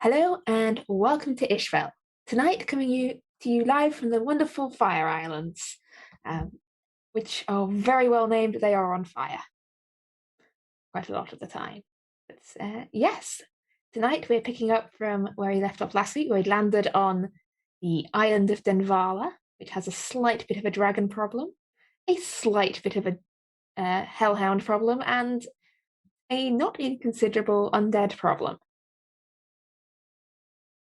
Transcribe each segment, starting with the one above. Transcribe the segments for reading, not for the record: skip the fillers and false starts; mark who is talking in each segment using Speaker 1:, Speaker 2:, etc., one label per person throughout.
Speaker 1: Hello and welcome to Isfjell. Tonight, to you live from the wonderful Fire Islands, um, which are very well named. They are on fire quite a lot of the time. But yes, tonight we're picking up from where we left off last week. We landed on the island of Denvala, which has a slight bit of a dragon problem, a slight bit of a hellhound problem, and a not inconsiderable undead problem.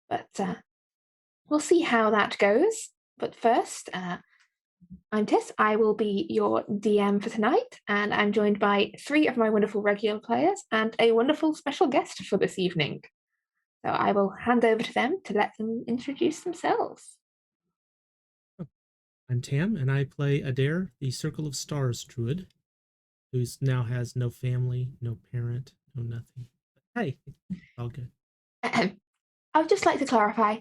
Speaker 1: But we'll see how that goes. But first, I'm Tiss. I will be your DM for tonight, and I'm joined by three of my wonderful regular players and a wonderful special guest for this evening. So I will hand over to them to let them introduce themselves.
Speaker 2: I'm Tam, and I play Adair, the Circle of Stars druid, who now has no family, no parent, no nothing. But hey, all good.
Speaker 1: I would just like to clarify,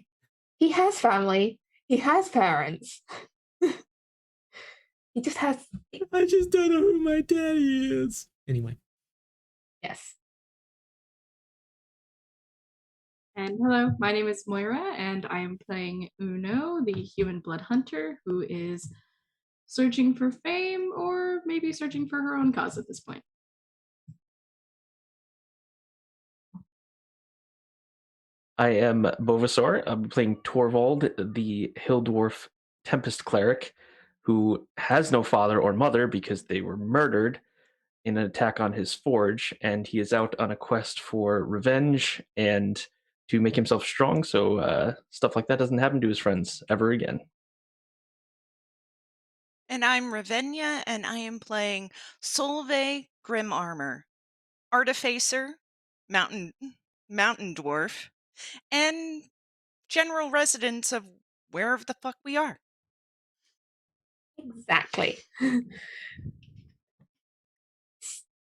Speaker 1: he has family, he has parents. He just has...
Speaker 2: I just don't know who my daddy is. Anyway.
Speaker 1: Yes.
Speaker 3: And hello, my name is Moira, and I am playing Uno, the human blood hunter, who is searching for fame or maybe searching for her own cause at this point.
Speaker 4: I am Bovasaur. I'm playing Torvald, the Hill Dwarf Tempest Cleric, who has no father or mother because they were murdered in an attack on his forge, and he is out on a quest for revenge and to make himself strong, so stuff like that doesn't happen to his friends ever again.
Speaker 5: And I'm Ravenia, and I am playing Solveig Grim Armor, Artificer, Mountain Dwarf, and general residents of wherever the fuck we are.
Speaker 1: Exactly.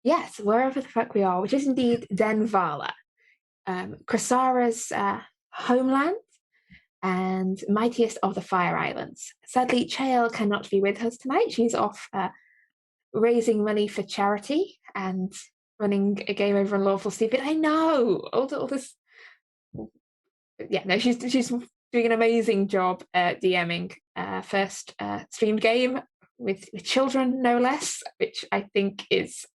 Speaker 1: Yes, wherever the fuck we are, which is indeed Denvala, Krasara's homeland and mightiest of the Fire Islands. Sadly, Chael cannot be with us tonight. She's off raising money for charity and running a game over Unlawful Stupid. I know all this. Yeah, no, she's doing an amazing job DMing first streamed game with children, no less, which I think is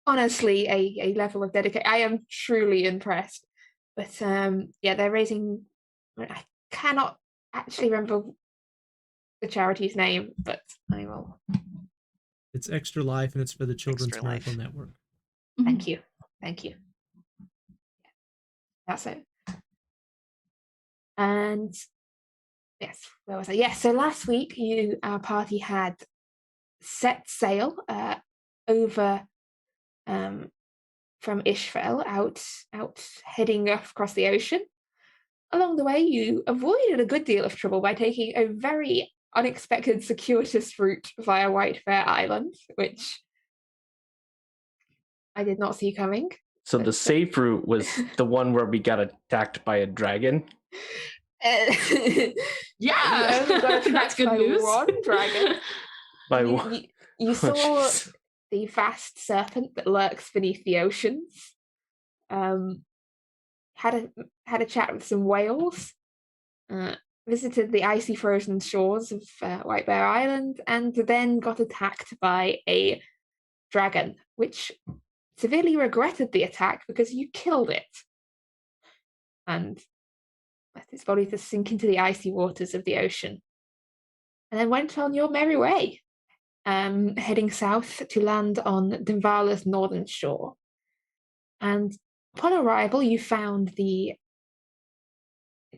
Speaker 1: honestly a level of dedication. I am truly impressed. But yeah, they're raising. I cannot actually remember the charity's name, but I will.
Speaker 2: It's Extra Life, and it's for the Children's
Speaker 5: Extra Life.
Speaker 2: Miracle Network.
Speaker 1: Thank you. That's it. And yes, where was I? Yes, so last week our party had set sail over from Isfjell out heading off across the ocean. Along the way, you avoided a good deal of trouble by taking a very unexpected circuitous route via White Bear Island, which I did not see coming.
Speaker 4: So the safe route was the one where we got attacked by a dragon.
Speaker 3: Yeah,
Speaker 1: that's good news. One dragon. You saw the vast serpent that lurks beneath the oceans. Had a chat with some whales. Visited the icy frozen shores of White Bear Island, and then got attacked by a dragon, which severely regretted the attack because you killed it and left its body to sink into the icy waters of the ocean, and then went on your merry way, heading south to land on Denvala's northern shore. And upon arrival, you found the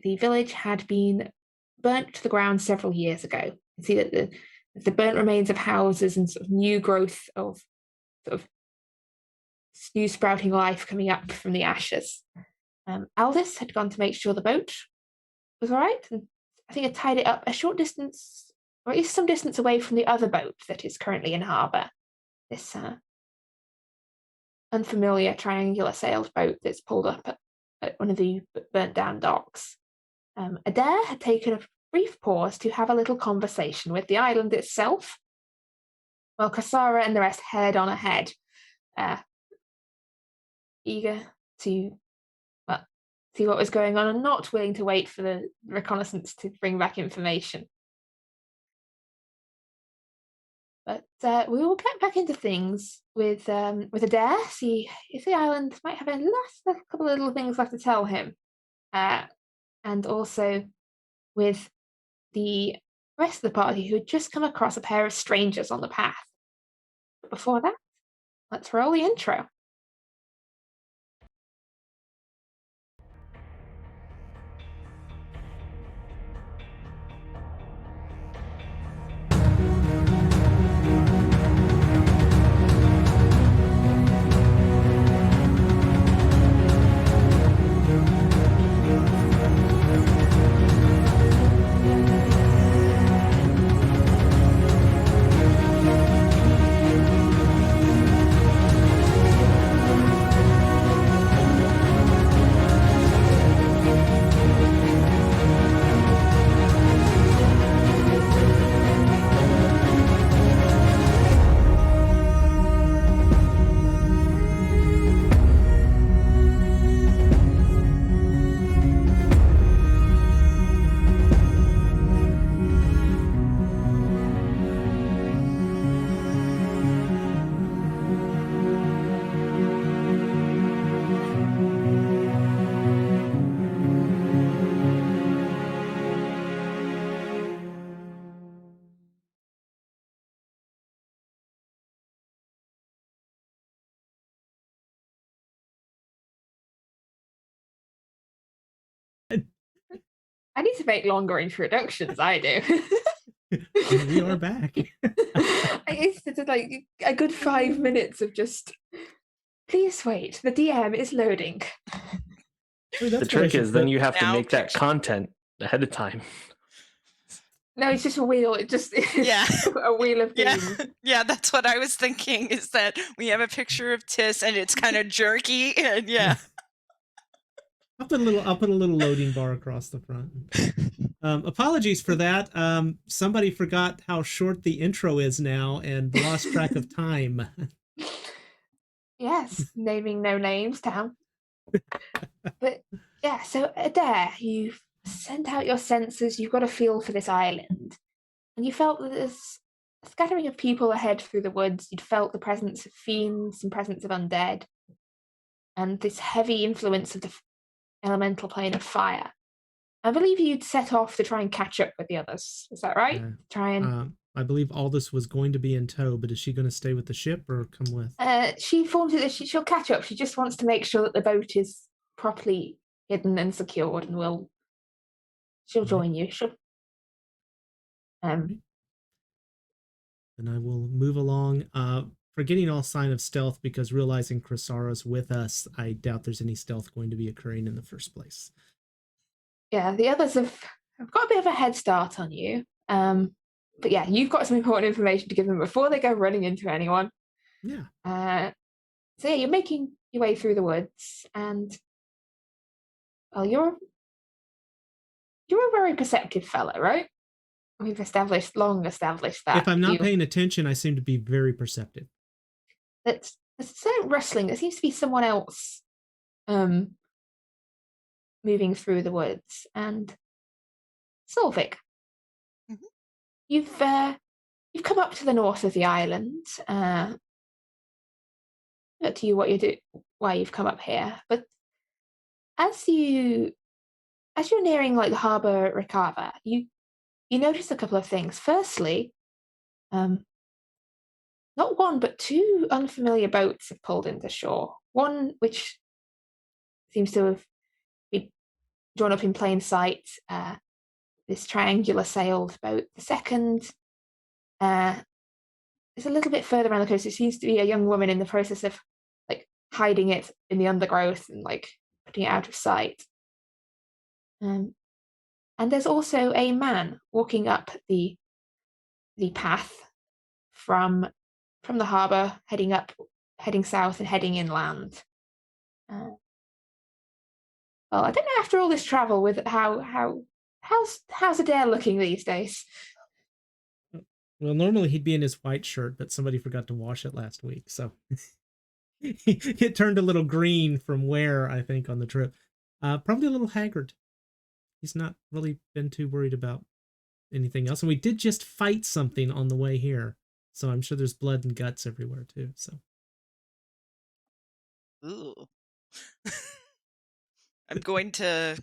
Speaker 1: village had been burnt to the ground several years ago. You see that the burnt remains of houses and sort of new growth of sort of new sprouting life coming up from the ashes. Aldous had gone to make sure the boat was all right, and I think had tied it up a short distance, or at least some distance away from the other boat that is currently in harbour. This unfamiliar triangular sailed boat that's pulled up at one of the burnt down docks. Adair had taken a brief pause to have a little conversation with the island itself, while Krasara and the rest head on ahead, eager to see what was going on and not willing to wait for the reconnaissance to bring back information. But we will get back into things with Adair. See if the island might have a couple of little things left to tell him, and also with the rest of the party who had just come across a pair of strangers on the path. But before that, let's roll the intro. I need to make longer introductions. I do.
Speaker 2: And we are back.
Speaker 1: I used to do like a good 5 minutes of just. Please wait. The DM is loading.
Speaker 4: The trick is then you have to make that content ahead of time.
Speaker 1: No, it's just a wheel. It just a wheel of themes.
Speaker 5: Yeah, that's what I was thinking. Is that we have a picture of Tis and it's kind of jerky, and
Speaker 2: I'll put a little loading bar across the front. Apologies for that. Somebody forgot how short the intro is now and lost track of time.
Speaker 1: Yes, naming no names down. But yeah, so Adair, you've sent out your sensors, you've got a feel for this island, and you felt that there's a scattering of people ahead through the woods. You'd felt the presence of fiends and presence of undead, and this heavy influence of the elemental plane of fire. I believe you'd set off to try and catch up with the others. Is that right? Try and.
Speaker 2: I believe Aldous was going to be in tow, but is she going to stay with the ship or come with?
Speaker 1: She informed you that she'll catch up. She just wants to make sure that the boat is properly hidden and secured, and she'll join you.
Speaker 2: Then I will move along, forgetting all sign of stealth, because realizing Crisara's with us, I doubt there's any stealth going to be occurring in the first place.
Speaker 1: Yeah, the others have got a bit of a head start on you. But yeah, you've got some important information to give them before they go running into anyone.
Speaker 2: Yeah.
Speaker 1: So yeah, you're making your way through the woods, and well, you're a very perceptive fellow, right? We've long established that.
Speaker 2: If I'm not paying attention, I seem to be very perceptive.
Speaker 1: There's a certain rustling. There seems to be someone else moving through the woods. And Solvik, you've come up to the north of the island. Up to you what you do, why you've come up here. But as you're nearing like the harbour Ricava, you notice a couple of things. Firstly, not one but two unfamiliar boats have pulled into shore. One which seems to have been drawn up in plain sight. This triangular sailed boat. The second is a little bit further around the coast. It seems to be a young woman in the process of like hiding it in the undergrowth and like putting it out of sight. And there's also a man walking up the path from the harbour, heading south and heading inland. Well, I don't know, after all this travel, with how's Adair looking these days?
Speaker 2: Well, normally he'd be in his white shirt, but somebody forgot to wash it last week, so it turned a little green from wear, I think, on the trip. Probably a little haggard. He's not really been too worried about anything else. And we did just fight something on the way here. So I'm sure there's blood and guts everywhere too. So
Speaker 5: Ooh. I'm going to.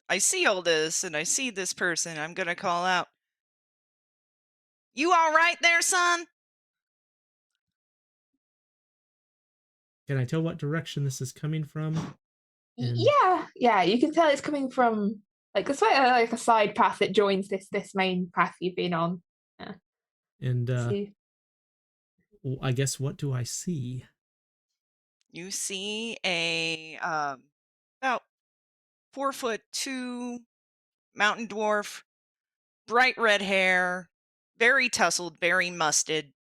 Speaker 5: I see all this, and I see this person. I'm going to call out. You all right there, son?
Speaker 2: can I tell what direction this is coming from? And-
Speaker 1: Yeah, you can tell it's coming from like it's like a side path that joins this main path you've been on.
Speaker 2: And
Speaker 1: So,
Speaker 2: I guess what do I see?
Speaker 5: You see a about 4'2" mountain dwarf, bright red hair, very tousled, very musted,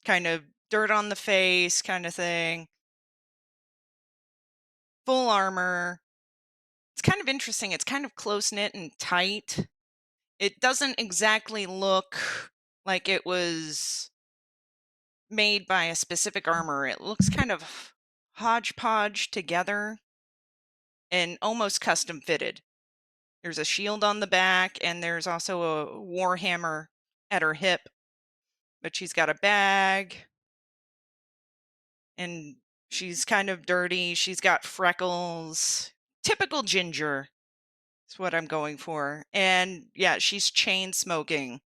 Speaker 5: kind of dirt on the face kind of thing. Full armor. It's kind of interesting. It's kind of close-knit and tight. It doesn't exactly look like it was made by a specific armor. It looks kind of hodgepodge together and almost custom fitted. There's a shield on the back, and there's also a warhammer at her hip. But she's got a bag, and she's kind of dirty. She's got freckles. Typical ginger is what I'm going for. And yeah, she's chain smoking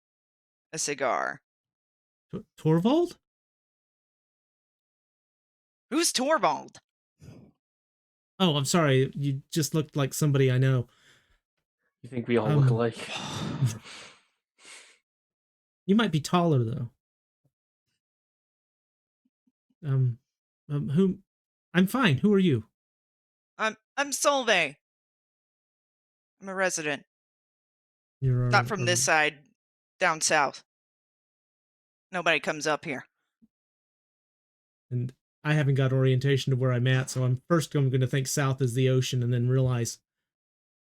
Speaker 5: a cigar.
Speaker 2: Torvald?
Speaker 5: Who's Torvald?
Speaker 2: Oh, I'm sorry. You just looked like somebody I know.
Speaker 4: You think we all look alike?
Speaker 2: You might be taller though. Who? I'm fine. Who are you?
Speaker 5: I'm Solvay. I'm a resident.
Speaker 2: You're
Speaker 5: Not from this side, down south. Nobody comes up here.
Speaker 2: And I haven't got orientation to where I'm at, so I'm going to think south is the ocean, and then realize,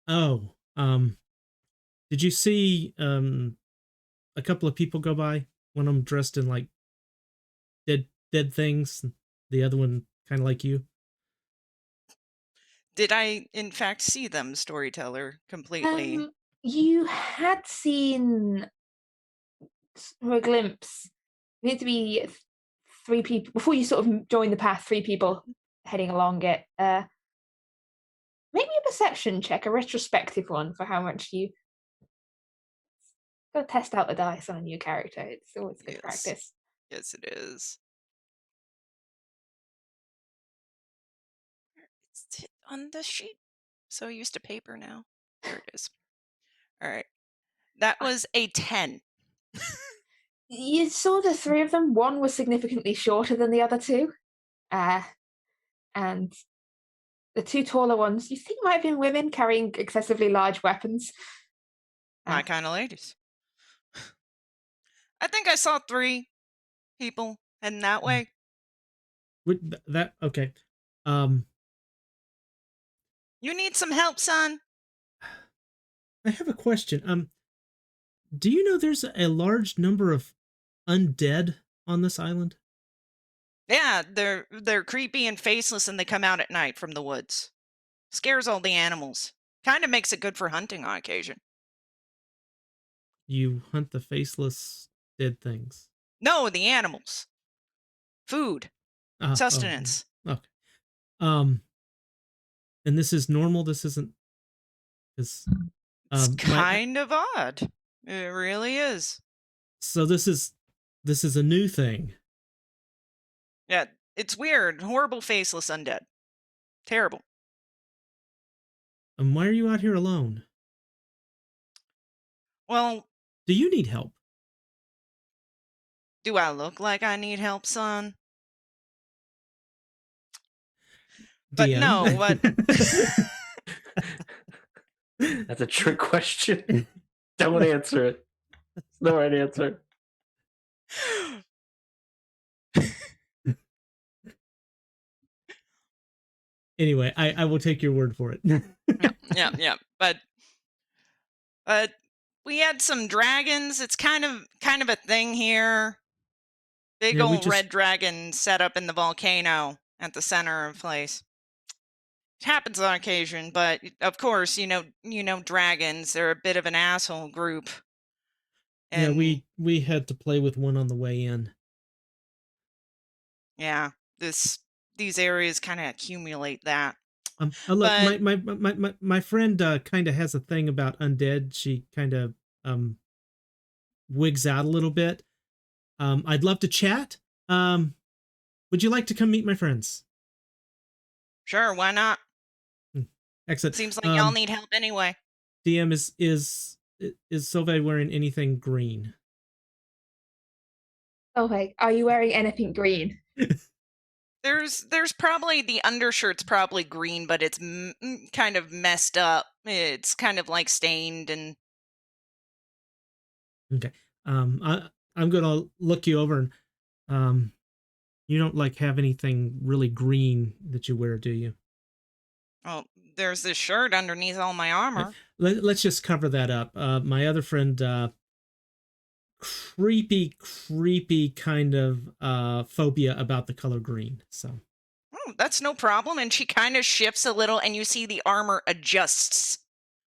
Speaker 2: oh, did you see a couple of people go by? One of them dressed in like dead things, the other one kind of like you.
Speaker 5: Did I, in fact, see them, storyteller, completely?
Speaker 1: you had seen a glimpse. You need to be 3 people before you sort of join the path. 3 people heading along it. Maybe a perception check, a retrospective one for how much you. Go test out the dice on a new character. It's always good practice.
Speaker 5: Yes, it is. It's on the sheet. So used to paper now. There it is. All right. That was a 10.
Speaker 1: You saw the 3 of them. One was significantly shorter than the other 2. And the 2 taller ones, you think might have been women carrying excessively large weapons.
Speaker 5: My kind of ladies. I think I saw 3 people heading that way.
Speaker 2: That okay.
Speaker 5: You need some help, son?
Speaker 2: I have a question. Do you know there's a large number of undead on this island?
Speaker 5: Yeah, they're creepy and faceless, and they come out at night from the woods. Scares all the animals. Kind of makes it good for hunting on occasion.
Speaker 2: You hunt the faceless dead things.
Speaker 5: No, the animals. Food. Sustenance.
Speaker 2: Okay. And this is normal. This isn't. It's
Speaker 5: kind of odd. It really is.
Speaker 2: So this is a new thing.
Speaker 5: Yeah, it's weird. Horrible faceless undead. Terrible.
Speaker 2: And why are you out here alone?
Speaker 5: Well,
Speaker 2: do you need help?
Speaker 5: Do I look like I need help, son? But
Speaker 2: DM.
Speaker 5: no, what?
Speaker 4: That's a trick question. Don't answer it. It's the right answer.
Speaker 2: Anyway, I will take your word for it.
Speaker 5: Yeah. But we had some dragons. It's kind of a thing here. Big old red dragon set up in the volcano at the center of the place. happens on occasion, but of course, dragons, they're a bit of an asshole group.
Speaker 2: Yeah,
Speaker 5: And
Speaker 2: we had to play with one on the way in.
Speaker 5: yeah, these areas kind of accumulate that.
Speaker 2: Look,
Speaker 5: But
Speaker 2: my friend kind of has a thing about undead. She kind of wigs out a little bit. I'd love to chat. Would you like to come meet my friends?
Speaker 5: sure, why not?
Speaker 2: Excellent.
Speaker 5: Seems like y'all need help anyway.
Speaker 2: DM is Sylvain wearing anything green?
Speaker 1: Oh, wait, are you wearing anything green?
Speaker 5: There's probably the undershirt's probably green, but it's kind of messed up. It's kind of like stained and.
Speaker 2: Okay. I'm gonna look you over and you don't like have anything really green that you wear, do you?
Speaker 5: Oh, there's this shirt underneath all my armor.
Speaker 2: Let's just cover that up. My other friend, creepy kind of phobia about the color green. So.
Speaker 5: Oh, that's no problem. And she kind of shifts a little, and you see the armor adjusts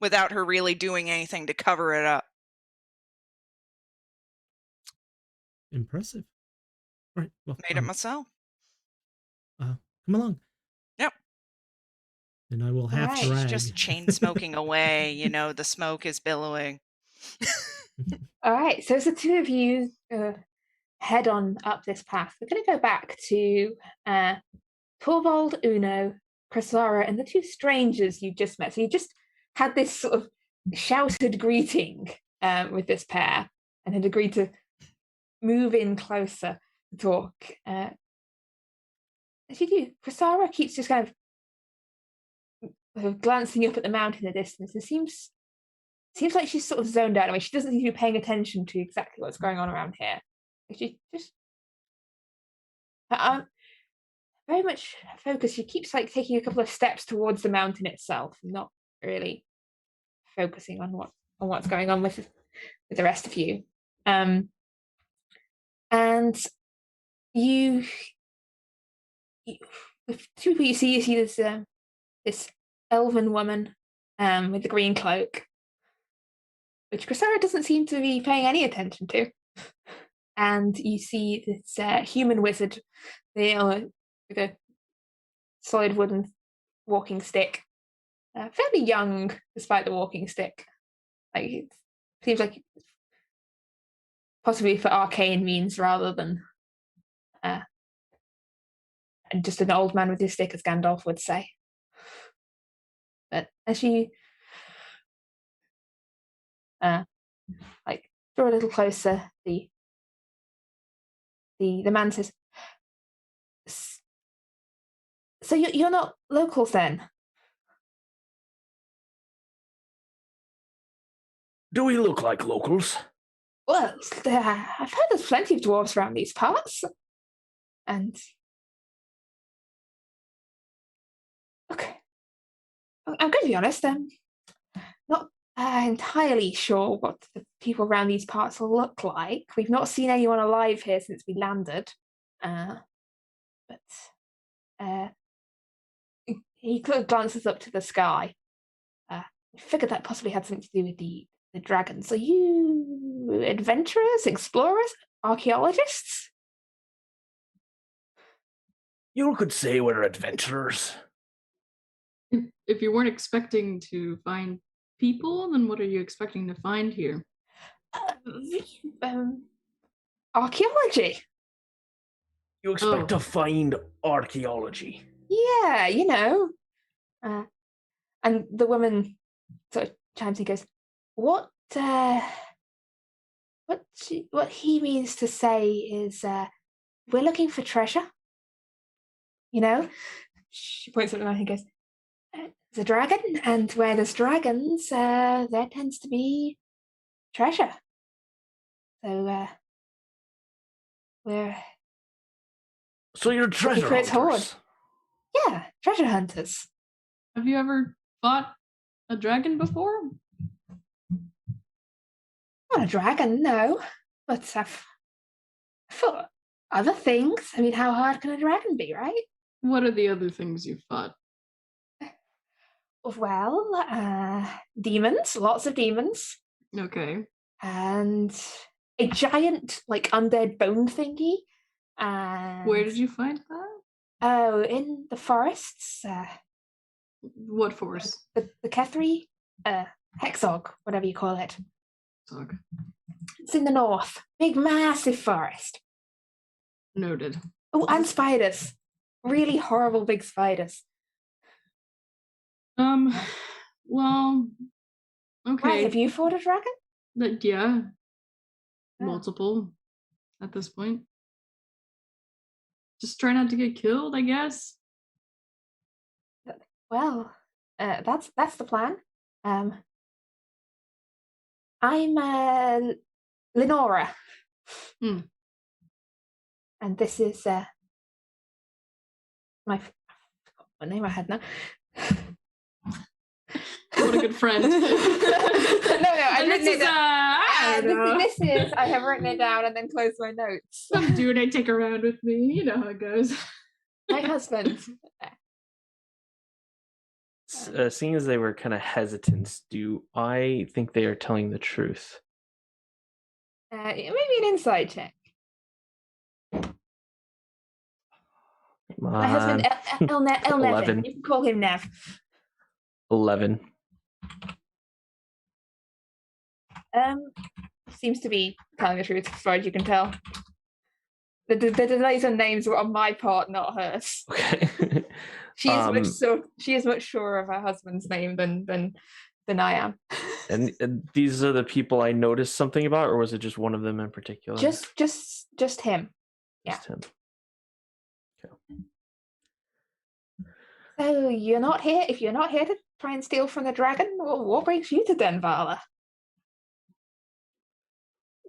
Speaker 5: without her really doing anything to cover it up.
Speaker 2: Impressive. All right. Well,
Speaker 5: Made it myself.
Speaker 2: Come along.
Speaker 5: Yep.
Speaker 2: And I will half drag.
Speaker 5: She's just chain smoking away. The smoke is billowing.
Speaker 1: All right, so as the two of you head on up this path, we're going to go back to Torvald, Uno, Chrysara, and the two strangers you just met. So you just had this sort of shouted greeting with this pair and had agreed to move in closer to talk. As you do, Chrysara keeps just kind of glancing up at the mountain in the distance. It seems like she's sort of zoned out. I mean, she doesn't seem to be paying attention to exactly what's going on around here. She just very much focused. She keeps like taking a couple of steps towards the mountain itself, not really focusing on what's going on with the rest of you. And you the two people you see this elven woman with the green cloak, which Chrysara doesn't seem to be paying any attention to. And you see this human wizard with a solid wooden walking stick, fairly young despite the walking stick. Like it seems like possibly for arcane means rather than just an old man with his stick, as Gandalf would say. But as you draw a little closer, the man says, "So you're not locals then?"
Speaker 4: Do we look like locals?
Speaker 1: Well, I've heard there's plenty of dwarves around these parts. And okay, I'm going to be honest. Not entirely sure what the people around these parts will look like. We've not seen anyone alive here since we landed. But he glances up to the sky. I figured that possibly had something to do with the dragons. Are you adventurers, explorers, archaeologists?
Speaker 4: You could say we're adventurers.
Speaker 3: If you weren't expecting to find people, then what are you expecting to find here?
Speaker 1: Archaeology.
Speaker 4: You expect to find archaeology?
Speaker 1: Yeah, and the woman sort of chimes in and goes, what he means to say is we're looking for treasure. She points at the mountain and goes, there's a dragon, and where there's dragons, there tends to be treasure. So
Speaker 4: you're treasure hunters?
Speaker 1: Yeah, treasure hunters.
Speaker 3: Have you ever fought a dragon before?
Speaker 1: Not a dragon, no. But I've fought other things. I mean, how hard can a dragon be, right?
Speaker 3: What are the other things you fought?
Speaker 1: Well, demons, lots of demons,
Speaker 3: Okay.
Speaker 1: and a giant, like, undead bone thingy. And
Speaker 3: Where did you find that?
Speaker 1: Oh, in the forests.
Speaker 3: What force?
Speaker 1: The Kethri, Hexog, whatever you call it.
Speaker 3: Dog.
Speaker 1: It's in the north. Big, massive forest.
Speaker 3: Noted.
Speaker 1: Oh, and spiders. Really horrible big spiders.
Speaker 3: Well,
Speaker 1: Why,
Speaker 3: okay.
Speaker 1: have you fought a dragon?
Speaker 3: Yeah.
Speaker 1: Oh.
Speaker 3: Multiple at this point. Just try not to get killed, I guess.
Speaker 1: Well, that's the plan. I'm Lenora.
Speaker 3: Hmm.
Speaker 1: And this is my what name I had now.
Speaker 3: What a good friend.
Speaker 1: No, I've written it down.
Speaker 3: I don't know.
Speaker 1: This is I have written it down and then closed my notes.
Speaker 3: Some dude I take around with me. You know how it goes.
Speaker 1: My husband.
Speaker 4: Seeing as they were kind of hesitant, do I think they are telling the truth?
Speaker 1: Maybe an inside check. My husband, El Nevin.
Speaker 4: 11.
Speaker 1: You can call him Nev.
Speaker 4: 11.
Speaker 1: Seems to be telling the truth as far as you can tell. The delays on names were on my part, not hers.
Speaker 4: Okay.
Speaker 1: She is much surer of her husband's name than I am.
Speaker 4: And these are the people I noticed something about, or was it just one of them in particular?
Speaker 1: Just him. Yeah.
Speaker 4: Just him. Okay.
Speaker 1: So you're not here. If you're not here to try and steal from the dragon, well, what brings you to Denvala?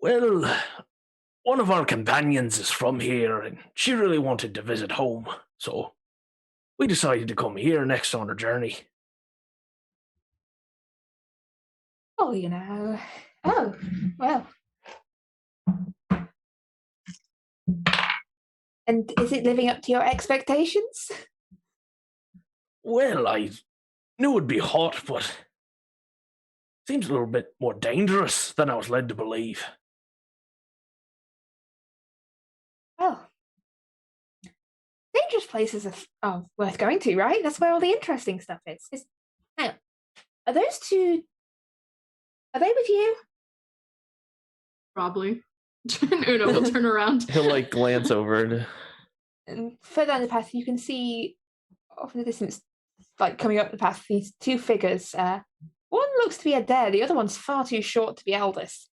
Speaker 6: Well, one of our companions is from here, and she really wanted to visit home, so we decided to come here next on our journey.
Speaker 1: Oh, you know. Oh, well. And is it living up to your expectations?
Speaker 6: Well, I knew it'd be hot, but seems a little bit more dangerous than I was led to believe.
Speaker 1: Well, dangerous places are worth going to, right? That's where all the interesting stuff is. Hang on. Are those two... Are they with you?
Speaker 3: Probably. Uno will turn around.
Speaker 4: He'll like glance over.
Speaker 1: And further down the path, you can see off in the distance, like coming up the path, these two figures. One looks to be a dare, the other one's far too short to be eldest.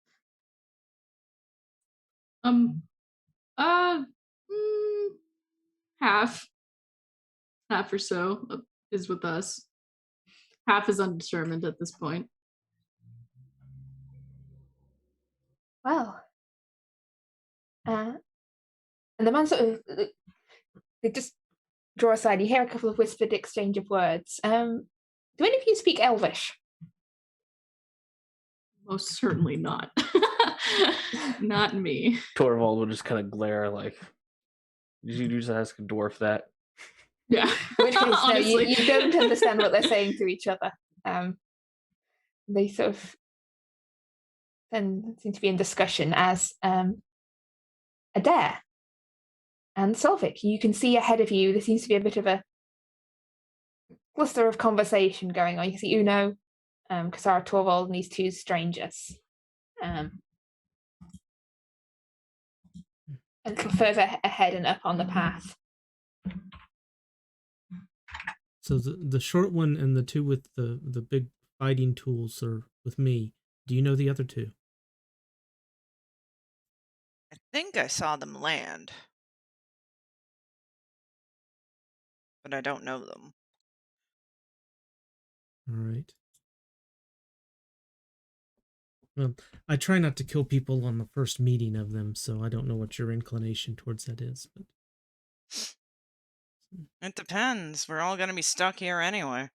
Speaker 3: Half or so is with us. Half is undetermined at this point.
Speaker 1: Well, and the man sort of, they just draw aside. You hear a couple of whispered exchange of words. Do any of you speak Elvish?
Speaker 3: Most certainly not. Not me.
Speaker 4: Torvald will just kind of glare like, did you just ask a dwarf that?
Speaker 3: Yeah.
Speaker 1: Which case, no, you don't understand what they're saying to each other. They sort of then seem to be in discussion as Adair and Solvik. You can see ahead of you, there seems to be a bit of a cluster of conversation going on. You can see Uno, Kasara, Torvald, and these two strangers. A little further ahead and up on the path.
Speaker 2: So the short one and the two with the big fighting tools are with me. Do you know the other two?
Speaker 5: I think I saw them land, but I don't know them.
Speaker 2: All right. Well, I try not to kill people on the first meeting of them, so I don't know what your inclination towards that is. But
Speaker 5: It depends. We're all going to be stuck here anyway.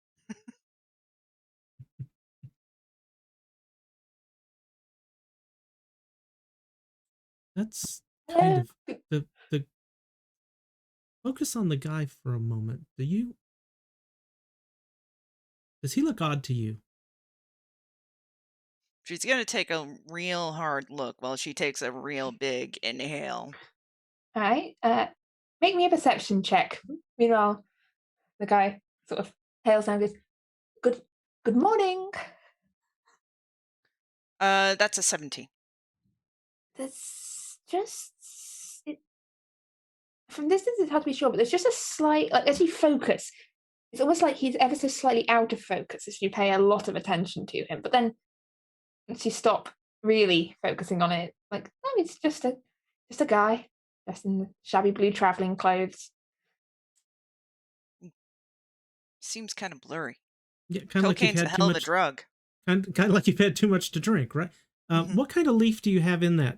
Speaker 2: that's kind of the focus on the guy for a moment. Do Does he look odd to you?
Speaker 5: She's going to take a real hard look while she takes a real big inhale.
Speaker 1: All right. Make me a perception check. Meanwhile, the guy sort of hails down and goes, Good morning.
Speaker 5: That's a 17.
Speaker 1: That's just... From distance, it's hard to be sure, but there's just a slight... Like, as you focus, it's almost like he's ever so slightly out of focus as you pay a lot of attention to him. But then once you stop really focusing on it, like, no, it's just a guy dressed in shabby blue traveling clothes.
Speaker 5: Seems kind of blurry.
Speaker 2: Yeah, kind of like you've
Speaker 5: Cocaine's a
Speaker 2: had
Speaker 5: hell
Speaker 2: too
Speaker 5: of a
Speaker 2: much.
Speaker 5: drug.
Speaker 2: Kind of like you've had too much to drink, right? What kind of leaf do you have in that?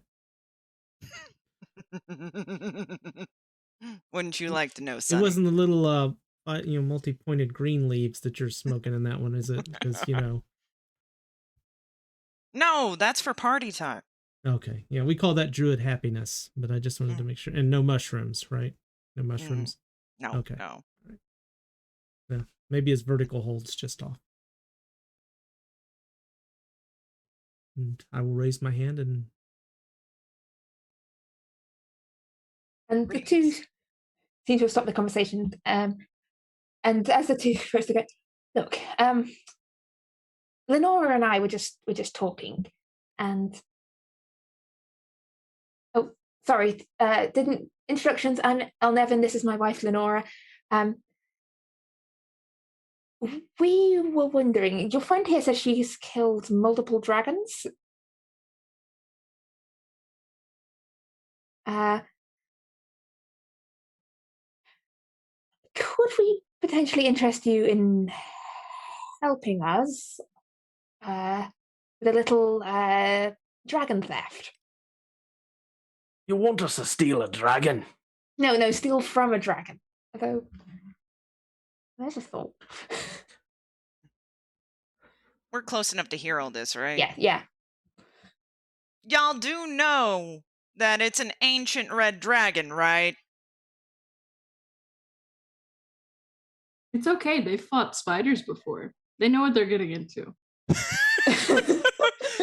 Speaker 5: Wouldn't you like to know, Sonny?
Speaker 2: It wasn't the little, multi-pointed green leaves that you're smoking in that one, is it? Because
Speaker 5: No, that's for party time.
Speaker 2: Okay, yeah, we call that druid happiness, but I just wanted to make sure. And no mushrooms, right? No mushrooms.
Speaker 5: No,
Speaker 2: Okay.
Speaker 5: no.
Speaker 2: Right. Yeah, maybe his vertical hold's just off. And I will raise my hand and
Speaker 1: the two seem to have stopped the conversation. And as the two first go, look, Lenora and I were just talking, and oh, sorry, didn't introductions. I'm Elnevin. This is my wife, Lenora. We were wondering. Your friend here says she's killed multiple dragons. Could we potentially interest you in helping us with a little dragon theft?
Speaker 6: You want us to steal a dragon?
Speaker 1: No, steal from a dragon. Although, there's a thought.
Speaker 5: We're close enough to hear all this, right?
Speaker 1: Yeah.
Speaker 5: Y'all do know that it's an ancient red dragon, right?
Speaker 3: It's okay. They've fought spiders before. They know what they're getting into.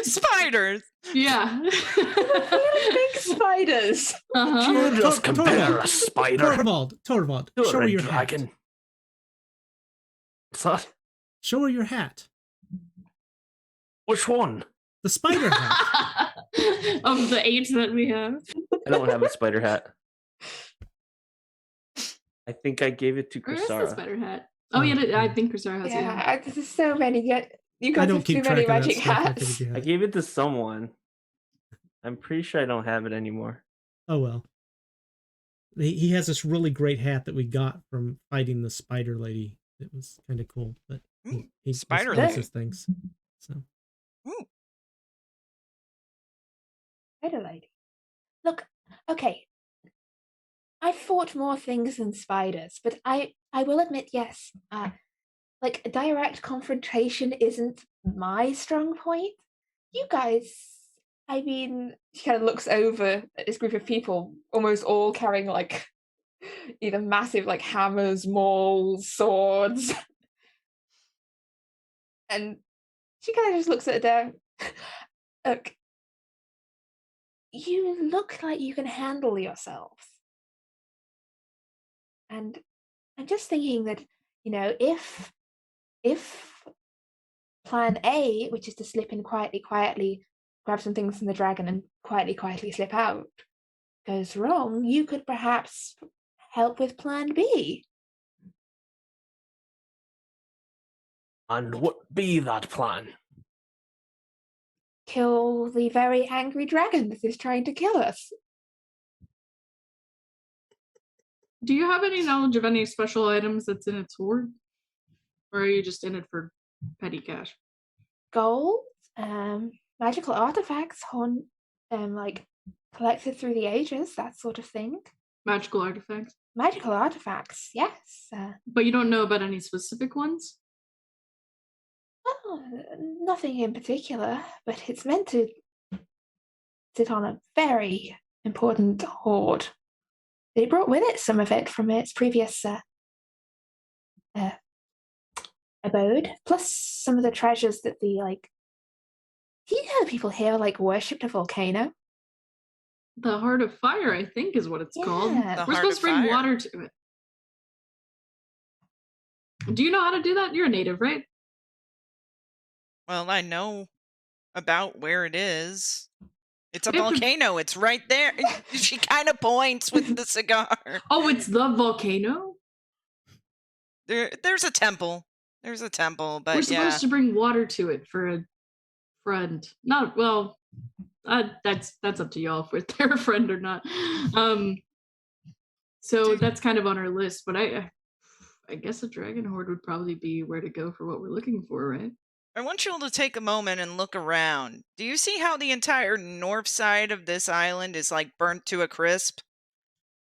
Speaker 5: Spiders!
Speaker 3: Yeah.
Speaker 1: Big spiders.
Speaker 3: Uh-huh.
Speaker 6: You just compare a spider
Speaker 2: Torvald,
Speaker 6: to
Speaker 2: show her
Speaker 6: a
Speaker 2: your
Speaker 6: dragon.
Speaker 2: hat.
Speaker 6: What's that?
Speaker 2: Show her your hat.
Speaker 6: Which one?
Speaker 2: The spider hat.
Speaker 3: Of the 8 that we have.
Speaker 4: I don't have a spider hat. I think I gave it to
Speaker 3: Where is the
Speaker 4: Krasara.
Speaker 3: spider hat? Oh, yeah, I think Krasara has it.
Speaker 1: Yeah, there's so many. You
Speaker 2: I
Speaker 1: guys
Speaker 2: don't
Speaker 1: have too
Speaker 2: keep
Speaker 1: many
Speaker 2: track of that
Speaker 1: magic
Speaker 2: stuff. I
Speaker 1: hats.
Speaker 2: figured you
Speaker 4: I
Speaker 2: had.
Speaker 4: gave it to someone. I'm pretty sure I don't have it anymore.
Speaker 2: Oh well. He has this really great hat that we got from fighting the spider lady. It was kind of cool, but he
Speaker 5: Spider
Speaker 2: likes
Speaker 1: lady.
Speaker 2: his things. So
Speaker 5: Ooh.
Speaker 1: Spider lady. Look, okay. I've fought more things than spiders, but I will admit, yes, like direct confrontation isn't my strong point. You guys, I mean, she kind of looks over at this group of people, almost all carrying like either massive like hammers, mauls, swords, and she kind of just looks at it down. Look, you look like you can handle yourselves. And I'm just thinking that, if plan A, which is to slip in quietly, grab some things from the dragon and quietly slip out, goes wrong, you could perhaps help with plan B.
Speaker 6: And what be that plan?
Speaker 1: Kill the very angry dragon that is trying to kill us.
Speaker 3: Do you have any knowledge of any special items that's in its hoard? Or are you just in it for petty cash?
Speaker 1: Gold, magical artifacts, like collected through the ages, that sort of thing.
Speaker 3: Magical artifacts?
Speaker 1: Magical artifacts, yes.
Speaker 3: But you don't know about any specific ones?
Speaker 1: Well, nothing in particular, but it's meant to sit on a very important hoard. It brought with it some of it from its previous abode, plus some of the treasures that the do you know people here worshipped a volcano?
Speaker 3: The Heart of Fire, I think, is what it's called.
Speaker 1: Yeah.
Speaker 3: We're supposed to bring water to it. Do you know how to do that? You're a native, right?
Speaker 5: Well, I know about where it is. It's a
Speaker 3: We have to-
Speaker 5: volcano. It's right there. She kind of points with the cigar.
Speaker 3: Oh, it's the volcano?
Speaker 5: There's a temple. There's a temple, but
Speaker 3: We're supposed to bring water to it for a friend. Not well. That's up to y'all if they're a friend or not. So that's kind of on our list. But I guess a dragon horde would probably be where to go for what we're looking for, right?
Speaker 5: I want you all to take a moment and look around. Do you see how the entire north side of this island is like burnt to a crisp?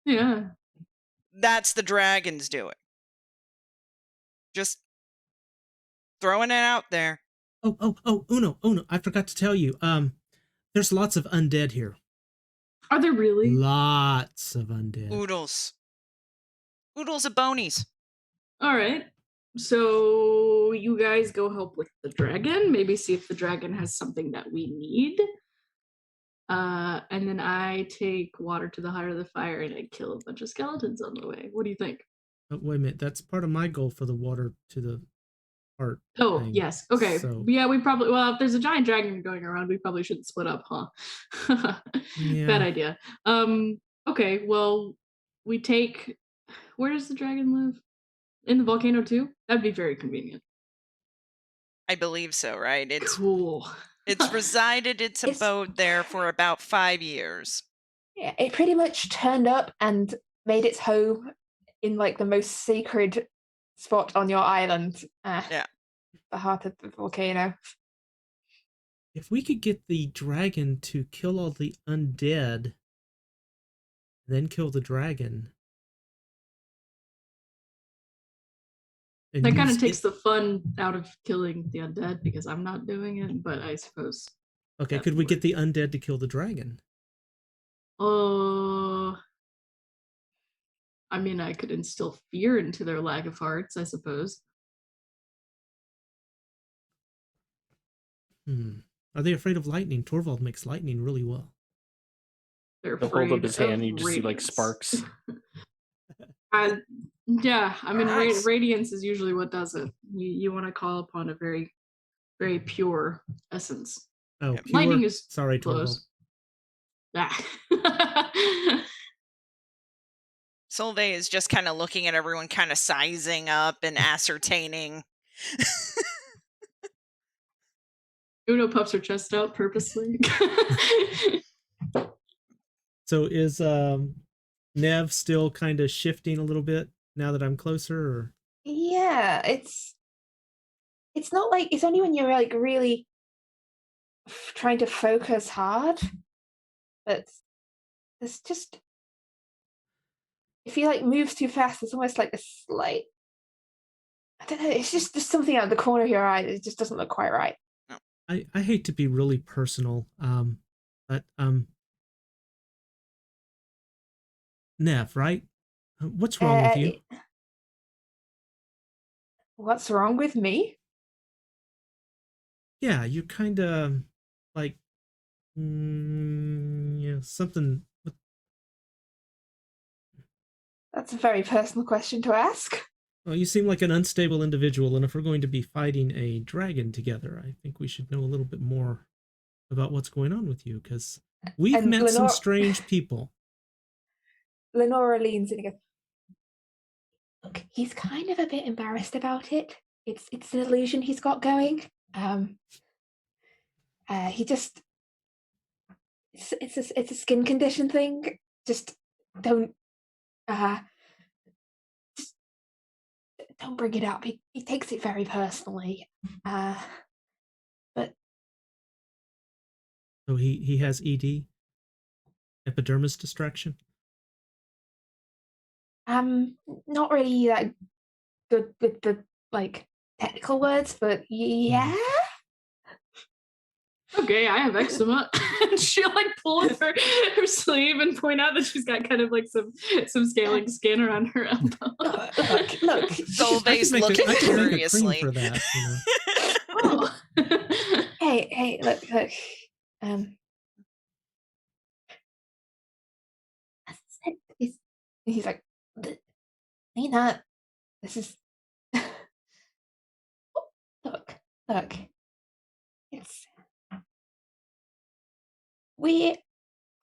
Speaker 3: Yeah.
Speaker 5: That's the dragons doing. Just throwing it out there.
Speaker 2: Oh, Uno, I forgot to tell you. There's lots of undead here.
Speaker 3: Are there really?
Speaker 2: Lots of undead.
Speaker 5: Oodles. Oodles of bonies.
Speaker 3: All right. So you guys go help with the dragon. Maybe see if the dragon has something that we need. And then I take water to the Heart of the Fire and I kill a bunch of skeletons on the way. What do you think?
Speaker 2: Wait a minute, that's part of my goal for the water to the heart.
Speaker 3: Oh,
Speaker 2: thing.
Speaker 3: yes. Okay.
Speaker 2: So-
Speaker 3: Yeah, we probably, well, if there's a giant dragon going around, we probably shouldn't split up, huh?
Speaker 2: Yeah.
Speaker 3: Bad idea. Okay, well, we take, where does the dragon live? In the volcano too? That'd be very convenient.
Speaker 5: I believe so, right? It's
Speaker 3: Cool.
Speaker 5: it's resided its
Speaker 1: It's-
Speaker 5: abode there for about 5 years.
Speaker 1: Yeah, it pretty much turned up and made its home in the most sacred spot on your island.
Speaker 5: Yeah.
Speaker 1: The heart of the volcano.
Speaker 2: If we could get the dragon to kill all the undead, then kill the dragon. and
Speaker 3: That kind
Speaker 2: use
Speaker 3: of takes
Speaker 2: it-
Speaker 3: the fun out of killing the undead because I'm not doing it, but I suppose.
Speaker 2: Okay,
Speaker 3: that
Speaker 2: could we
Speaker 3: would
Speaker 2: get the undead to kill the dragon?
Speaker 3: I mean, I could instill fear into their lack of hearts, I suppose.
Speaker 2: Are they afraid of lightning? Torvald makes lightning really well.
Speaker 3: They're
Speaker 4: He'll
Speaker 3: afraid
Speaker 4: hold up his hand
Speaker 3: of
Speaker 4: and you just see like
Speaker 3: radiance.
Speaker 4: sparks.
Speaker 3: Yeah, I mean,
Speaker 5: Nice.
Speaker 3: radiance is usually what does it. You want to call upon a very, very pure essence.
Speaker 2: Oh,
Speaker 5: Yep.
Speaker 2: pure.
Speaker 3: Lightning is
Speaker 2: Sorry, Torvald.
Speaker 3: close. Ah.
Speaker 5: Solveig is just kind of looking at everyone, kind of sizing up and ascertaining.
Speaker 3: Uno puffs her chest out purposely.
Speaker 2: So is Nev still kind of shifting a little bit now that I'm closer? Or?
Speaker 1: Yeah, it's not it's only when you're really trying to focus hard, but it's just if he moves too fast, it's almost like a slight. I don't know. It's just something out of the corner of your eye. It just doesn't look quite right.
Speaker 2: I hate to be really personal, but Nev, right? What's wrong with you?
Speaker 1: What's wrong with me?
Speaker 2: Yeah, you're kind of like, something.
Speaker 1: That's a very personal question to ask.
Speaker 2: Well, you seem like an unstable individual, and if we're going to be fighting a dragon together, I think we should know a little bit more about what's going on with you, because we've
Speaker 1: And
Speaker 2: met some
Speaker 1: Lenore-
Speaker 2: strange people.
Speaker 1: Lenora leans in and goes, "Look, he's kind of a bit embarrassed about it. It's an illusion he's got going. He just it's a skin condition thing. Just don't don't bring it up. He takes it very personally. But
Speaker 2: So he has ED, epidermis distraction.
Speaker 1: not really that good with the technical words, but yeah.
Speaker 3: Okay, I have eczema. And she'll like pull up her sleeve and point out that she's got kind of like some scaling skin around her elbow.
Speaker 1: Look.
Speaker 5: Solvay's
Speaker 2: I
Speaker 5: looking
Speaker 2: could make a cream
Speaker 5: curiously.
Speaker 2: for that. You know?
Speaker 3: Oh.
Speaker 1: Hey, look. He's like, Nina, this is. Look. It's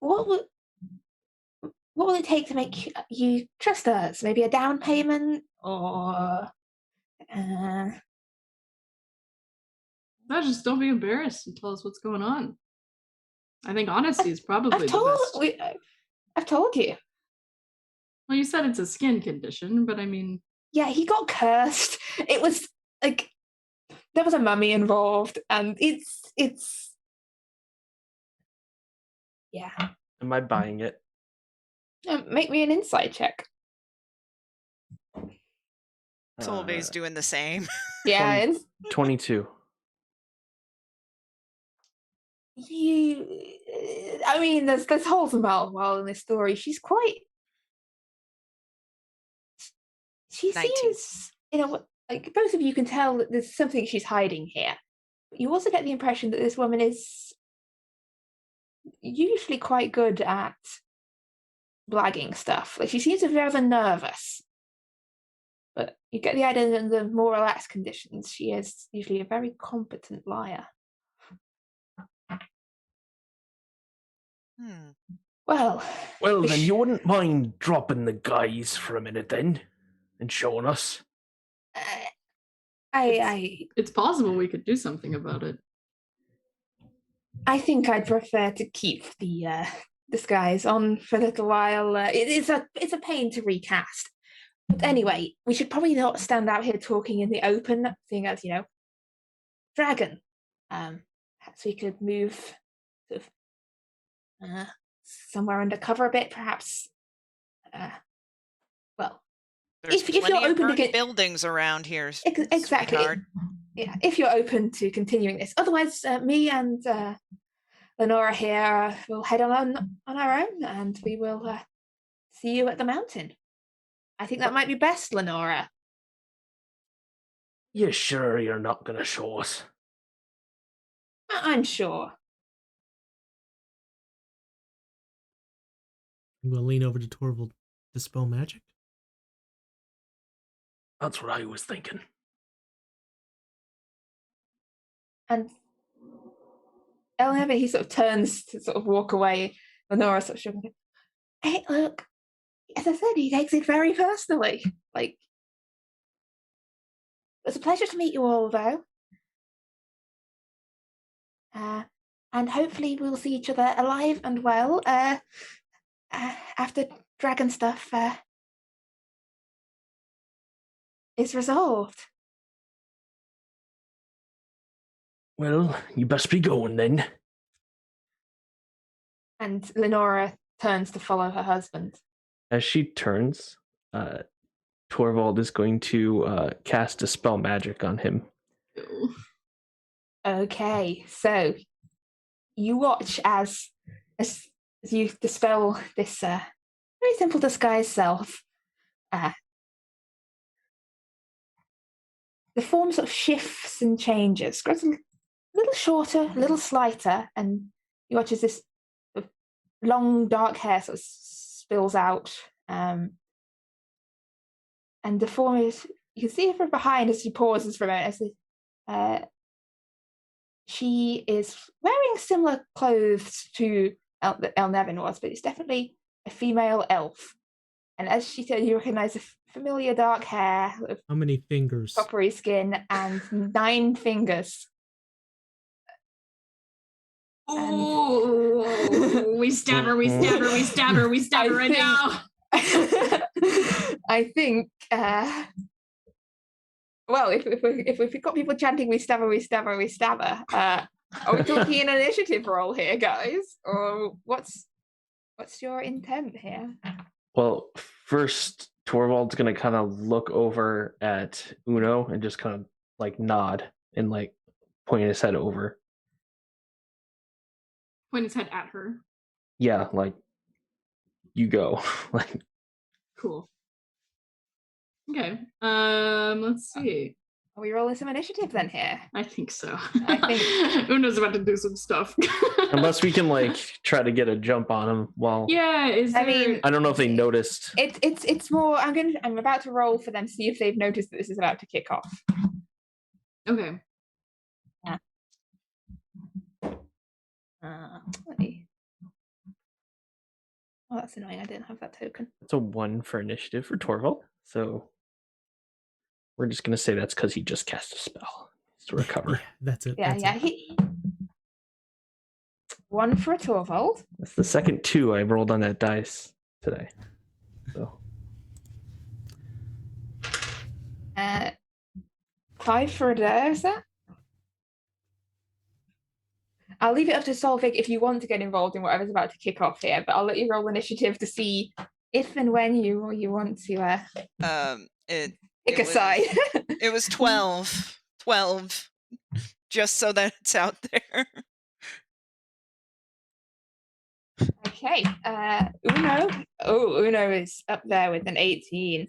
Speaker 1: what will it take to make you trust us? Maybe a down payment or
Speaker 3: No, just don't be embarrassed and tell us what's going on. I think honesty is probably the best.
Speaker 1: I've told you.
Speaker 3: Well, you said it's a skin condition, but I mean,
Speaker 1: Yeah, he got cursed. It was like there was a mummy involved, and it's yeah.
Speaker 4: Am I buying it?
Speaker 1: Make me an insight check.
Speaker 5: Solvay's doing the same.
Speaker 1: Yeah,
Speaker 4: 22.
Speaker 1: I mean, there's holes and well in this story. She
Speaker 5: 19.
Speaker 1: seems, like both of you can tell that there's something she's hiding here. You also get the impression that this woman is usually quite good at blagging stuff. Like she seems to be rather nervous. But you get the idea that in the more relaxed conditions, she is usually a very competent liar. Well,
Speaker 6: then you wouldn't mind dropping the guys for a minute then and showing us?
Speaker 3: it's possible we could do something about it.
Speaker 1: I think I'd prefer to keep the disguise on for a little while. It's a pain to recast. But anyway, we should probably not stand out here talking in the open, seeing as, dragon. Perhaps we could move sort of somewhere undercover a bit, perhaps.
Speaker 5: There's
Speaker 1: if you're open to
Speaker 5: buildings around here.
Speaker 1: Exactly.
Speaker 5: Sweetheart.
Speaker 1: Yeah, if you're open to continuing this. Otherwise, me and Lenora here will head on our own, and we will see you at the mountain. I think that might be best, Lenora.
Speaker 6: You sure you're not going to show us?
Speaker 1: I'm sure.
Speaker 2: We'll lean over to Torvald. Dispel magic?
Speaker 6: That's what I was thinking.
Speaker 1: And Eleanor, he sort of turns to sort of walk away. Lenora sort of shrugging. Hey, look, as I said, he takes it very personally. Like, it's a pleasure to meet you all, though. And hopefully we'll see each other alive and well after dragon stuff is resolved.
Speaker 6: Well, you best be going then.
Speaker 1: And Lenora turns to follow her husband.
Speaker 4: As she turns, Torvald is going to cast Dispel Magic on him.
Speaker 1: Okay, so you watch as you dispel this very simple disguise self. The form sort of shifts and changes, grows a little shorter, a little slighter, and you watch as this long dark hair sort of spills out. And the form is, you can see her from behind as she pauses for a minute. She is wearing similar clothes to Elnevin was, but it's definitely a female elf. And as she said, you recognize the familiar dark hair,
Speaker 2: How many fingers?
Speaker 1: coppery skin, and 9 fingers.
Speaker 3: Oh, we stab her right now.
Speaker 1: I think, well, if we've got people chanting, we stab her, are we talking an initiative roll here, guys? Or what's your intent here?
Speaker 4: Well, first, Torvald's going to kind of look over at Uno and just kind of like nod and like point his head over.
Speaker 3: Point his head at her.
Speaker 4: Yeah, like you go. Like
Speaker 3: Cool. Okay. Let's see.
Speaker 1: Are we rolling some initiative then here?
Speaker 3: I think so.
Speaker 1: I think
Speaker 3: Uno's about to do some stuff.
Speaker 4: unless we can like try to get a jump on him while
Speaker 3: Yeah,
Speaker 1: I mean,
Speaker 4: I don't know if they noticed.
Speaker 1: It's more. I'm about to roll for them, see if they've noticed that this is about to kick off.
Speaker 3: Okay.
Speaker 1: Let me. Oh, that's annoying. I didn't have that token.
Speaker 4: It's a 1 for initiative for Torvald. So we're just gonna say that's because he just cast a spell. He's to recover.
Speaker 2: Yeah, that's it.
Speaker 1: Yeah,
Speaker 2: that's
Speaker 1: yeah.
Speaker 2: It.
Speaker 1: 1 for a Torvald.
Speaker 4: That's the second 2 I rolled on that dice today. So
Speaker 1: 5 for a Durza. I'll leave it up to Solvig if you want to get involved in whatever's about to kick off here, but I'll let you roll initiative to see if and when you want to pick a side.
Speaker 5: It was 12. 12. Just so that it's out there.
Speaker 1: Okay. Uno. Oh, Uno is up there with an 18.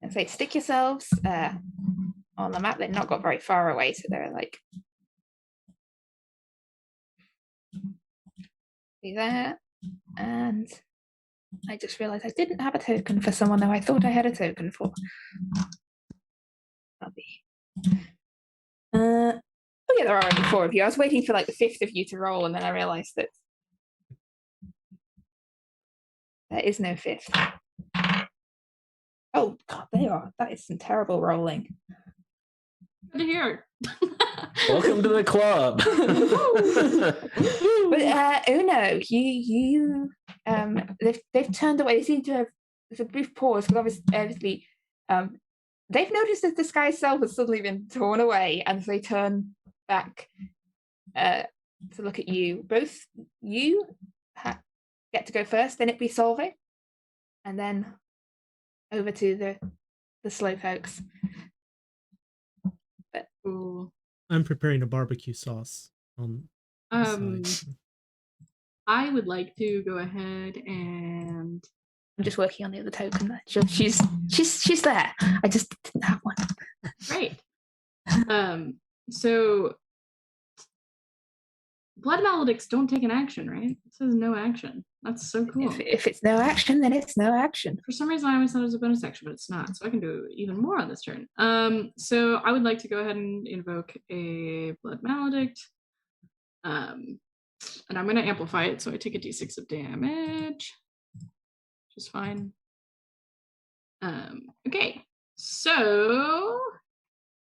Speaker 1: And say, stick yourselves on the map. They've not got very far away, so they're like there. And I just realized I didn't have a token for someone who I thought I had a token for. That'll be. Oh yeah, there are only 4 of you. I was waiting for like the 5th of you to roll, and then I realized that there is no 5th. Oh god, there you are. That is some terrible rolling.
Speaker 3: Good to hear.
Speaker 4: welcome to the club.
Speaker 1: But Uno, they've turned away. They seem to have there's a brief pause because obviously they've noticed that the sky itself has suddenly been torn away, and so they turn back to look at you. Both you get to go first, then it'd be Solvig, and then over to the slow folks. But
Speaker 3: Ooh.
Speaker 2: I'm preparing a barbecue sauce on the side.
Speaker 3: I would like to go ahead and
Speaker 1: I'm just working on the other token. She's there. I just didn't have one.
Speaker 3: Great. So blood maledicts don't take an action, right? It says no action. That's so cool.
Speaker 1: If it's no action, then it's no action.
Speaker 3: For some reason, I always thought it was a bonus action, but it's not. So I can do even more on this turn. So I would like to go ahead and invoke a blood maledict. And I'm going to amplify it, so I take a d6 of damage. Which is fine. Okay, so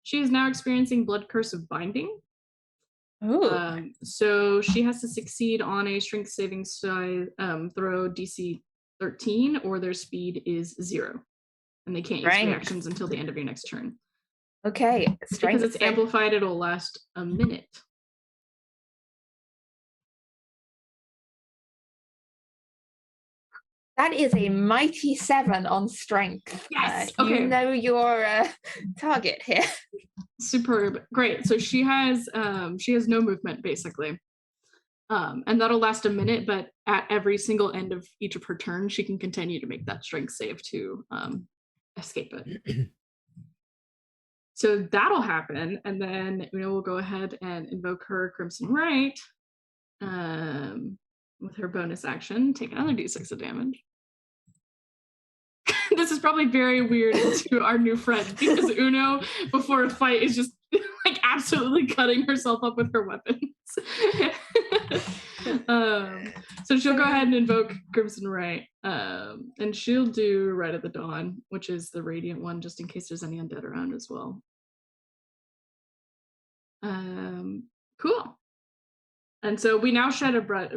Speaker 3: she is now experiencing blood curse of binding.
Speaker 1: Ooh.
Speaker 3: So she has to succeed on a strength saving throw DC 13, or their speed is 0, and they can't use reactions until the end of your next turn.
Speaker 1: Okay,
Speaker 3: because it's amplified, it'll last a minute.
Speaker 1: That is a mighty 7 on strength.
Speaker 3: Yes. Okay.
Speaker 1: You know your target here.
Speaker 3: Superb. Great. So she has no movement basically. And that'll last a minute, but at every single end of each of her turns, she can continue to make that strength save to escape it. So that'll happen, and then we'll go ahead and invoke her Crimson Right with her bonus action. Take another d6 of damage. This is probably very weird to our new friend because Uno, before a fight, is just like absolutely cutting herself up with her weapons. So she'll go ahead and invoke Crimson Right, and she'll do Right at the Dawn, which is the radiant one, just in case there's any undead around as well. Cool. And so we now shed a bright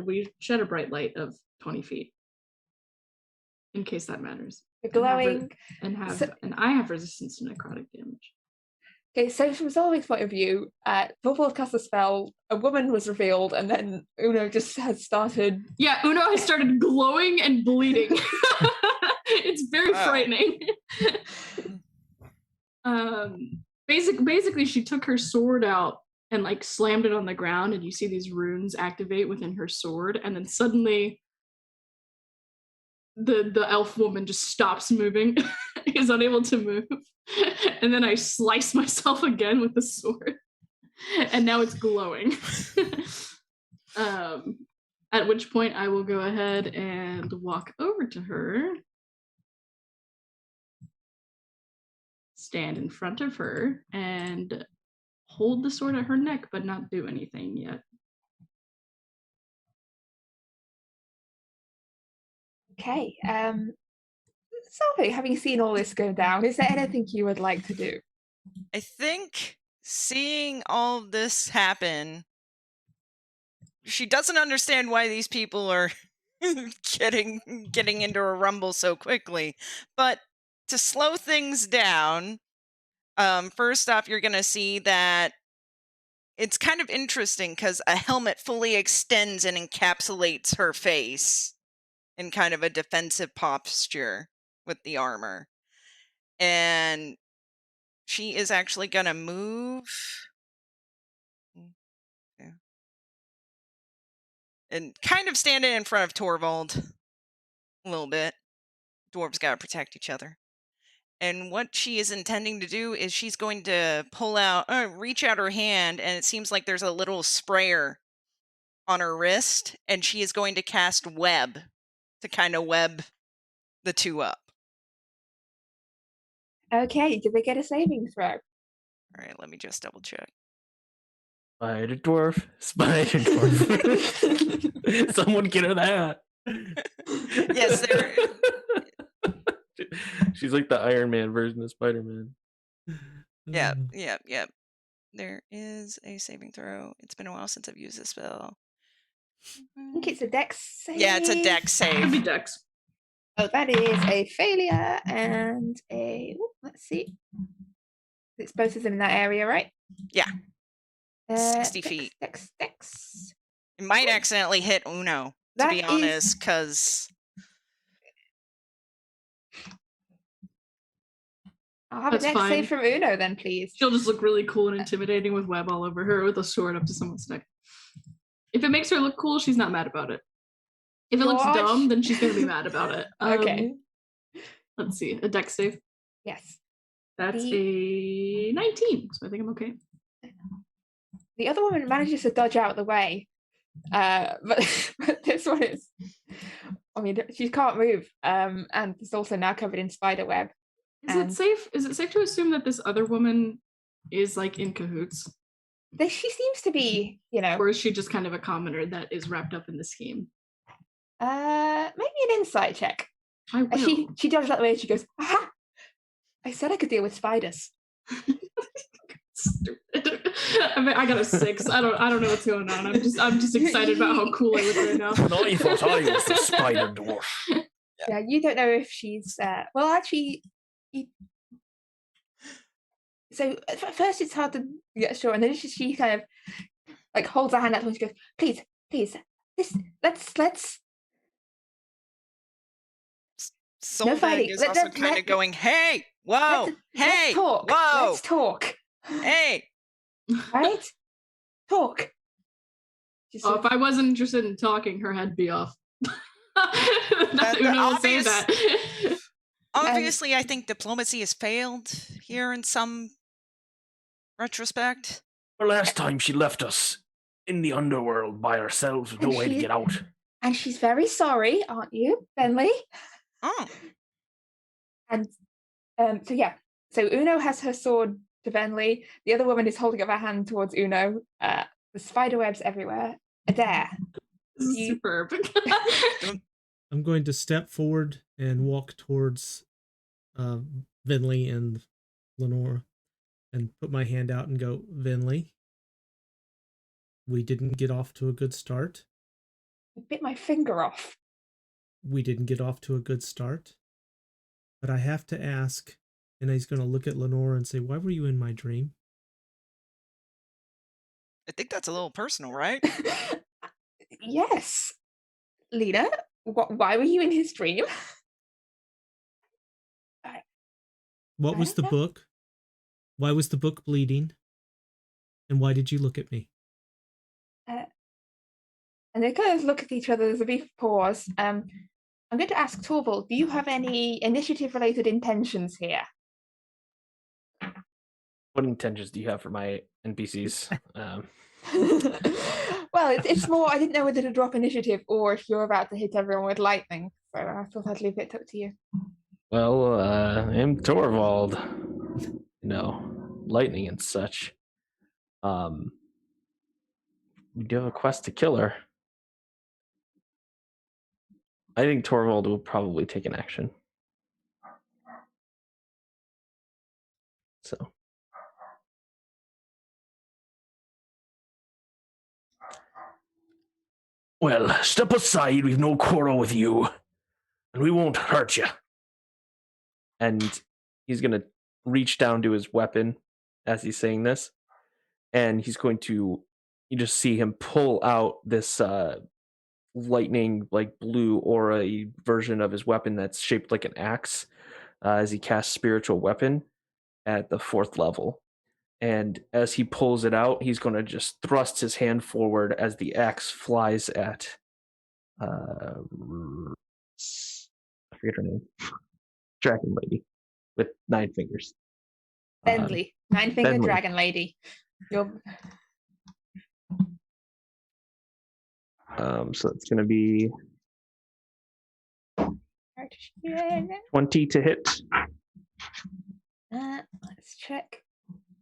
Speaker 3: light of 20 feet, in case that matters.
Speaker 1: Glowing.
Speaker 3: And I have resistance to necrotic damage.
Speaker 1: Okay, so from Solvig's point of view, Torvald cast a spell, a woman was revealed, and then Uno just has started...
Speaker 3: Yeah, Uno has started glowing and bleeding. It's very frightening. Basically, she took her sword out and like slammed it on the ground, and you see these runes activate within her sword, and then suddenly the elf woman just stops moving, is unable to move, and then I slice myself again with the sword, and now it's glowing. At which point I will go ahead and walk over to her, stand in front of her, and hold the sword at her neck, but not do anything yet.
Speaker 1: Okay. Sophie, having seen all this go down, is there anything you would like to do?
Speaker 5: I think seeing all of this happen, she doesn't understand why these people are getting into a rumble so quickly. But to slow things down, first off, you're going to see that it's kind of interesting because a helmet fully extends and encapsulates her face in kind of a defensive posture with the armor. And she is actually going to move and kind of stand in front of Torvald a little bit. Dwarves got to protect each other. And what she is intending to do is she's going to reach out her hand, and it seems like there's a little sprayer on her wrist, and she is going to cast web to kind of web the two up.
Speaker 1: Okay, did they get a saving throw?
Speaker 5: All right, let me just double check.
Speaker 4: Spider dwarf. Someone get her that.
Speaker 5: Yes, there.
Speaker 4: She's like the Iron Man version of Spider-Man.
Speaker 5: Yep. There is a saving throw. It's been a while since I've used this spell.
Speaker 1: I think it's a dex save.
Speaker 5: Yeah, it's a dex
Speaker 3: Could be
Speaker 5: save.
Speaker 3: dex.
Speaker 1: Oh, that is a failure and a. Let's see. It's both of them in that area, right?
Speaker 5: Yeah. 60
Speaker 1: dex,
Speaker 5: feet.
Speaker 1: Dex.
Speaker 5: It might accidentally hit Uno, to be honest, because
Speaker 1: I'll have
Speaker 3: That's
Speaker 1: a dex
Speaker 3: fine.
Speaker 1: save from Uno then, please.
Speaker 3: She'll just look really cool and intimidating with web all over her with a sword up to someone's neck. If it makes her look cool, she's not mad about it. If it looks dumb, then she's going to be mad about it.
Speaker 1: Okay.
Speaker 3: Let's see. A dex save.
Speaker 1: Yes.
Speaker 3: That's a 19, so I think I'm okay.
Speaker 1: The other woman manages to dodge out of the way. But this one is. I mean, she can't move. And it's also now covered in spider web.
Speaker 3: Is it safe to assume that this other woman is like in cahoots?
Speaker 1: She seems to be,
Speaker 3: Or is she just kind of a commoner that is wrapped up in the scheme?
Speaker 1: Maybe an insight check.
Speaker 3: I will.
Speaker 1: She dodges out the way and she goes, aha! I said I could deal with spiders.
Speaker 3: Stupid. I got a 6. I don't know what's going on. I'm just excited about how cool I look right now.
Speaker 6: No, I thought I was the spider dwarf.
Speaker 1: Yeah, you don't know if she's well actually so at first it's hard to get sure, and then she kind of like holds her hand out and she goes, please, let's
Speaker 5: Solveig is also kind of going, hey, whoa, hey,
Speaker 1: talk.
Speaker 5: whoa,
Speaker 1: Let's talk.
Speaker 5: Hey,
Speaker 1: right? Talk.
Speaker 3: Oh, if I wasn't interested in talking, her head'd be off. Not Uno will say that.
Speaker 5: Obviously, I think diplomacy has failed here in some retrospect.
Speaker 6: The last time she left us in the underworld by ourselves with no way to get out.
Speaker 1: And she's very sorry, aren't you, Bentley?
Speaker 5: Oh.
Speaker 1: And so Uno has her sword to Bentley. The other woman is holding up her hand towards Uno. The spider webs everywhere. Adair.
Speaker 3: Superb.
Speaker 2: I'm going to step forward and walk towards Vinley and Lenora and put my hand out and go, Vinley, we didn't get off to a good start.
Speaker 1: I bit my finger off.
Speaker 2: We didn't get off to a good start. But I have to ask, and he's going to look at Lenora and say, why were you in my dream?
Speaker 5: I think that's a little personal, right?
Speaker 1: Yes. Lena, why were you in his dream?
Speaker 2: What was the book? Why was the book bleeding? And why did you look at me?
Speaker 1: And they kind of look at each other. There's a brief pause. I'm going to ask Torvald, do you have any initiative-related intentions here?
Speaker 4: What intentions do you have for my NPCs?
Speaker 1: Well, it's more, I didn't know whether to drop initiative or if you're about to hit everyone with lightning. So I thought I'd leave it up to you.
Speaker 4: Well, I'm Torvald. Lightning and such. We do have a quest to kill her. I think Torvald will probably take an action. So.
Speaker 6: Well, step aside, we've no quarrel with you, and we won't hurt you.
Speaker 4: And he's going to reach down to his weapon as he's saying this, and he's going to, you just see him pull out this lightning, like blue aura version of his weapon that's shaped like an axe as he casts Spiritual Weapon at the 4th level. And as he pulls it out, he's going to just thrust his hand forward as the axe flies at I forget her name. Dragon Lady with 9 fingers.
Speaker 1: Bentley, 9-fingered
Speaker 4: Bentley.
Speaker 1: dragon lady.
Speaker 4: So it's going to be 20 to hit.
Speaker 1: Let's check.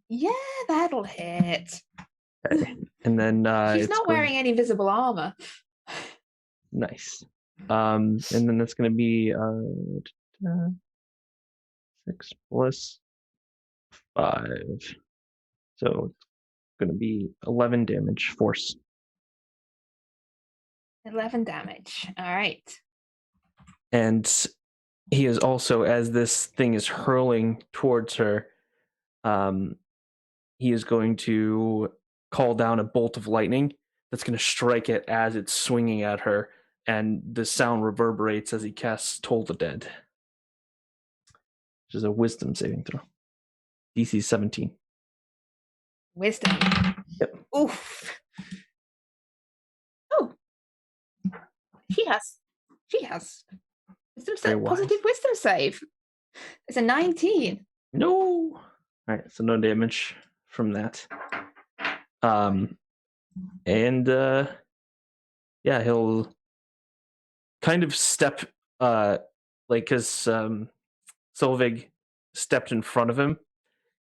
Speaker 1: Yeah, that'll hit.
Speaker 4: Okay. And then
Speaker 1: She's not wearing any visible armor.
Speaker 4: Nice. And then that's going to be 6 plus 5. So it's going to be 11 damage force.
Speaker 1: 11 damage. All right.
Speaker 4: And he is also, as this thing is hurling towards her, he is going to call down a bolt of lightning that's going to strike it as it's swinging at her, and the sound reverberates as he casts Toll the Dead, which is a wisdom saving throw. DC 17.
Speaker 1: Wisdom.
Speaker 4: Yep.
Speaker 1: Oof. Oh. She has positive wisdom save. It's a 19.
Speaker 4: No. All right, so no damage from that. He'll kind of step because Solveig stepped in front of him.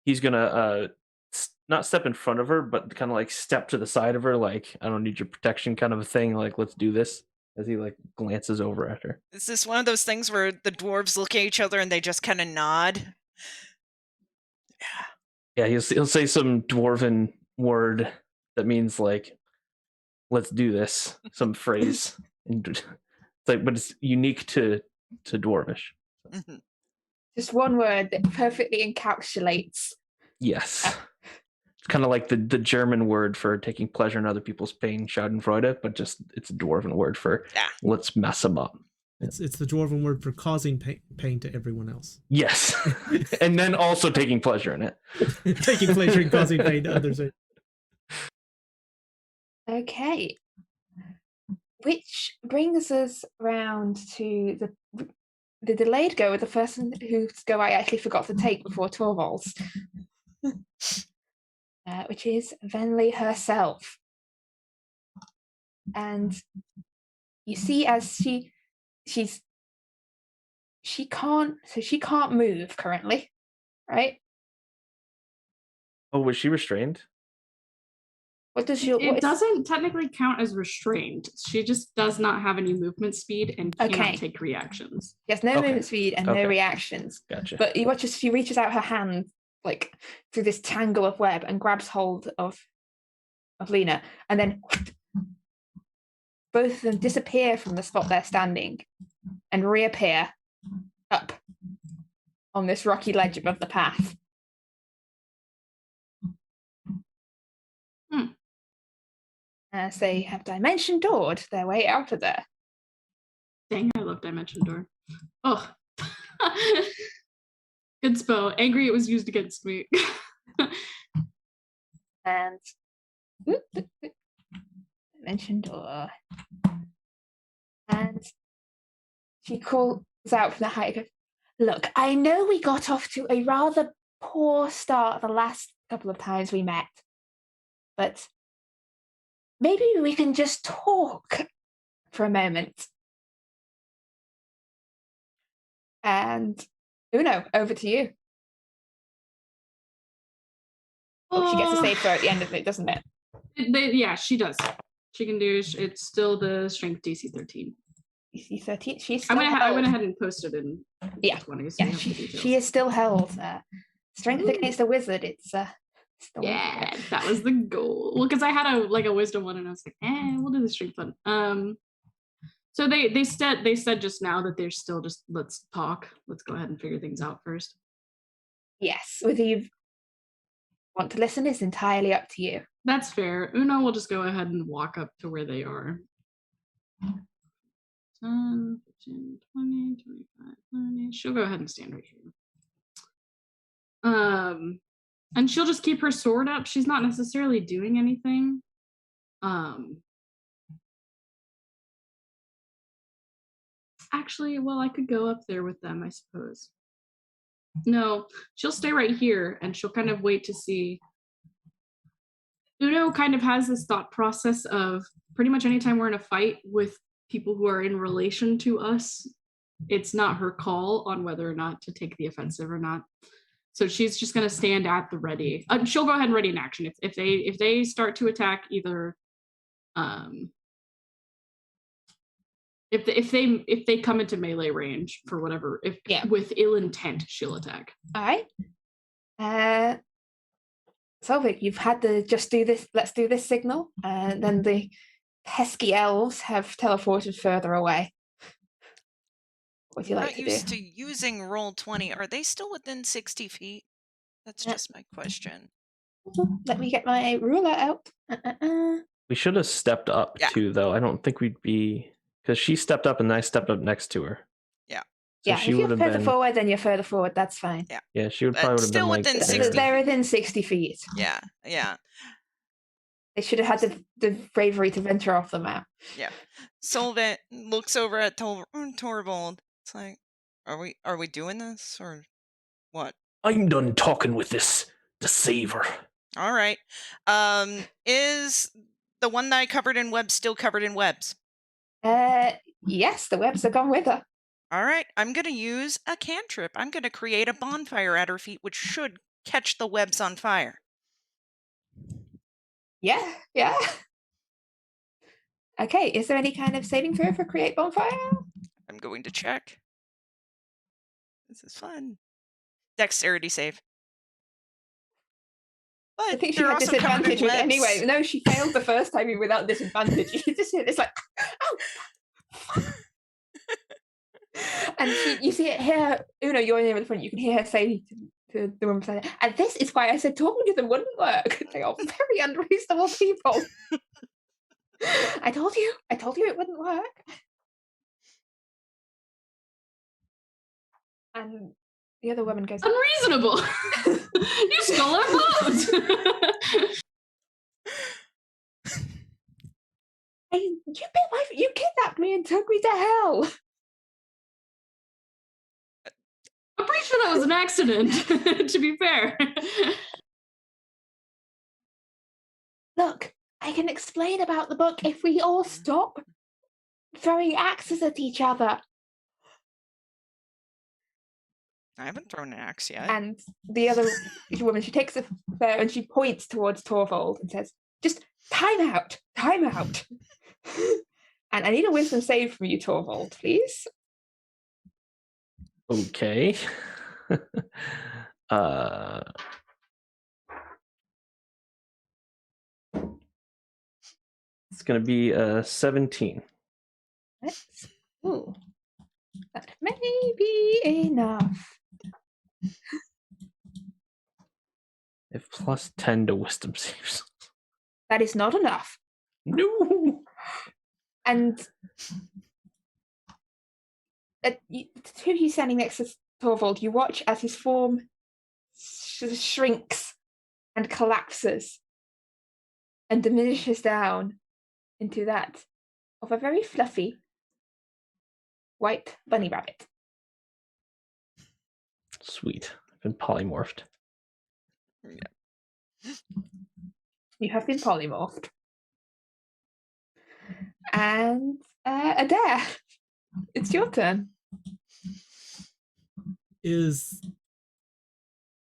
Speaker 4: He's gonna not step in front of her, but kind of like step to the side of her, like, I don't need your protection kind of a thing, like, let's do this, as he like glances over at her.
Speaker 5: Is this one of those things where the dwarves look at each other and they just kind of nod?
Speaker 4: Yeah, he'll say some dwarven word that means like, let's do this, some phrase. And it's like, but it's unique to dwarvish.
Speaker 5: Mm-hmm.
Speaker 1: Just one word that perfectly encapsulates.
Speaker 4: Yes. It's kind of like the German word for taking pleasure in other people's pain, Schadenfreude, but just it's a dwarven word for let's mess them up.
Speaker 2: It's the dwarven word for causing pain to everyone else.
Speaker 4: Yes. And then also taking pleasure in it.
Speaker 2: Taking pleasure in causing pain to others.
Speaker 1: Okay. Which brings us round to the delayed go with the person whose go I actually forgot to take before Torvald's. Which is Venli herself. And you see as she can't move currently, right?
Speaker 4: Oh, was she restrained?
Speaker 1: What does
Speaker 3: it doesn't technically count as restrained. She just does not have any movement speed and cannot take reactions.
Speaker 1: Yes, no movement speed and no reactions.
Speaker 4: Gotcha.
Speaker 1: But you watch as she reaches out her hand like through this tangle of web and grabs hold of Lena, and then both of them disappear from the spot they're standing and reappear up on this rocky ledge above the path. As they have dimension doored their way out of there.
Speaker 3: Dang, I love dimension door. Oh. Good spell. Angry it was used against me.
Speaker 1: And mention door. And she calls out from the height. Look, I know we got off to a rather poor start the last couple of times we met, but maybe we can just talk for a moment. And Uno, over to you. Oh, she gets a save throw at the end of it, doesn't it?
Speaker 3: Yeah, she does. She can do. It's still the strength DC 13.
Speaker 1: DC 13. She's.
Speaker 3: I went ahead and posted in.
Speaker 1: Yeah.
Speaker 3: 20, so
Speaker 1: Yeah. She is still held. Strength against a wizard. It's.
Speaker 3: Yeah, that was the goal. Well, because I had a wisdom one, and I was like, we'll do the strength one. So they said just now that they're still just let's talk. Let's go ahead and figure things out first.
Speaker 1: Yes, whether you want to listen is entirely up to you.
Speaker 3: That's fair. Uno will just go ahead and walk up to where they are. 10, 15, 20, 25, 30. She'll go ahead and stand right here. And she'll just keep her sword up. She's not necessarily doing anything. Actually, well, I could go up there with them, I suppose. No, she'll stay right here and she'll kind of wait to see. Uno kind of has this thought process of pretty much anytime we're in a fight with people who are in relation to us, it's not her call on whether or not to take the offensive or not. So she's just going to stand at the ready. She'll go ahead and ready in action. If they start to attack, either if they come into melee range for whatever, with ill intent, she'll attack.
Speaker 1: All right. Solvik, you've had the just do this, let's do this signal, and then the pesky elves have teleported further away. What would you like to do?
Speaker 5: I'm not used to using Roll20. Are they still within 60 feet? That's just my question.
Speaker 1: Let me get my ruler out.
Speaker 4: We should have stepped up too, though. I don't think we'd be, because she stepped up and I stepped up next to her.
Speaker 5: Yeah.
Speaker 4: So
Speaker 1: yeah,
Speaker 4: she
Speaker 1: if you're
Speaker 4: would have
Speaker 1: further
Speaker 4: been
Speaker 1: forward, then you're further forward. That's fine.
Speaker 5: Yeah.
Speaker 4: Yeah, she would probably would have been like
Speaker 5: within
Speaker 4: there.
Speaker 5: 60.
Speaker 1: They're within 60 feet.
Speaker 5: Yeah, yeah.
Speaker 1: They should have had the bravery to venture off the map.
Speaker 5: Yeah. Solvit looks over at Torvald. It's like, are we doing this or what?
Speaker 6: I'm done talking with this deceiver.
Speaker 5: All right. Is the one that I covered in webs still covered in webs?
Speaker 1: Yes, the webs are gone with her.
Speaker 5: All right. I'm going to use a cantrip. I'm going to create a bonfire at her feet, which should catch the webs on fire.
Speaker 1: Yeah. Okay, is there any kind of saving throw for create bonfire?
Speaker 5: I'm going to check. This is fun. Dexterity save. But
Speaker 1: I think she had disadvantage with anyway. No, she failed the first time without disadvantage. You just hear this like, oh. And you see it here, Uno, you're near the front, you can hear her say to the woman beside her, and this is why I said talking to them wouldn't work. They are very unreasonable people. I told you it wouldn't work. And the other woman goes,
Speaker 3: unreasonable. You stole our boat.
Speaker 1: You kidnapped me and took me to hell.
Speaker 3: I'm pretty sure that was an accident, to be fair.
Speaker 1: Look, I can explain about the book if we all stop throwing axes at each other.
Speaker 5: I haven't thrown an axe yet.
Speaker 1: And the other woman, she takes a fair and she points towards Torvald and says, just time out. And I need a wisdom save from you, Torvald, please.
Speaker 4: Okay. It's going to be 17.
Speaker 1: Ooh, that may be enough.
Speaker 4: If plus 10 to wisdom saves.
Speaker 1: That is not enough.
Speaker 4: No.
Speaker 1: And the two of you standing next to Torvald, you watch as his form shrinks and collapses and diminishes down into that of a very fluffy white bunny rabbit.
Speaker 4: Sweet. I've been polymorphed.
Speaker 1: You have been polymorphed. And Adair, it's your turn.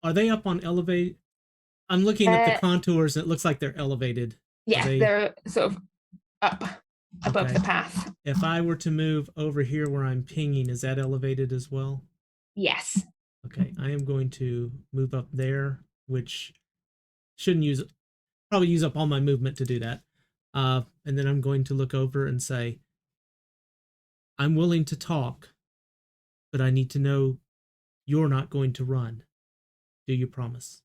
Speaker 2: Are they up on elevate? I'm looking at the contours and it looks like they're elevated.
Speaker 1: Yes, they're sort of up above the path.
Speaker 2: If I were to move over here where I'm pinging, is that elevated as well?
Speaker 1: Yes.
Speaker 2: Okay, I am going to move up there, which shouldn't probably use up all my movement to do that. And then I'm going to look over and say, I'm willing to talk, but I need to know you're not going to run. Do you promise?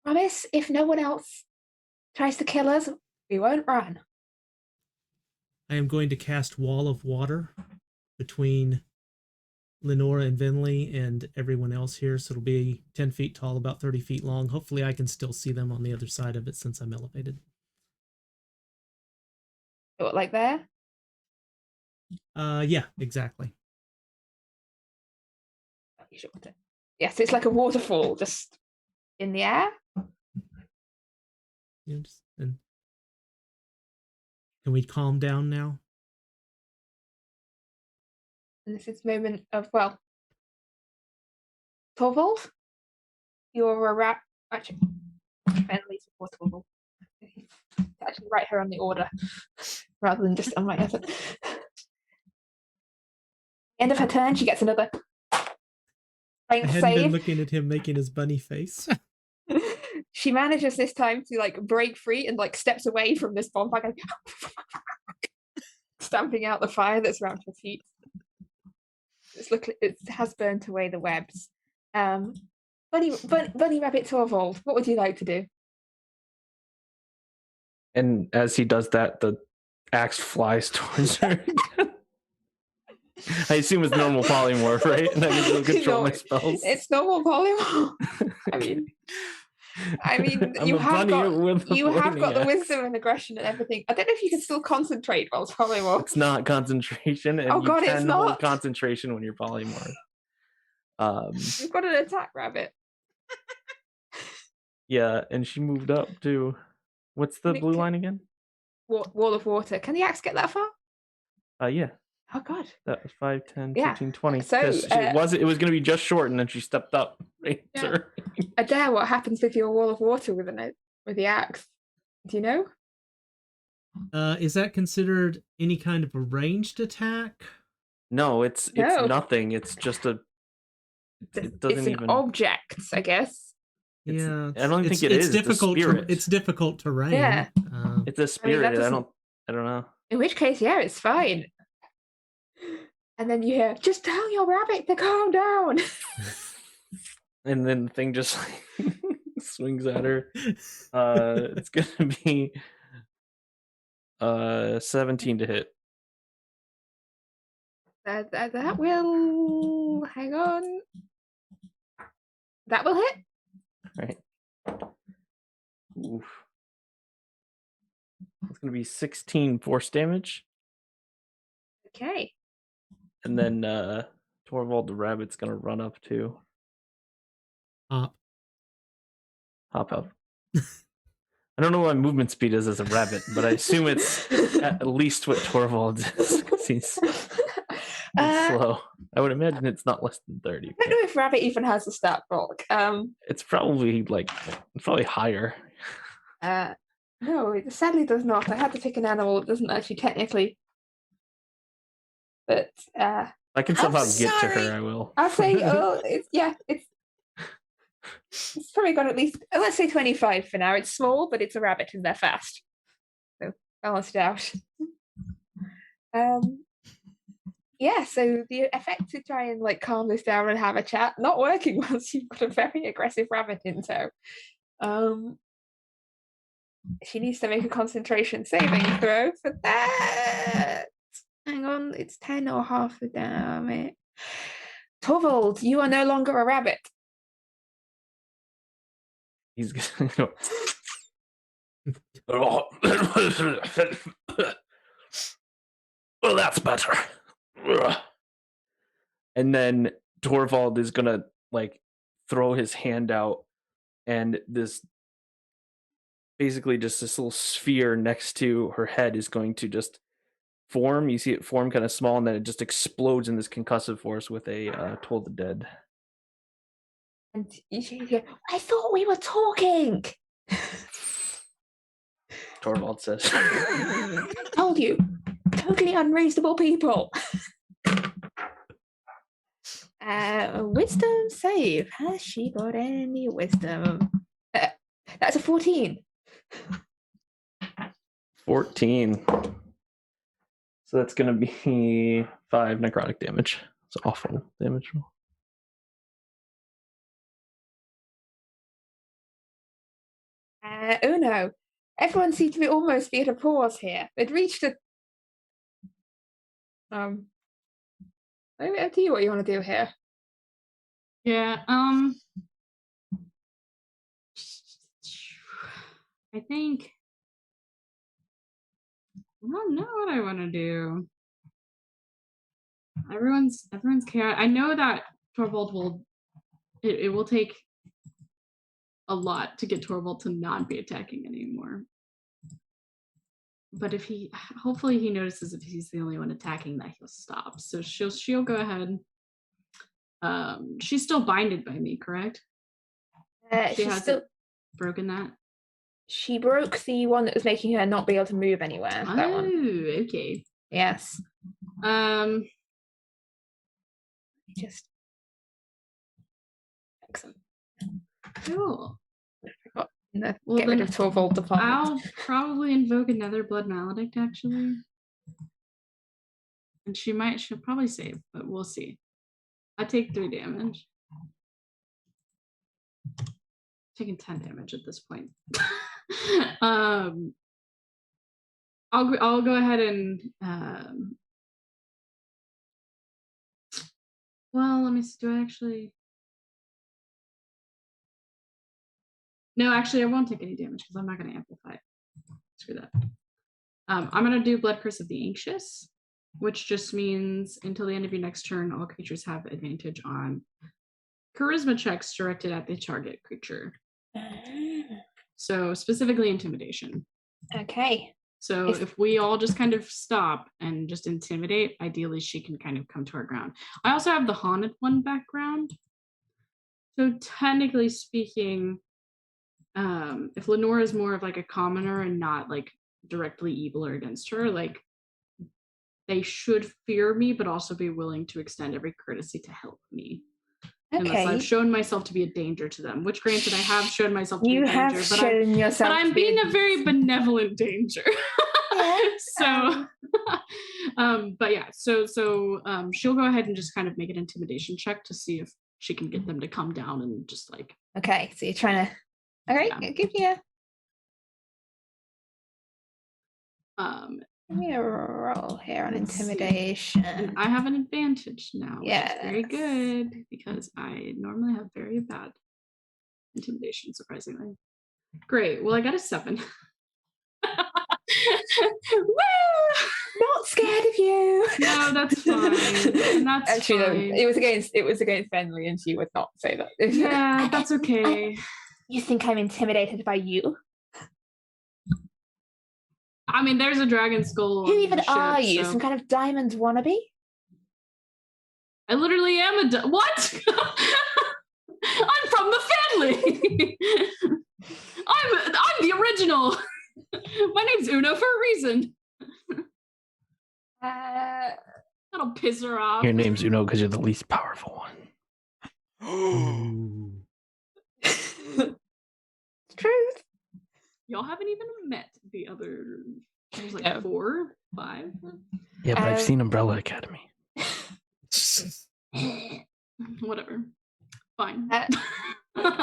Speaker 1: Promise, if no one else tries to kill us, we won't run.
Speaker 2: I am going to cast Wall of Water between Lenora and Vinley and everyone else here, so it'll be 10 feet tall, about 30 feet long. Hopefully I can still see them on the other side of it since I'm elevated.
Speaker 1: What, like there?
Speaker 2: Yeah, exactly.
Speaker 1: Yes, it's like a waterfall just in the air.
Speaker 2: Can we calm down now?
Speaker 1: And this is moment of, well, Torvald, you're a rat. Actually, Bentley's before Torvald. Actually, write her on the order rather than just on my effort. End of her turn, she gets another strength
Speaker 2: I hadn't
Speaker 1: save.
Speaker 2: been looking at him making his bunny face.
Speaker 1: She manages this time to like break free and like steps away from this bonfire, stamping out the fire that's around her feet. It has burnt away the webs. Bunny Rabbit Torvald, what would you like to do?
Speaker 4: And as he does that, the axe flies towards her. I assume it's normal polymorph, right? And I can still control my spells.
Speaker 1: It's normal polymorph. I mean, you have got the wisdom and aggression and everything. I don't know if you can still concentrate while it's polymorph.
Speaker 4: It's not concentration, and you can hold concentration when you're polymorph.
Speaker 1: You've got an attack rabbit.
Speaker 4: Yeah, and she moved up to what's the blue line again?
Speaker 1: Wall of water. Can the axe get that far?
Speaker 4: Yeah.
Speaker 1: Oh god.
Speaker 4: That was 5, 10, 15, 20.
Speaker 1: So
Speaker 4: it was going to be just short, and then she stepped up. Right?
Speaker 1: Yeah. Adair, what happens with your wall of water with the axe? Do you know?
Speaker 2: Is that considered any kind of a ranged attack?
Speaker 4: No, it's nothing. It's just a. It doesn't
Speaker 1: it's an
Speaker 4: even
Speaker 1: object, I guess.
Speaker 2: Yeah,
Speaker 4: I don't think it's
Speaker 2: difficult. It's difficult to range.
Speaker 1: Yeah,
Speaker 4: it's a spirit. I don't know.
Speaker 1: In which case, yeah, it's fine. And then you hear, just tell your rabbit to calm down.
Speaker 4: And then the thing just swings at her. It's gonna be 17 to hit.
Speaker 1: That will hang on. That will hit.
Speaker 4: Right. Oof. It's gonna be 16 force damage.
Speaker 1: Okay.
Speaker 4: And then Torvald the rabbit's gonna run up too.
Speaker 2: Hop
Speaker 4: up. I don't know what my movement speed is as a rabbit, but I assume it's at least what Torvald is because he's slow. I would imagine it's not less than 30.
Speaker 1: I don't know if rabbit even has a stat block.
Speaker 4: It's probably higher.
Speaker 1: No, it sadly does not. I had to pick an animal that doesn't actually technically. But
Speaker 4: I can somehow get to her. I will.
Speaker 1: I'll say, it's probably got at least, let's say 25 for now. It's small, but it's a rabbit and they're fast. So balance it out. So the effect to try and like calm this down and have a chat, not working once you've got a very aggressive rabbit in tow. She needs to make a concentration saving throw for that. Hang on, it's 10 or half the damage. Torvald, you are no longer a rabbit.
Speaker 4: He's gonna go,
Speaker 6: Well, that's better.
Speaker 4: and then Torvald is gonna like throw his hand out, and this basically just this little sphere next to her head is going to just form. You see it form kind of small, and then it just explodes in this concussive force with a Toll the Dead.
Speaker 1: And you go, I thought we were talking.
Speaker 4: Torvald says.
Speaker 1: I told you, totally unreasonable people. Wisdom save. Has she got any wisdom? That's a 14.
Speaker 4: 14. So that's going to be 5 necrotic damage. It's awful damage roll.
Speaker 1: Oh no. Everyone seems to be almost at a pause here. It reached a... Maybe up to you what you want to do here.
Speaker 3: Yeah, I think I don't know what I want to do. Everyone's chaos. I know that Torvald will. It will take a lot to get Torvald to not be attacking anymore. But if hopefully he notices if he's the only one attacking that he'll stop. So she'll go ahead. She's still binded by me, correct? She hasn't still broken that.
Speaker 1: She broke the one that was making her not be able to move anywhere.
Speaker 3: Oh,
Speaker 1: that one.
Speaker 3: Okay.
Speaker 1: Yes. Just excellent.
Speaker 3: Cool.
Speaker 1: Get rid of Torvald department.
Speaker 3: I'll probably invoke another blood maledict actually. And she'll probably save, but we'll see. I take 3 damage. Taking 10 damage at this point. I'll go ahead and well, let me see. Do I actually? No, actually, I won't take any damage because I'm not going to amplify it. Screw that. I'm going to do Blood Curse of the Anxious, which just means until the end of your next turn, all creatures have advantage on charisma checks directed at the target creature. So specifically intimidation.
Speaker 1: Okay.
Speaker 3: So if we all just kind of stop and just intimidate, ideally she can kind of come to our ground. I also have the Haunted One background. So technically speaking, if Lenore is more of like a commoner and not like directly evil or against her, like they should fear me, but also be willing to extend every courtesy to help me.
Speaker 1: Okay.
Speaker 3: Unless I've shown myself to be a danger to them, which granted I have shown myself to be a danger.
Speaker 1: You have shown yourself.
Speaker 3: But I'm being a very benevolent danger.
Speaker 1: Yeah.
Speaker 3: So, but yeah, so she'll go ahead and just kind of make an intimidation check to see if she can get them to come down and just like.
Speaker 1: Okay, so you're trying to. All right,
Speaker 3: Yeah.
Speaker 1: give me a roll here on intimidation.
Speaker 3: And I have an advantage now, which
Speaker 1: Yes.
Speaker 3: is very good because I normally have very bad intimidation, surprisingly. Great. Well, I got a 7.
Speaker 1: Woo! Not scared of you.
Speaker 3: No, that's fine. And that's
Speaker 1: actually
Speaker 3: fine.
Speaker 1: No, it was against Bentley, and she would not say that.
Speaker 3: Yeah, that's okay.
Speaker 1: You think I'm intimidated by you?
Speaker 3: I mean, there's a dragon skull.
Speaker 1: Who even
Speaker 3: ship,
Speaker 1: are you?
Speaker 3: so.
Speaker 1: Some kind of diamond wannabe?
Speaker 3: I literally am what? I'm from the family. I'm the original. My name's Uno for a reason. That'll piss her off.
Speaker 6: Your name's Uno because you're the least powerful one.
Speaker 1: Truth.
Speaker 3: Y'all haven't even met the other. There's like 4, 5.
Speaker 6: Yeah, but I've seen Umbrella Academy.
Speaker 3: Whatever. Fine.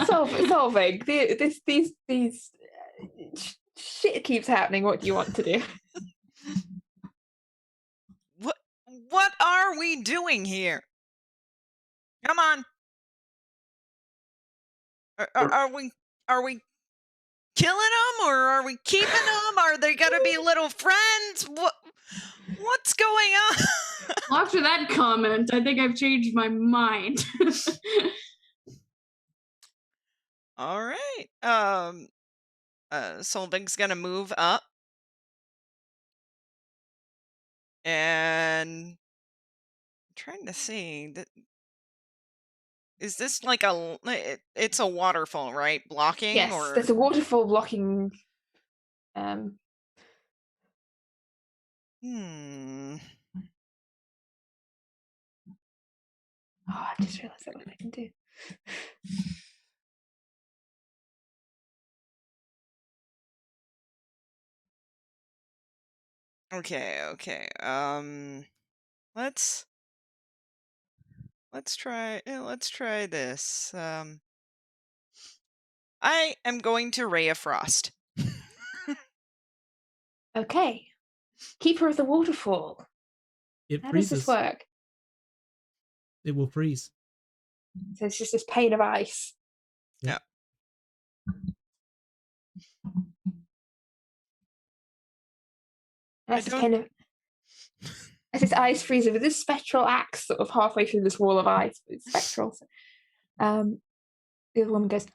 Speaker 1: Solving. These shit keeps happening. What do you want to do?
Speaker 5: What are we doing here? Come on. Are we killing them, or are we keeping them? Are they gonna be little friends? What's going on?
Speaker 3: Well, after that comment, I think I've changed my mind.
Speaker 5: All right. Solving's gonna move up. And I'm trying to see. Is this like it's a waterfall, right? Blocking
Speaker 1: Yes,
Speaker 5: or
Speaker 1: there's a waterfall blocking. Oh, I just realised that what I can do.
Speaker 5: Okay. Let's try this. I am going to Ray of Frost.
Speaker 1: Okay. Keeper of the waterfall.
Speaker 2: It
Speaker 1: How does this
Speaker 2: freezes.
Speaker 1: work?
Speaker 2: It will freeze.
Speaker 1: So it's just this pane of ice.
Speaker 5: Yeah.
Speaker 1: And that's this pane of... As its eyes freezing with this spectral axe sort of halfway through this wall of ice. It's spectral. So, the other woman goes,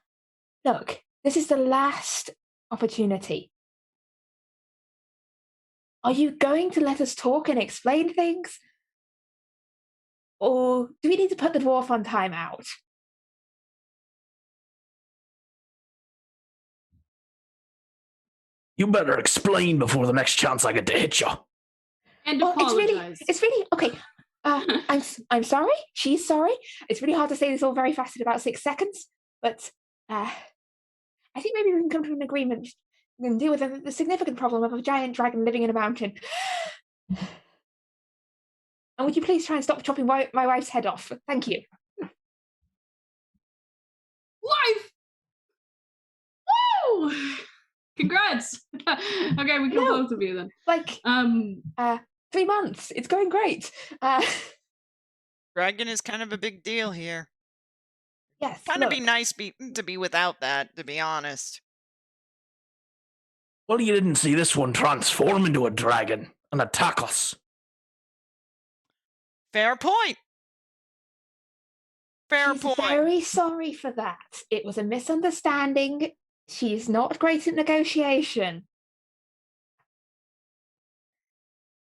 Speaker 1: look, this is the last opportunity. Are you going to let us talk and explain things? Or do we need to put the dwarf on timeout?
Speaker 6: You better explain before the next chance I get to hit you.
Speaker 3: And
Speaker 1: Well,
Speaker 3: apologize.
Speaker 1: it's really okay. I'm sorry. She's sorry. It's really hard to say this all very fast in about 6 seconds, but I think maybe we can come to an agreement and deal with the significant problem of a giant dragon living in a mountain. And would you please try and stop chopping my wife's head off? Thank you.
Speaker 3: Life! Woo! Congrats! Okay, we kill both of you then.
Speaker 1: Like, 3 months. It's going great.
Speaker 5: Dragon is kind of a big deal here.
Speaker 1: Yes.
Speaker 5: Kind of be nice to be without that, to be honest.
Speaker 6: Well, you didn't see this one transform into a dragon and attack us.
Speaker 5: Fair point.
Speaker 1: She's very sorry for that. It was a misunderstanding. She's not great at negotiation.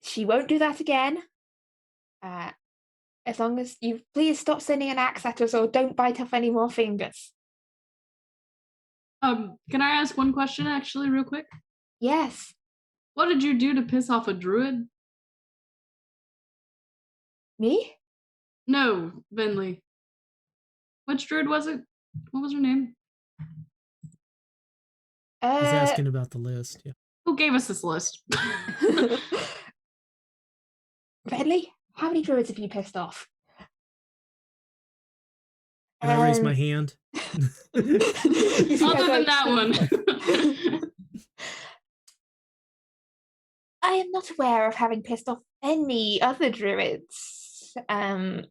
Speaker 1: She won't do that again. As long as you please stop sending an axe at us or don't bite off any more fingers.
Speaker 3: Can I ask one question actually real quick?
Speaker 1: Yes.
Speaker 3: What did you do to piss off a druid?
Speaker 1: Me?
Speaker 3: No, Vinley. Which druid was it? What was her name?
Speaker 2: He's asking about the list. Yeah.
Speaker 3: Who gave us this list?
Speaker 1: Bentley, how many druids have you pissed off?
Speaker 2: Can I raise my hand?
Speaker 3: Other than that one.
Speaker 1: I am not aware of having pissed off any other druids. Not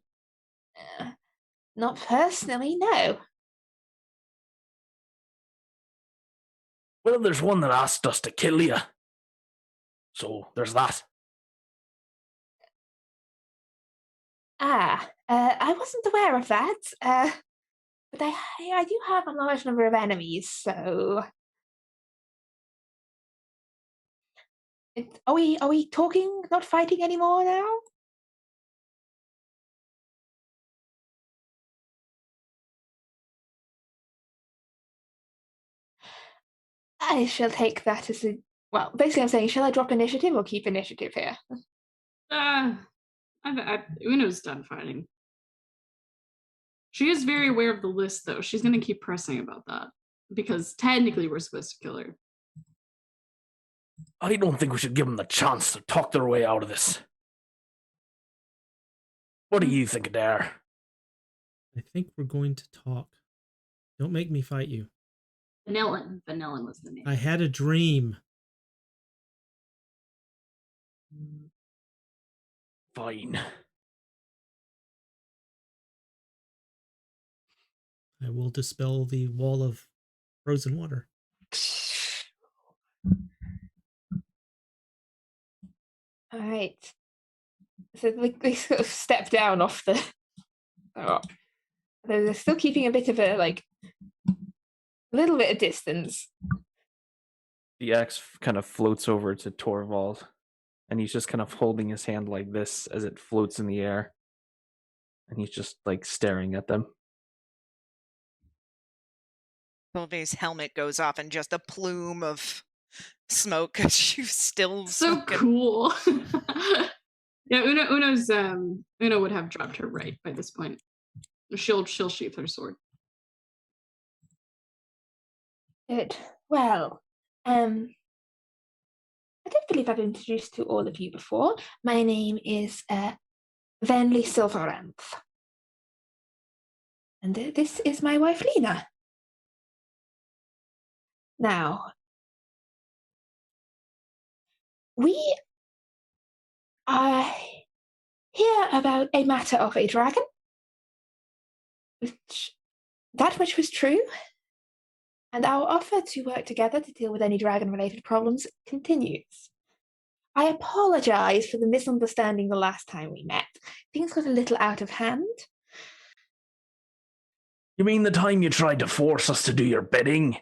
Speaker 1: personally, no.
Speaker 6: Well, there's one that asked us to kill you. So there's that.
Speaker 1: I wasn't aware of that. But I do have a large number of enemies, so... Are we talking, not fighting anymore now? I shall take that as a... Well, basically I'm saying, shall I drop initiative or keep initiative here?
Speaker 3: Uno's done fighting. She is very aware of the list, though. She's going to keep pressing about that. Because technically we're supposed to kill her.
Speaker 6: I don't think we should give them the chance to talk their way out of this. What do you think, Adair?
Speaker 2: I think we're going to talk. Don't make me fight you.
Speaker 3: Vanillin. Vanillin was the name.
Speaker 2: I had a dream.
Speaker 6: Fine.
Speaker 2: I will dispel the wall of frozen water.
Speaker 1: All right. So they sort of step down off the. Oh, they're still keeping a bit of a little bit of distance.
Speaker 4: The axe kind of floats over to Torvald, and he's just kind of holding his hand like this as it floats in the air. And he's just like staring at them.
Speaker 5: Solvay's helmet goes off and just a plume of smoke because she's still
Speaker 3: So
Speaker 5: smoking.
Speaker 3: cool. Yeah, Uno would have dropped her right by this point. She'll sheath her sword.
Speaker 1: Good. Well, I don't believe I've introduced to all of you before. My name is Vanley Silveranth. And this is my wife, Lena. Now, we are here about a matter of a dragon. That much was true. And our offer to work together to deal with any dragon-related problems continues. I apologize for the misunderstanding the last time we met. Things got a little out of hand.
Speaker 6: You mean the time you tried to force us to do your bidding?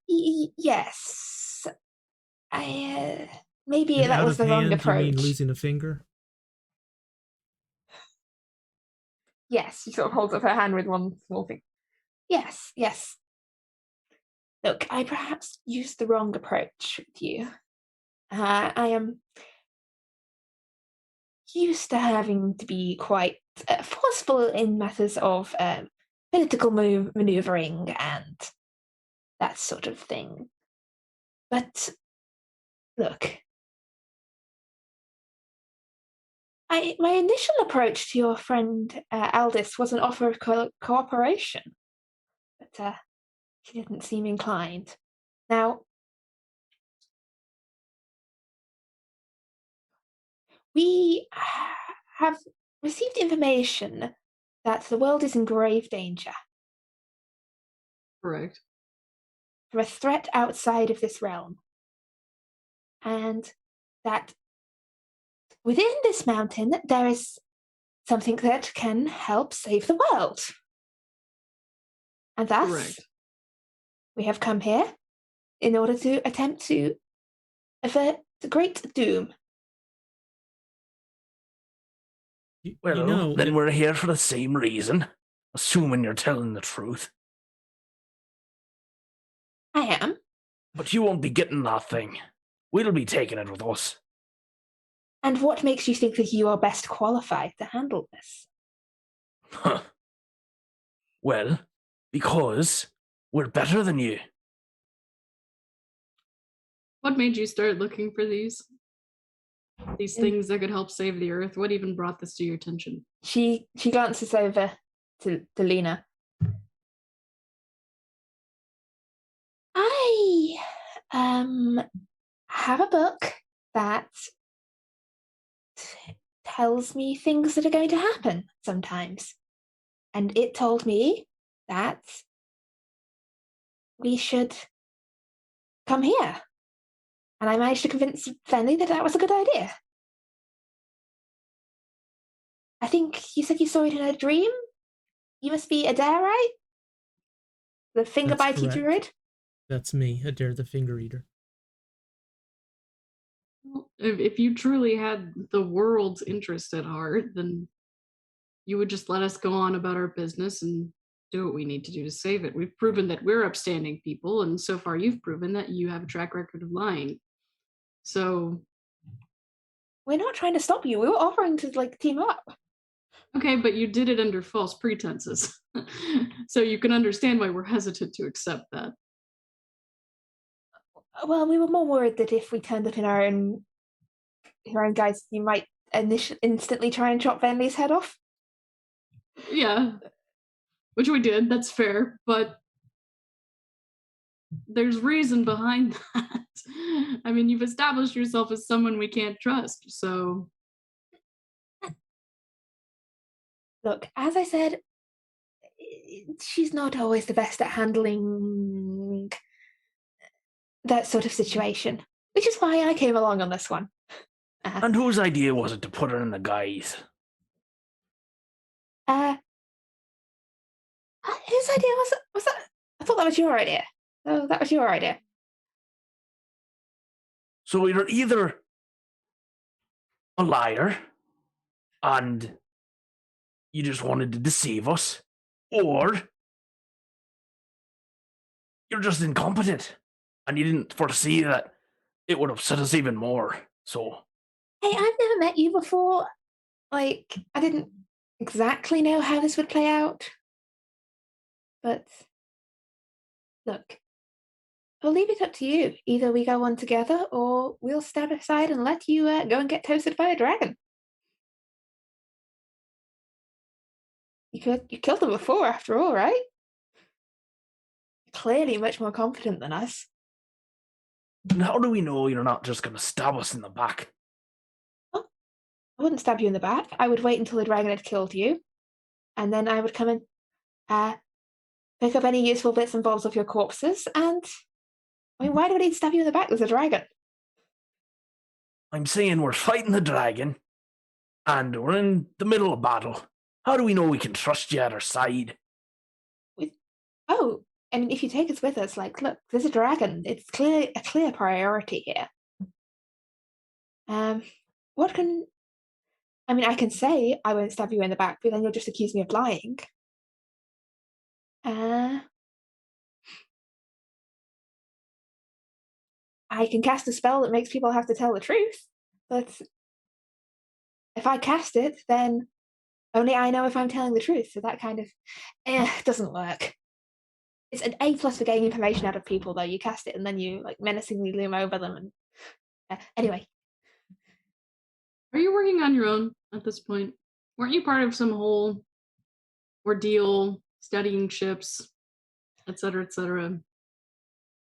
Speaker 1: Yes. Maybe
Speaker 2: And
Speaker 1: that
Speaker 2: out
Speaker 1: was
Speaker 2: of
Speaker 1: the wrong
Speaker 2: hand,
Speaker 1: approach.
Speaker 2: you mean losing a finger?
Speaker 1: Yes, she sort of holds up her hand with one small thing. Yes. Look, I perhaps used the wrong approach with you. I am used to having to be quite forceful in matters of political maneuvering and that sort of thing. But look, my initial approach to your friend Aldous was an offer of cooperation, but she didn't seem inclined. Now, we have received information that the world is in grave danger
Speaker 3: Correct.
Speaker 1: from a threat outside of this realm. And that within this mountain, there is something that can help save the world. And thus,
Speaker 3: Correct.
Speaker 1: we have come here in order to attempt to avert the great doom.
Speaker 6: Well, then we're here for the same reason, assuming you're telling the truth.
Speaker 1: I am.
Speaker 6: But you won't be getting that thing. We'll be taking it with us.
Speaker 1: And what makes you think that you are best qualified to handle this?
Speaker 6: Huh. Well, because we're better than you.
Speaker 3: What made you start looking for these things that could help save the earth? What even brought this to your attention?
Speaker 1: She glances over to Lena. I have a book that tells me things that are going to happen sometimes. And it told me that we should come here. And I managed to convince Fenley that that was a good idea. I think you said you saw it in a dream? You must be Adair, right? The finger-bitey druid?
Speaker 2: That's me, Adair the Finger Eater.
Speaker 3: If you truly had the world's interest at heart, then you would just let us go on about our business and do what we need to do to save it. We've proven that we're upstanding people, and so far you've proven that you have a track record of lying. So
Speaker 1: we're not trying to stop you. We were offering to team up.
Speaker 3: Okay, but you did it under false pretenses. So you can understand why we're hesitant to accept that.
Speaker 1: Well, we were more worried that if we turned up in our own guys, you might instantly try and chop Vanley's head off.
Speaker 3: Yeah, which we did. That's fair, but there's reason behind that. I mean, you've established yourself as someone we can't trust, so...
Speaker 1: Look, as I said, she's not always the best at handling that sort of situation, which is why I came along on this one.
Speaker 6: And whose idea was it to put her in the guise?
Speaker 1: Whose idea was it? Was that? I thought that was your idea. Oh, that was your idea.
Speaker 6: So you're either a liar and you just wanted to deceive us, or you're just incompetent and you didn't foresee that it would upset us even more. So,
Speaker 1: Hey, I've never met you before. Like, I didn't exactly know how this would play out. But look, I'll leave it up to you. Either we go on together, or we'll step aside and let you go and get toasted by a dragon. You killed them before, after all, right? Clearly much more confident than us.
Speaker 6: and how do we know you're not just going to stab us in the back?
Speaker 1: I wouldn't stab you in the back. I would wait until the dragon had killed you, and then I would come and pick up any useful bits and bobs of your corpses, and I mean, why do I need to stab you in the back? There's a dragon.
Speaker 6: I'm saying we're fighting the dragon, and we're in the middle of battle. How do we know we can trust you at our side?
Speaker 1: Oh, I mean, if you take us with us, like, look, there's a dragon. It's a clear priority here. What can... I mean, I can say I won't stab you in the back, but then you'll just accuse me of lying. I can cast a spell that makes people have to tell the truth, but if I cast it, then only I know if I'm telling the truth, so that kind of doesn't work. It's an A+ for getting information out of people, though. You cast it and then you like menacingly loom over them, and anyway.
Speaker 3: Are you working on your own at this point? Weren't you part of some whole ordeal, studying ships, etc., etc.?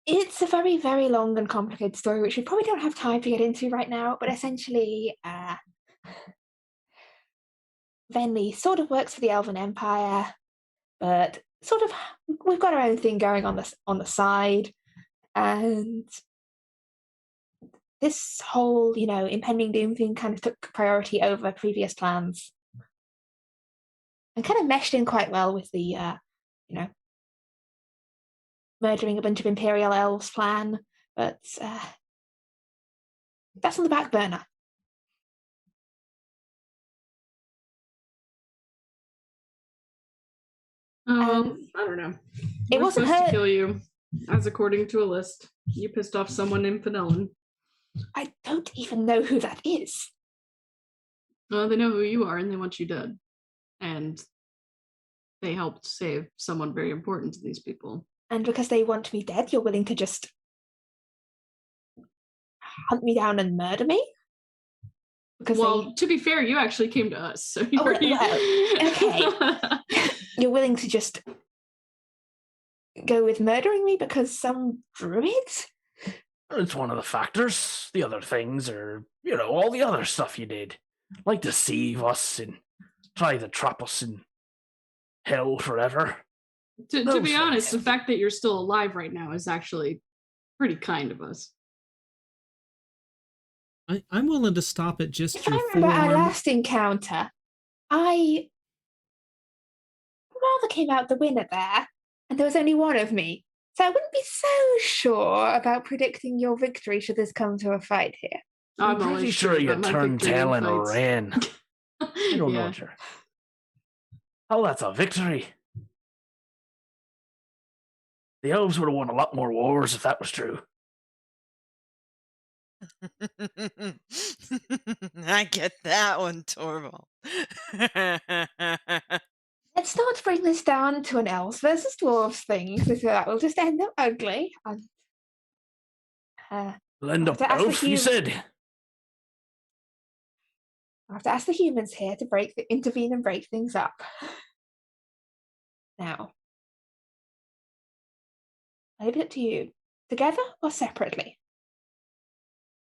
Speaker 1: It's a very, very long and complicated story, which we probably don't have time to get into right now, but essentially, Venli sort of works for the Elven Empire, but sort of we've got our own thing going on the side, and this whole, impending doom thing kind of took priority over previous plans, and kind of meshed in quite well with the, murdering a bunch of Imperial elves plan, but that's on the back burner.
Speaker 3: I don't know.
Speaker 1: It wasn't
Speaker 3: supposed
Speaker 1: her.
Speaker 3: to kill you, as according to a list. You pissed off someone in Fenelon.
Speaker 1: I don't even know who that is.
Speaker 3: Well, they know who you are and they want you dead. And they helped save someone very important to these people.
Speaker 1: And because they want me dead, you're willing to just hunt me down and murder me? Because
Speaker 3: to be fair, you actually came to us. So you
Speaker 1: okay. You're willing to just go with murdering me because some druid?
Speaker 6: It's one of the factors. The other things are, all the other stuff you did. Like deceive us and try to trap us in hell forever.
Speaker 3: To be honest, the fact that you're still alive right now is actually pretty kind of us.
Speaker 2: I'm willing to stop at just
Speaker 1: If
Speaker 2: your
Speaker 1: I remember our
Speaker 2: forearm.
Speaker 1: last encounter, I rather came out the winner there, and there was only one of me. So I wouldn't be so sure about predicting your victory should this come to a fight here.
Speaker 6: I'm pretty sure you turned tail and ran. I don't know what you're... Oh, that's a victory. The elves would have won a lot more wars if that was true.
Speaker 5: I get that one, Torvald.
Speaker 1: Let's not bring this down to an elves versus dwarves thing, because that will just end up ugly.
Speaker 6: We'll end up elf, you said?
Speaker 1: I have to ask the humans here to intervene and break things up. Now, I leave it up to you. Together or separately?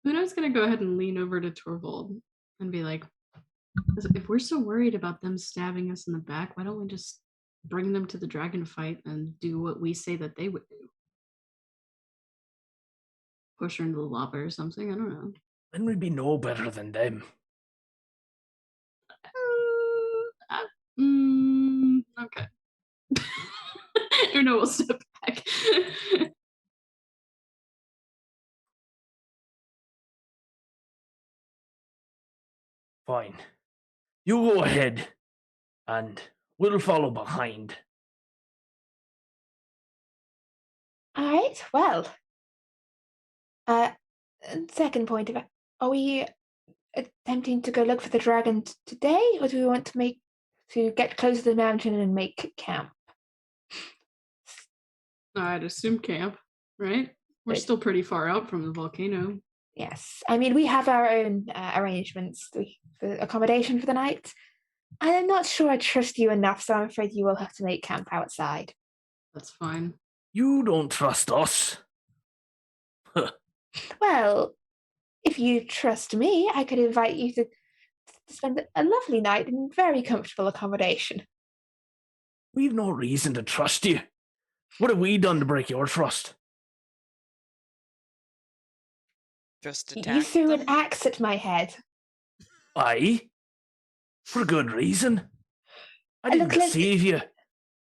Speaker 3: Uno's going to go ahead and lean over to Torvald and be like, if we're so worried about them stabbing us in the back, why don't we just bring them to the dragon fight and do what we say that they would do? Push her into the lava or something? I don't know.
Speaker 6: then we'd be no better than them.
Speaker 3: Okay. Uno will step back.
Speaker 6: Fine. You go ahead, and we'll follow behind.
Speaker 1: All right. Well, uh, second point of it, are we attempting to go look for the dragon today, or do we want to get closer to the mountain and make camp?
Speaker 3: I'd assume camp, right? We're
Speaker 1: Good.
Speaker 3: still pretty far out from the volcano.
Speaker 1: Yes. I mean, we have our own arrangements for accommodation for the night. And I'm not sure I trust you enough, so I'm afraid you will have to make camp outside.
Speaker 3: That's fine.
Speaker 6: You don't trust us.
Speaker 1: Well, if you trust me, I could invite you to spend a lovely night in very comfortable accommodation.
Speaker 6: We've no reason to trust you. What have we done to break your trust?
Speaker 5: Just
Speaker 1: You
Speaker 5: attack
Speaker 1: threw
Speaker 5: them.
Speaker 1: an axe at my head.
Speaker 6: Aye? For good reason. I didn't
Speaker 1: Look,
Speaker 6: deceive you.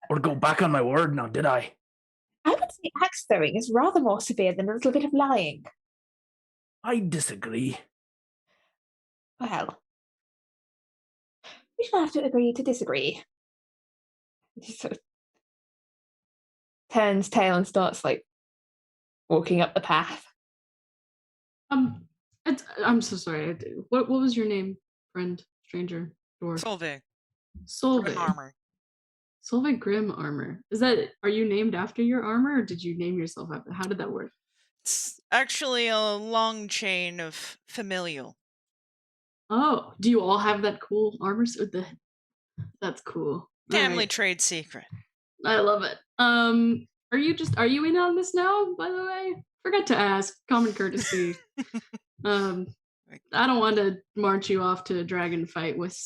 Speaker 6: Or go back on my word now, did I?
Speaker 1: I would say axe throwing is rather more severe than a little bit of lying.
Speaker 6: I disagree.
Speaker 1: Well, we shall have to agree to disagree. He sort of turns tail and starts walking up the path.
Speaker 3: I'm so sorry. What was your name, friend, stranger, dwarf?
Speaker 5: Solveig.
Speaker 3: Solveig.
Speaker 5: Armor.
Speaker 3: Solveig Grim Armor. Are you named after your armor, or did you name yourself after? How did that work?
Speaker 5: It's actually a long chain of familial.
Speaker 3: Oh, do you all have that cool armor? That's cool.
Speaker 5: Family
Speaker 3: Alright.
Speaker 5: trade secret.
Speaker 3: I love it. Are you in on this now, by the way? Forgot to ask. Common courtesy. I don't want to march you off to a dragon fight with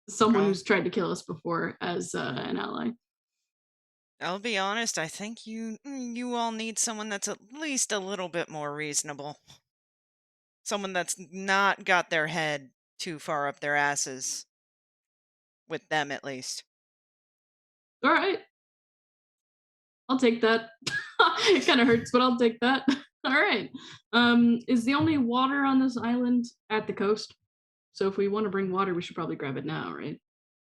Speaker 3: someone who's tried to kill us before as an ally.
Speaker 5: I'll be honest, I think you all need someone that's at least a little bit more reasonable. Someone that's not got their head too far up their asses. With them, at least.
Speaker 3: All right. I'll take that. It kind of hurts, but I'll take that. All right. Is the only water on this island at the coast? So if we want to bring water, we should probably grab it now, right?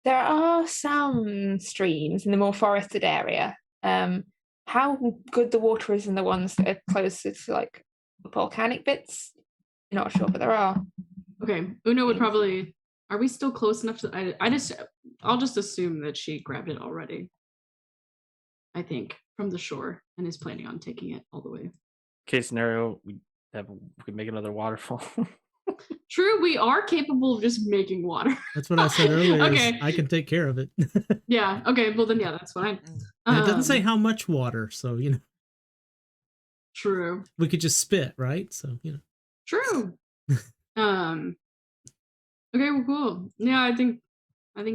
Speaker 1: There are some streams in the more forested area. How good the water is in the ones that are closer to volcanic bits, you're not sure, but there are.
Speaker 3: Okay, Uno would probably. Are we still close enough to? I'll just assume that she grabbed it already. I think from the shore and is planning on taking it all the way.
Speaker 4: Case scenario, we could make another waterfall.
Speaker 3: True, we are capable of just making water.
Speaker 2: That's what I said earlier.
Speaker 3: Okay.
Speaker 2: I can take care of it.
Speaker 3: Yeah. Okay. Well, then, yeah, that's fine.
Speaker 2: And it doesn't say how much water, so
Speaker 3: True.
Speaker 2: we could just spit, right? So
Speaker 3: True. Okay. Well, cool. Yeah, I think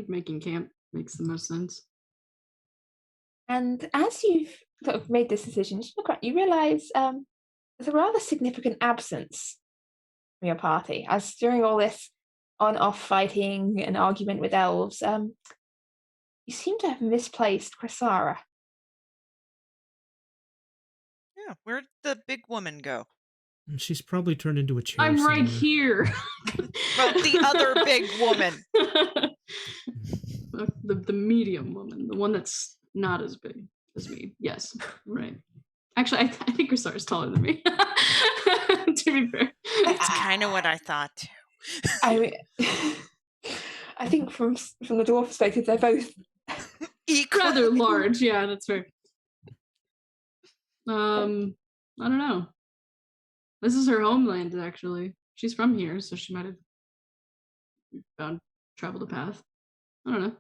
Speaker 3: making camp makes the most sense.
Speaker 1: And as you've sort of made this decision, you realise there's a rather significant absence from your party. As during all this on-off fighting and argument with elves, you seem to have misplaced Crisara.
Speaker 5: Yeah, where'd the big woman go?
Speaker 2: she's probably turned into a chair.
Speaker 3: I'm right
Speaker 2: somewhere.
Speaker 3: here.
Speaker 5: Well, the other big woman.
Speaker 3: the medium woman, the one that's not as big as me. Yes, right. Actually, I think Crisara is taller than me. To be fair,
Speaker 5: That's kind of what I thought too.
Speaker 1: I think from the dwarf perspective, they're both
Speaker 5: Equal.
Speaker 3: rather large. Yeah, that's fair. I don't know. This is her homeland, actually. She's from here, so she might have traveled a path. I don't know.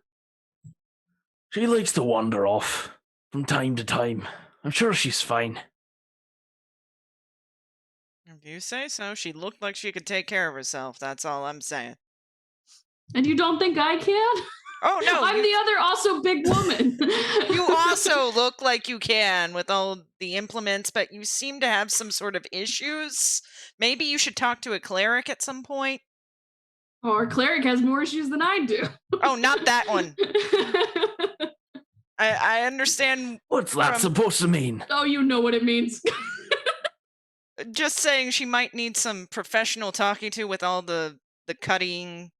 Speaker 6: She likes to wander off from time to time. I'm sure she's fine.
Speaker 5: If you say so, she looked like she could take care of herself. That's all I'm saying.
Speaker 3: And you don't think I can?
Speaker 5: Oh, no.
Speaker 3: I'm the other also big woman.
Speaker 5: You also look like you can with all the implements, but you seem to have some sort of issues. Maybe you should talk to a cleric at some point.
Speaker 3: Or cleric has more issues than I do.
Speaker 5: Oh, not that one. I understand.
Speaker 6: What's that supposed to mean?
Speaker 3: Oh, you know what it means.
Speaker 5: Just saying she might need some professional talking to with all the cutting,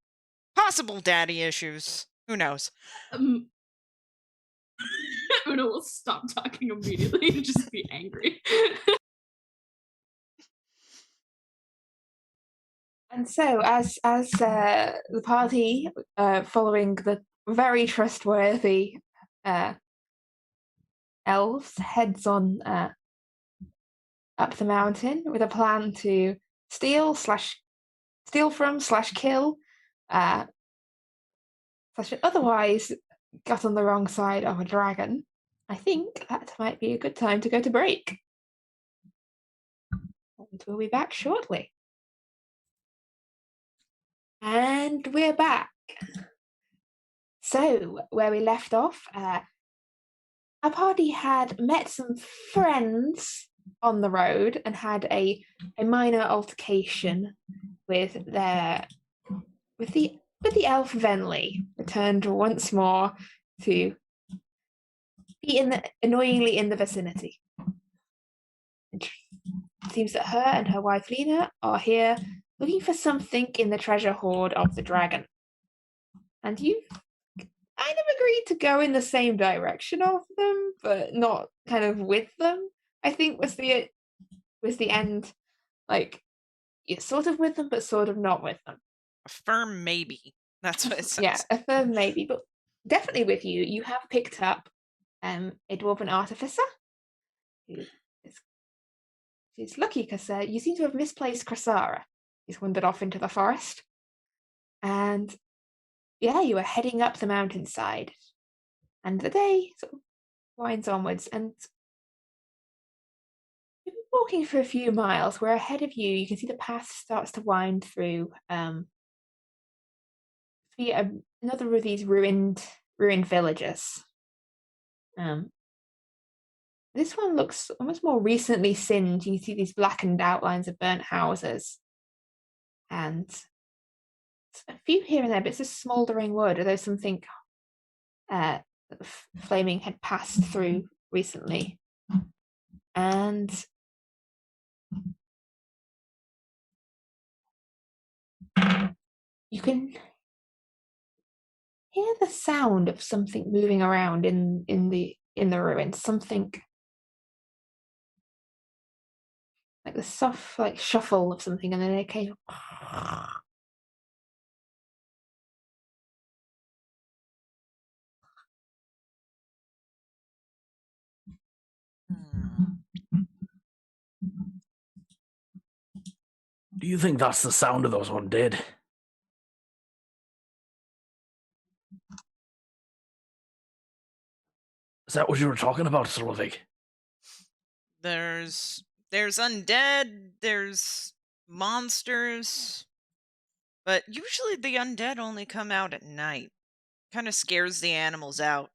Speaker 5: possible daddy issues. Who knows?
Speaker 3: Una will stop talking immediately and just be angry.
Speaker 1: And so, as the party, following the very trustworthy elves, heads on up the mountain with a plan to steal from / kill / otherwise got on the wrong side of a dragon, I think that might be a good time to go to break. And we'll be back shortly. And we're back. So, where we left off, our party had met some friends on the road and had a minor altercation with the elf Venley, returned once more to be annoyingly in the vicinity. It seems that her and her wife Lena are here looking for something in the treasure hoard of the dragon. And you've kind of agreed to go in the same direction of them, but not kind of with them, I think was the end. Like, you're sort of with them, but sort of not with them.
Speaker 5: A firm maybe. That's what it says.
Speaker 1: Yeah, a firm maybe, but definitely with you. You have picked up a dwarven artificer. She's lucky because you seem to have misplaced Cressara. He's wandered off into the forest. And yeah, you are heading up the mountainside. And the day sort of winds onwards, and you've been walking for a few miles where ahead of you, you can see the path starts to wind through another of these ruined villages. This one looks almost more recently singed. You can see these blackened outlines of burnt houses. And a few here and there, bits of smouldering wood, although something flaming had passed through recently. And you can hear the sound of something moving around in the ruins. Something like the soft shuffle of something, and then it came.
Speaker 6: Do you think that's the sound of those undead? Is that what you were talking about, Solvig?
Speaker 5: There's undead, there's monsters, but usually the undead only come out at night. Kind of scares the animals out.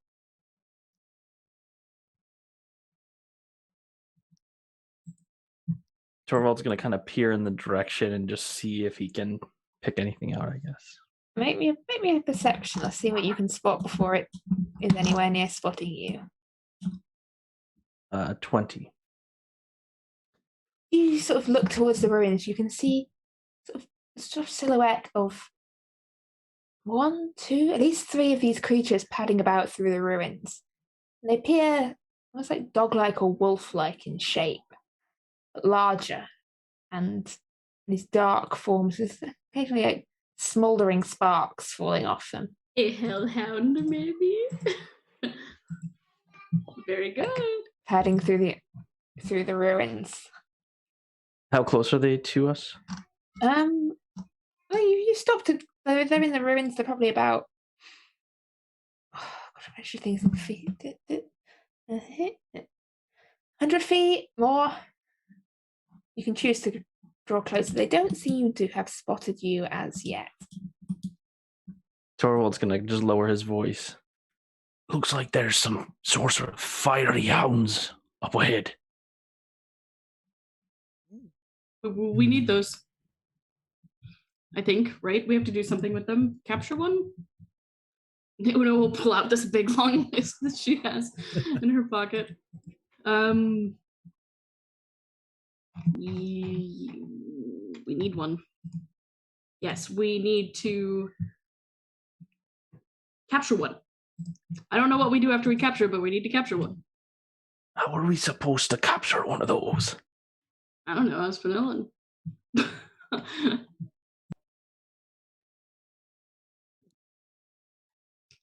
Speaker 4: Torvald's going to kind of peer in the direction and just see if he can pick anything out, I guess.
Speaker 1: Make me a perception. Let's see what you can spot before it is anywhere near spotting you.
Speaker 4: 20.
Speaker 1: You sort of look towards the ruins. You can see sort of silhouette of 1, 2, at least 3 of these creatures padding about through the ruins. And they appear almost like dog-like or wolf-like in shape, but larger, and these dark forms with occasionally like smouldering sparks falling off them.
Speaker 3: A hellhound, maybe? Very good.
Speaker 1: Padding through the ruins.
Speaker 4: How close are they to us?
Speaker 1: Well, you stopped at. They're in the ruins. They're probably about. Oh, gosh, I should think some feet. 100 feet more. You can choose to draw closer. They don't seem to have spotted you as yet.
Speaker 4: Torvald's gonna just lower his voice.
Speaker 6: Looks like there's some sort of fiery hounds up ahead.
Speaker 3: We need those. I think, right? We have to do something with them. Capture one? Uno will pull out this big long list that she has in her pocket. We need one. Yes, we need to capture one. I don't know what we do after we capture it, but we need to capture one.
Speaker 6: How are we supposed to capture one of those?
Speaker 3: I don't know, ask Vanilla.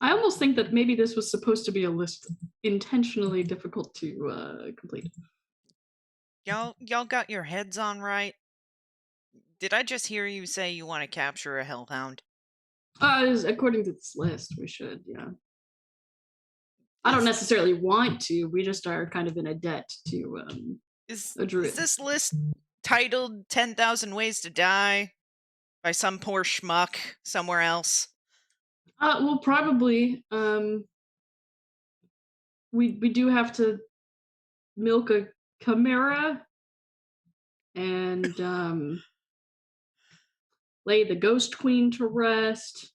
Speaker 3: I almost think that maybe this was supposed to be a list intentionally difficult to complete.
Speaker 5: Y'all got your heads on right? Did I just hear you say you want to capture a hellhound?
Speaker 3: According to this list, we should, yeah. I don't necessarily want to. We just are kind of in a debt to a druid.
Speaker 5: Is this list titled 10,000 Ways to Die by some poor schmuck somewhere else?
Speaker 3: Well, probably. We do have to milk a chimera and lay the ghost queen to rest.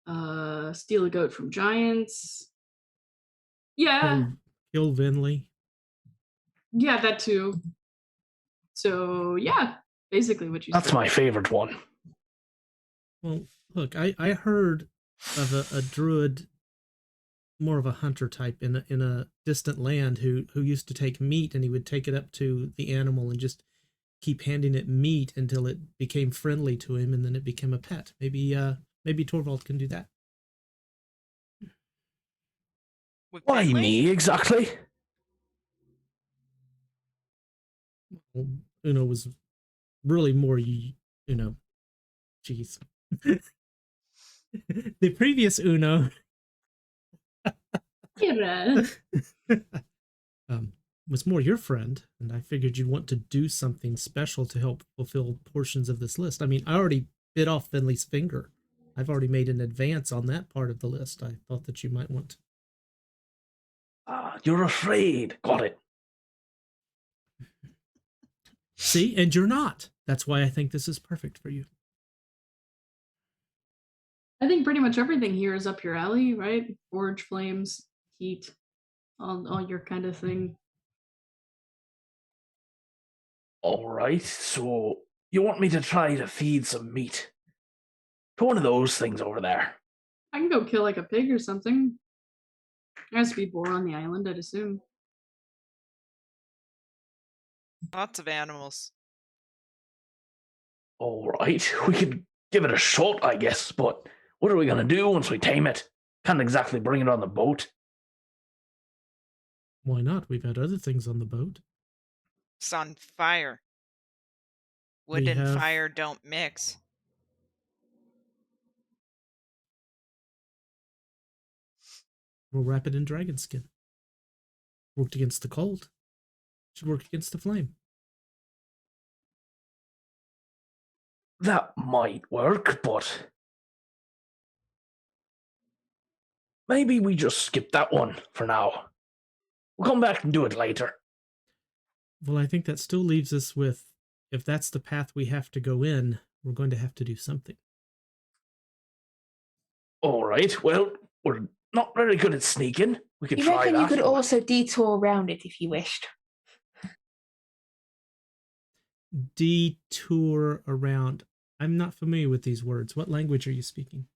Speaker 3: Steal a goat from giants. Yeah.
Speaker 2: Kill Vinley.
Speaker 3: Yeah, that too. So yeah, basically what you
Speaker 6: That's
Speaker 3: said.
Speaker 6: my favorite one.
Speaker 2: Well, look, I heard of a druid, more of a hunter type in a distant land who used to take meat, and he would take it up to the animal and just keep handing it meat until it became friendly to him, and then it became a pet. Maybe Torvald can do that.
Speaker 6: Why me exactly?
Speaker 2: Well, Uno was really more, jeez. The previous Uno was more your friend, and I figured you'd want to do something special to help fulfill portions of this list. I mean, I already bit off Finley's finger. I've already made an advance on that part of the list. I thought that you might want to.
Speaker 6: You're afraid. Got it.
Speaker 2: See, and you're not. That's why I think this is perfect for you.
Speaker 3: I think pretty much everything here is up your alley, right? Forge, flames, heat, all your kind of thing.
Speaker 6: All right, so you want me to try to feed some meat to one of those things over there?
Speaker 3: I can go kill like a pig or something. There has to be boar on the island, I'd assume.
Speaker 5: Lots of animals.
Speaker 6: All right, we could give it a shot, I guess, but what are we going to do once we tame it? Can't exactly bring it on the boat.
Speaker 2: Why not? We've had other things on the boat.
Speaker 5: It's on fire. Wood and fire don't mix.
Speaker 2: We'll wrap it in dragon skin. Worked against the cold. Should work against the flame.
Speaker 6: That might work, but maybe we just skip that one for now. We'll come back and do it later.
Speaker 2: Well, I think that still leaves us with, if that's the path we have to go in, we're going to have to do something.
Speaker 6: All right, well, we're not very good at sneaking. We could
Speaker 1: You
Speaker 6: try
Speaker 1: reckon
Speaker 6: that.
Speaker 1: you could also detour around it if you wished?
Speaker 2: Detour around. I'm not familiar with these words. What language are you speaking?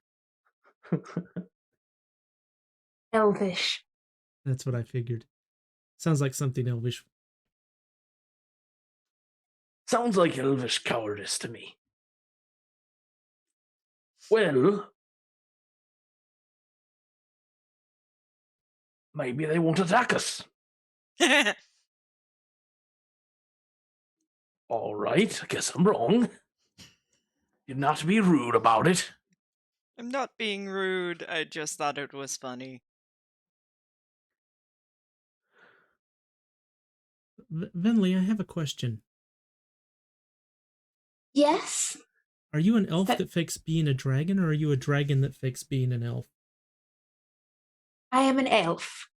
Speaker 1: Elvish.
Speaker 2: That's what I figured. Sounds like something Elvish.
Speaker 6: Sounds like elvish cowardice to me. Well, maybe they won't attack us. All right, I guess I'm wrong. You'd not to be rude about it.
Speaker 5: I'm not being rude. I just thought it was funny.
Speaker 2: Vinley, I have a question.
Speaker 1: Yes?
Speaker 2: Are you an elf
Speaker 1: But-
Speaker 2: that fakes being a dragon, or are you a dragon that fakes being an elf?
Speaker 1: I am an elf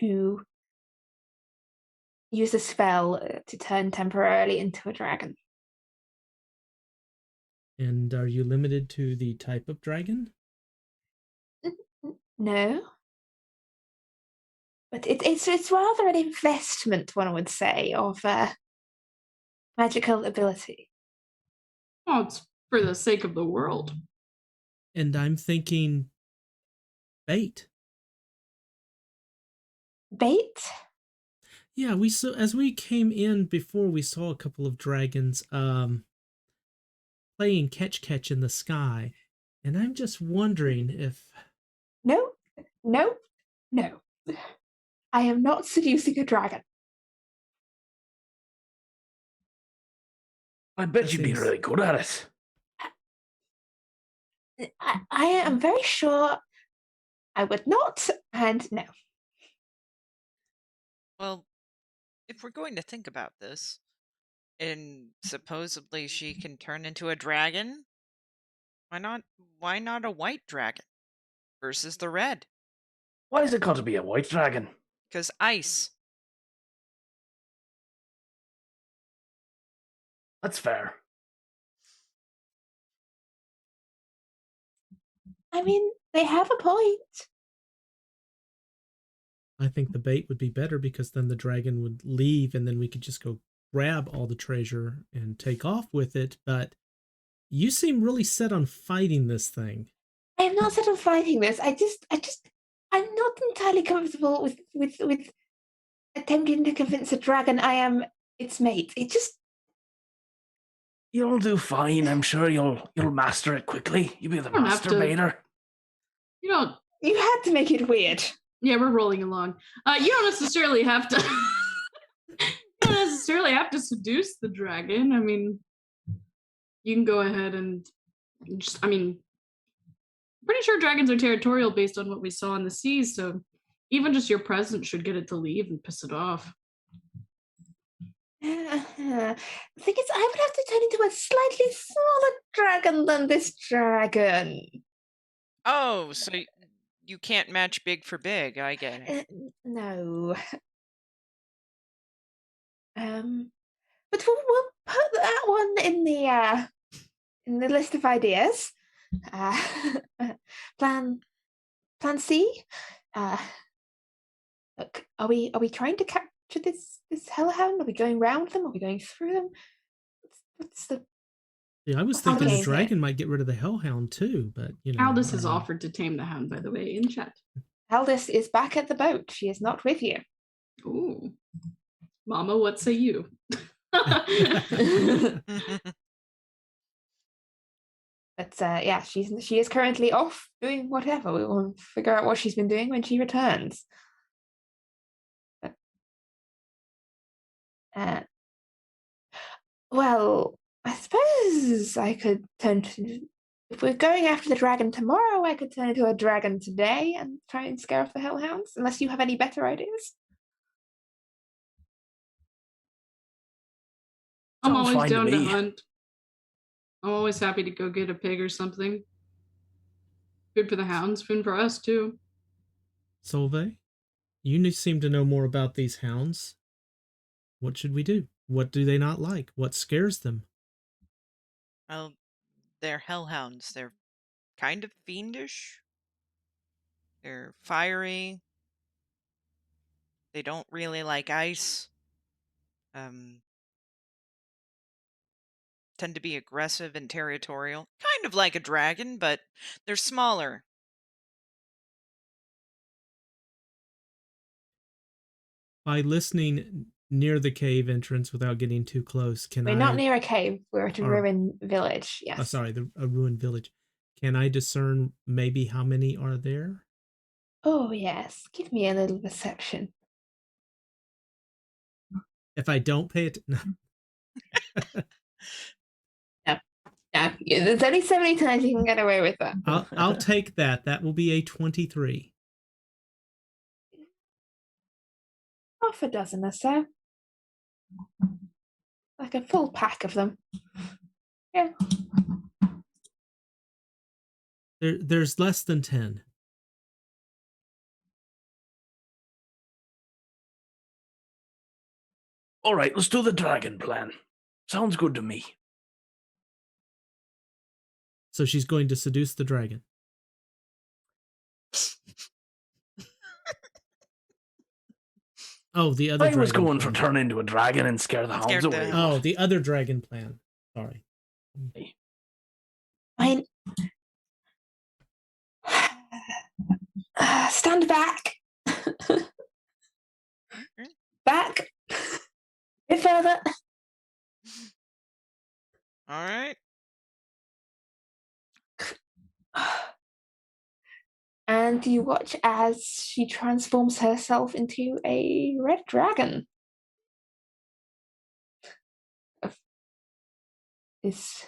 Speaker 1: who uses a spell to turn temporarily into a dragon.
Speaker 2: And are you limited to the type of dragon?
Speaker 1: No. But it's rather an investment, one would say, of magical ability.
Speaker 3: Oh, it's for the sake of the world.
Speaker 2: And I'm thinking bait.
Speaker 1: Bait?
Speaker 2: Yeah, we saw as we came in before, we saw a couple of dragons playing catch in the sky, and I'm just wondering if
Speaker 1: No, no, no. I am not seducing a dragon.
Speaker 6: I bet
Speaker 2: That
Speaker 6: you'd be
Speaker 2: seems-
Speaker 6: really good at it.
Speaker 1: I am very sure I would not, and no.
Speaker 5: Well, if we're going to think about this, and supposedly she can turn into a dragon, why not a white dragon versus the red?
Speaker 6: Why is it got to be a white dragon?
Speaker 5: Because ice.
Speaker 6: That's fair.
Speaker 1: I mean, they have a point.
Speaker 2: I think the bait would be better, because then the dragon would leave and then we could just go grab all the treasure and take off with it. But you seem really set on fighting this thing.
Speaker 1: I am not set on fighting this. I'm not entirely comfortable with attempting to convince a dragon I am its mate.
Speaker 6: You'll do fine. I'm sure you'll master it quickly. You'll be the
Speaker 3: don't have to-
Speaker 6: masturbator.
Speaker 3: You don't.
Speaker 1: You had to make it weird.
Speaker 3: Yeah, we're rolling along. You don't necessarily have to. You don't necessarily have to seduce the dragon. I mean, you can go ahead and just. I mean, pretty sure dragons are territorial based on what we saw in the seas. So even just your presence should get it to leave and piss it off.
Speaker 1: The thing is, I would have to turn into a slightly smaller dragon than this dragon.
Speaker 5: Oh, so you can't match big for big. I get it.
Speaker 1: No. But we'll put that one in the list of ideas. Plan C. Look, are we trying to capture this hellhound? Are we going round them? Are we going through them? What's the?
Speaker 2: Yeah, I was
Speaker 1: Okay,
Speaker 2: thinking the
Speaker 1: so-
Speaker 2: dragon might get rid of the hellhound too, but you know.
Speaker 3: Aldous has offered to tame the hound, by the way, in chat.
Speaker 1: Aldous is back at the boat. She is not with you.
Speaker 3: Ooh. Mama, what say you?
Speaker 1: But yeah, she is currently off doing whatever. We will figure out what she's been doing when she returns. Well, I suppose I could turn to. If we're going after the dragon tomorrow, I could turn into a dragon today and try and scare off the hellhounds. Unless you have any better ideas.
Speaker 3: I'm
Speaker 6: Sounds
Speaker 3: always
Speaker 6: fine to
Speaker 3: down to
Speaker 6: me.
Speaker 3: hunt. I'm always happy to go get a pig or something. Good for the hounds, good for us too.
Speaker 2: Solveig, you seem to know more about these hounds. What should we do? What do they not like? What scares them?
Speaker 5: Well, they're hellhounds. They're kind of fiendish. They're fiery. They don't really like ice. Tend to be aggressive and territorial. Kind of like a dragon, but they're smaller.
Speaker 2: By listening near the cave entrance without getting too close, can
Speaker 1: We're
Speaker 2: I?
Speaker 1: not near a cave. We're at a
Speaker 2: Or-
Speaker 1: ruined village. Yes.
Speaker 2: Oh, sorry, a ruined village. Can I discern maybe how many are there?
Speaker 1: Oh yes. Give me a little perception.
Speaker 2: If I don't pay it, no.
Speaker 1: Yeah, there's only so many times you can get away with that.
Speaker 2: I'll take that. That will be a 23.
Speaker 1: Half a dozen or so. Like a full pack of them. Yeah.
Speaker 2: There's less than 10.
Speaker 6: All right, let's do the dragon plan. Sounds good to me.
Speaker 2: So she's going to seduce the dragon. Oh, the other
Speaker 6: I
Speaker 2: dragon
Speaker 6: was going
Speaker 2: plan.
Speaker 6: for turn into a dragon and scare the hounds
Speaker 5: Scare the
Speaker 6: away.
Speaker 2: Oh, the other dragon plan. Sorry.
Speaker 1: I stand back. Back. A bit further.
Speaker 5: All right.
Speaker 1: And you watch as she transforms herself into a red dragon. This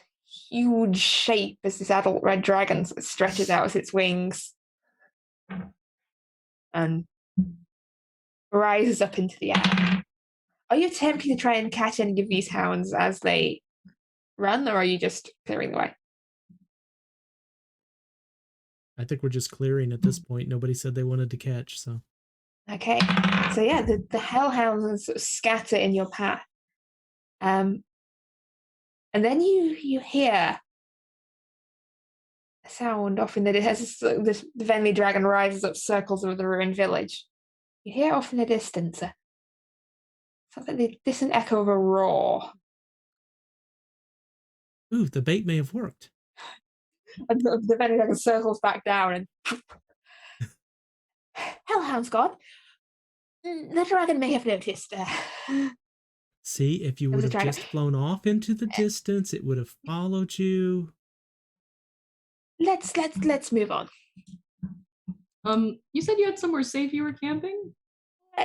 Speaker 1: huge shape as this adult red dragon stretches out its wings and rises up into the air. Are you attempting to try and catch any of these hounds as they run, or are you just clearing the way?
Speaker 2: I think we're just clearing at this point. Nobody said they wanted to catch, so.
Speaker 1: Okay, so yeah, the hellhounds sort of scatter in your path. And then you hear a sound off in the distance. This Venly dragon rises up, circles over the ruined village. You hear off in the distance something like the distant echo of a roar.
Speaker 2: Ooh, the bait may have worked.
Speaker 1: And the Venly dragon circles back down and hellhounds, God. The dragon may have noticed.
Speaker 2: See, if you
Speaker 1: There was
Speaker 2: would
Speaker 1: a
Speaker 2: have
Speaker 1: dragon.
Speaker 2: just flown off into the distance, it would have followed you.
Speaker 1: Let's move on.
Speaker 3: You said you had somewhere safe you were camping?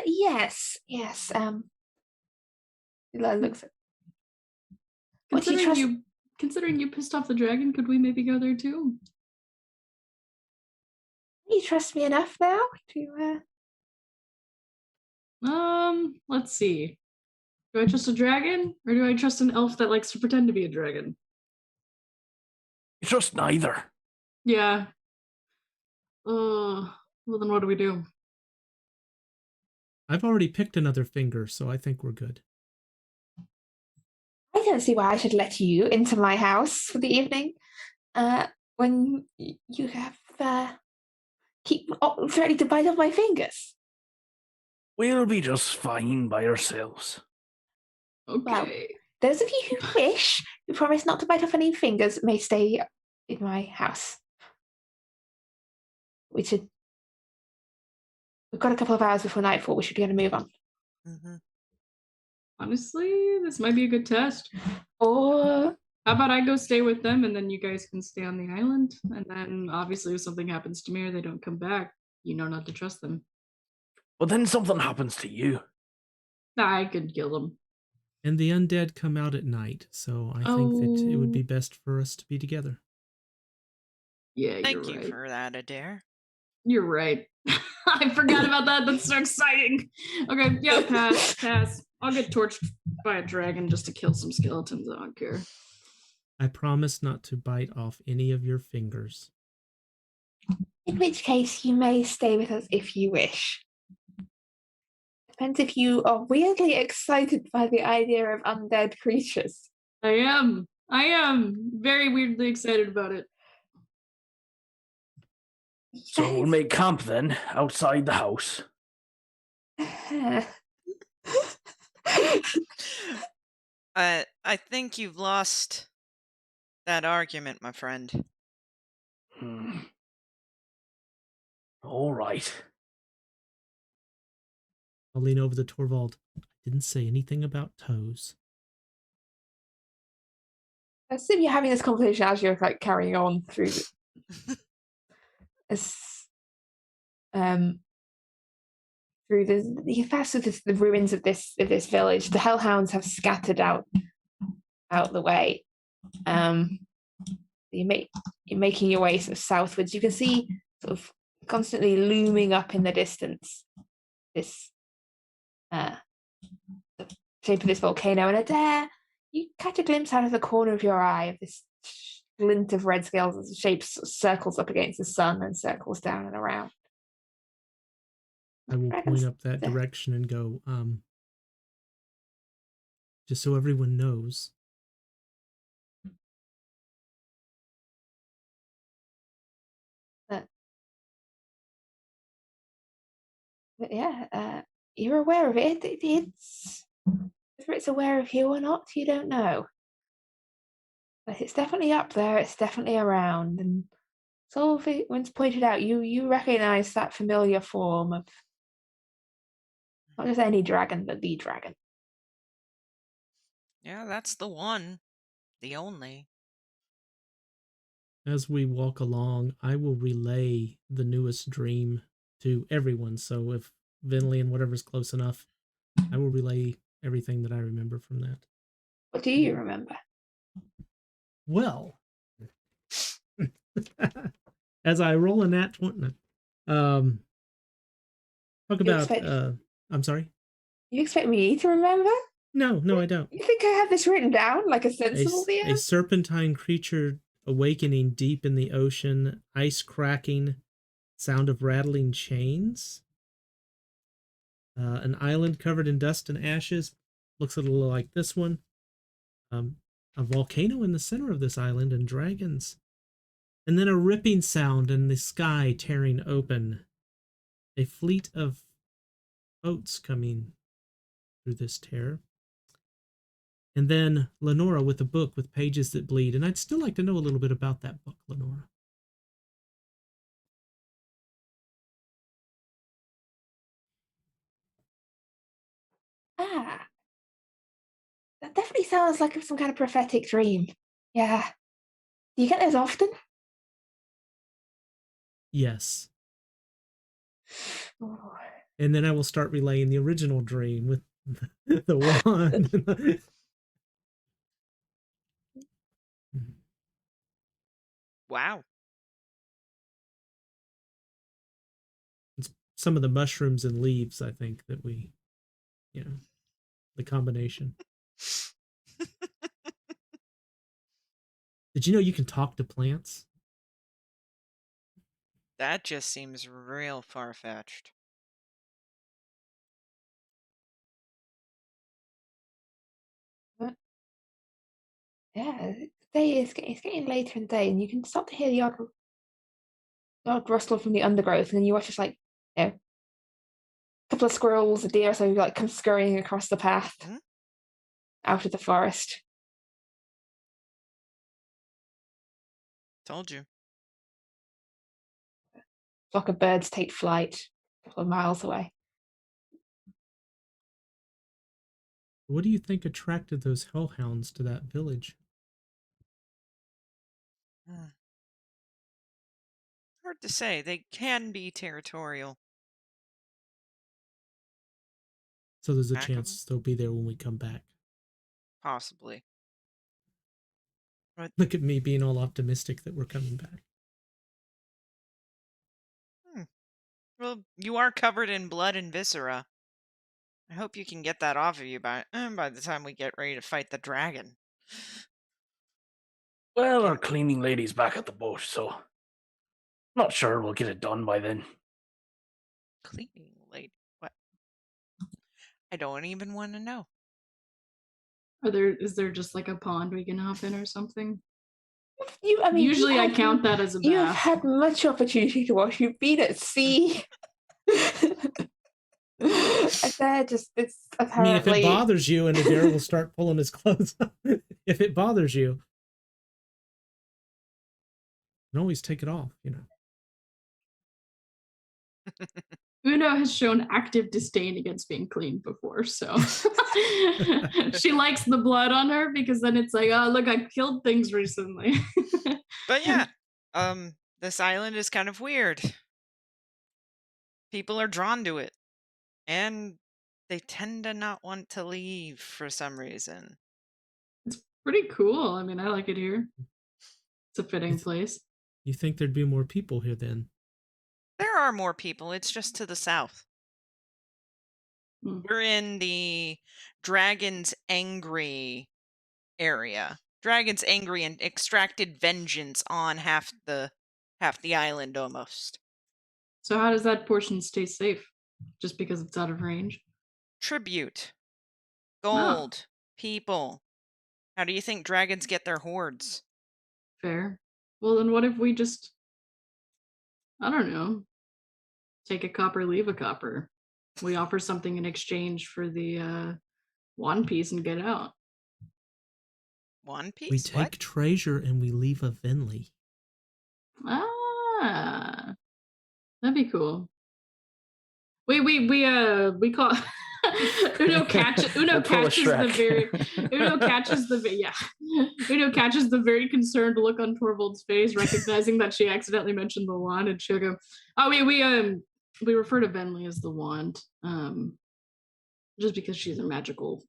Speaker 1: Yes. Looks. What do you trust?
Speaker 3: Considering you pissed off the dragon, could we maybe go there too?
Speaker 1: You trust me enough now to?
Speaker 3: Let's see. Do I trust a dragon, or do I trust an elf that likes to pretend to be a dragon?
Speaker 6: You trust neither.
Speaker 3: Yeah. Well then what do we do?
Speaker 2: I've already picked another finger, so I think we're good.
Speaker 1: I don't see why I should let you into my house for the evening. When you have keep threatening to bite off my fingers.
Speaker 6: We'll be just fine by ourselves.
Speaker 3: Okay.
Speaker 1: Well, those of you who wish, who promise not to bite off any fingers, may stay in my house. We've got a couple of hours before nightfall. We should be able to move on.
Speaker 5: Mm-hmm.
Speaker 3: Honestly, this might be a good test.
Speaker 1: Or
Speaker 3: How about I go stay with them and then you guys can stay on the island? And then obviously if something happens to me or they don't come back, you know not to trust them.
Speaker 6: But then something happens to you.
Speaker 3: I could kill them.
Speaker 2: And the undead come out at night, so I think that it would be best for us to be together.
Speaker 3: Yeah,
Speaker 5: Thank
Speaker 3: you're
Speaker 5: you
Speaker 3: right.
Speaker 5: for that, Adair.
Speaker 3: You're right. I forgot about that. That's so exciting. Okay, yeah, pass. I'll get torched by a dragon just to kill some skeletons. I don't care.
Speaker 2: I promise not to bite off any of your fingers.
Speaker 1: in which case you may stay with us if you wish. Depends if you are weirdly excited by the idea of undead creatures.
Speaker 3: I am very weirdly excited about it.
Speaker 6: So we'll make camp then, outside the house.
Speaker 5: I think you've lost that argument, my friend.
Speaker 6: All right.
Speaker 2: I'll lean over to Torvald. I didn't say anything about toes.
Speaker 1: I assume you're having this conversation as you're like carrying on through through the fast of the ruins of this village. The hellhounds have scattered out the way. You're making your way sort of southwards. You can see sort of constantly looming up in the distance this the shape of this volcano, and Adair, you catch a glimpse out of the corner of your eye of this glint of red scales as the shape circles up against the sun and circles down and around.
Speaker 2: I will
Speaker 1: Dragons
Speaker 2: point up that
Speaker 1: there.
Speaker 2: direction and go, just so everyone knows.
Speaker 1: But yeah, you're aware of it. It's whether it's aware of you or not, you don't know. But it's definitely up there. It's definitely around, and so when it's pointed out, you recognize that familiar form of not just any dragon, but the dragon.
Speaker 5: Yeah, that's the one. The only.
Speaker 2: As we walk along, I will relay the newest dream to everyone. So if Vinley and whatever's close enough, I will relay everything that I remember from that.
Speaker 1: What do you remember?
Speaker 2: Well, as I roll a nat 20, talk about, I'm sorry?
Speaker 1: You expect me to remember?
Speaker 2: No, I don't.
Speaker 1: You think I have this written down like a sensible DM?
Speaker 2: A serpentine creature awakening deep in the ocean, ice cracking, sound of rattling chains. An island covered in dust and ashes, looks a little like this one. A volcano in the center of this island and dragons. And then a ripping sound and the sky tearing open. A fleet of boats coming through this tear. And then Lenora with a book with pages that bleed. And I'd still like to know a little bit about that book, Lenora.
Speaker 1: Ah, that definitely sounds like some kind of prophetic dream. Yeah. Do you get those often?
Speaker 2: Yes.
Speaker 1: Ooh.
Speaker 2: And then I will start relaying the original dream with the wand.
Speaker 5: Wow.
Speaker 2: It's some of the mushrooms and leaves, I think, that the combination. Did you know you can talk to plants?
Speaker 5: That just seems real far-fetched.
Speaker 1: Yeah, it's getting later in the day, and you can start to hear the odd rustle from the undergrowth, and then you watch just like, a couple of squirrels, a deer, so like come scurrying across the path out of the forest.
Speaker 5: Told you.
Speaker 1: Flock of birds take flight a couple of miles away.
Speaker 2: What do you think attracted those hellhounds to that village?
Speaker 5: Hard to say. They can be territorial.
Speaker 2: So there's a
Speaker 5: Back 'em?
Speaker 2: chance they'll be there when we come back.
Speaker 5: Possibly. But
Speaker 2: Look at me being all optimistic that we're coming back.
Speaker 5: well, you are covered in blood and viscera. I hope you can get that off of you by the time we get ready to fight the dragon.
Speaker 6: Well, our cleaning lady's back at the boat, so not sure we'll get it done by then.
Speaker 5: Cleaning lady. What? I don't even want to know.
Speaker 3: Is there just like a pond we can hop in or something?
Speaker 1: Usually
Speaker 3: I count that as a bath.
Speaker 1: You've had much opportunity to wash. You've been at sea. It's apparently.
Speaker 2: I mean, if it bothers you, and Adair will start pulling his clothes up. If it bothers you, you can always take it off,
Speaker 3: Uno has shown active disdain against being clean before, so she likes the blood on her because then it's like, oh, look, I killed things recently.
Speaker 5: But yeah, this island is kind of weird. People are drawn to it, and they tend to not want to leave for some reason.
Speaker 3: It's pretty cool. I mean, I like it here. It's a fitting place.
Speaker 2: You think there'd be more people here then?
Speaker 5: There are more people. It's just to the south. We're in the Dragon's Angry area. dragon's angry and extracted vengeance on half the island almost.
Speaker 3: So how does that portion stay safe? Just because it's out of range?
Speaker 5: Tribute. Gold. People. How do you think dragons get their hoards?
Speaker 3: Fair. Well, then what if we just, I don't know, take a copper, leave a copper? We offer something in exchange for the one piece and get out.
Speaker 5: One piece?
Speaker 2: We take treasure and we leave a Venli.
Speaker 3: Ah, that'd be cool. We call Uno catches the very concerned look on Torvald's face, recognizing that she accidentally mentioned the wand, and she'll go, "Oh, we refer to Venli as the wand, just because she's a magical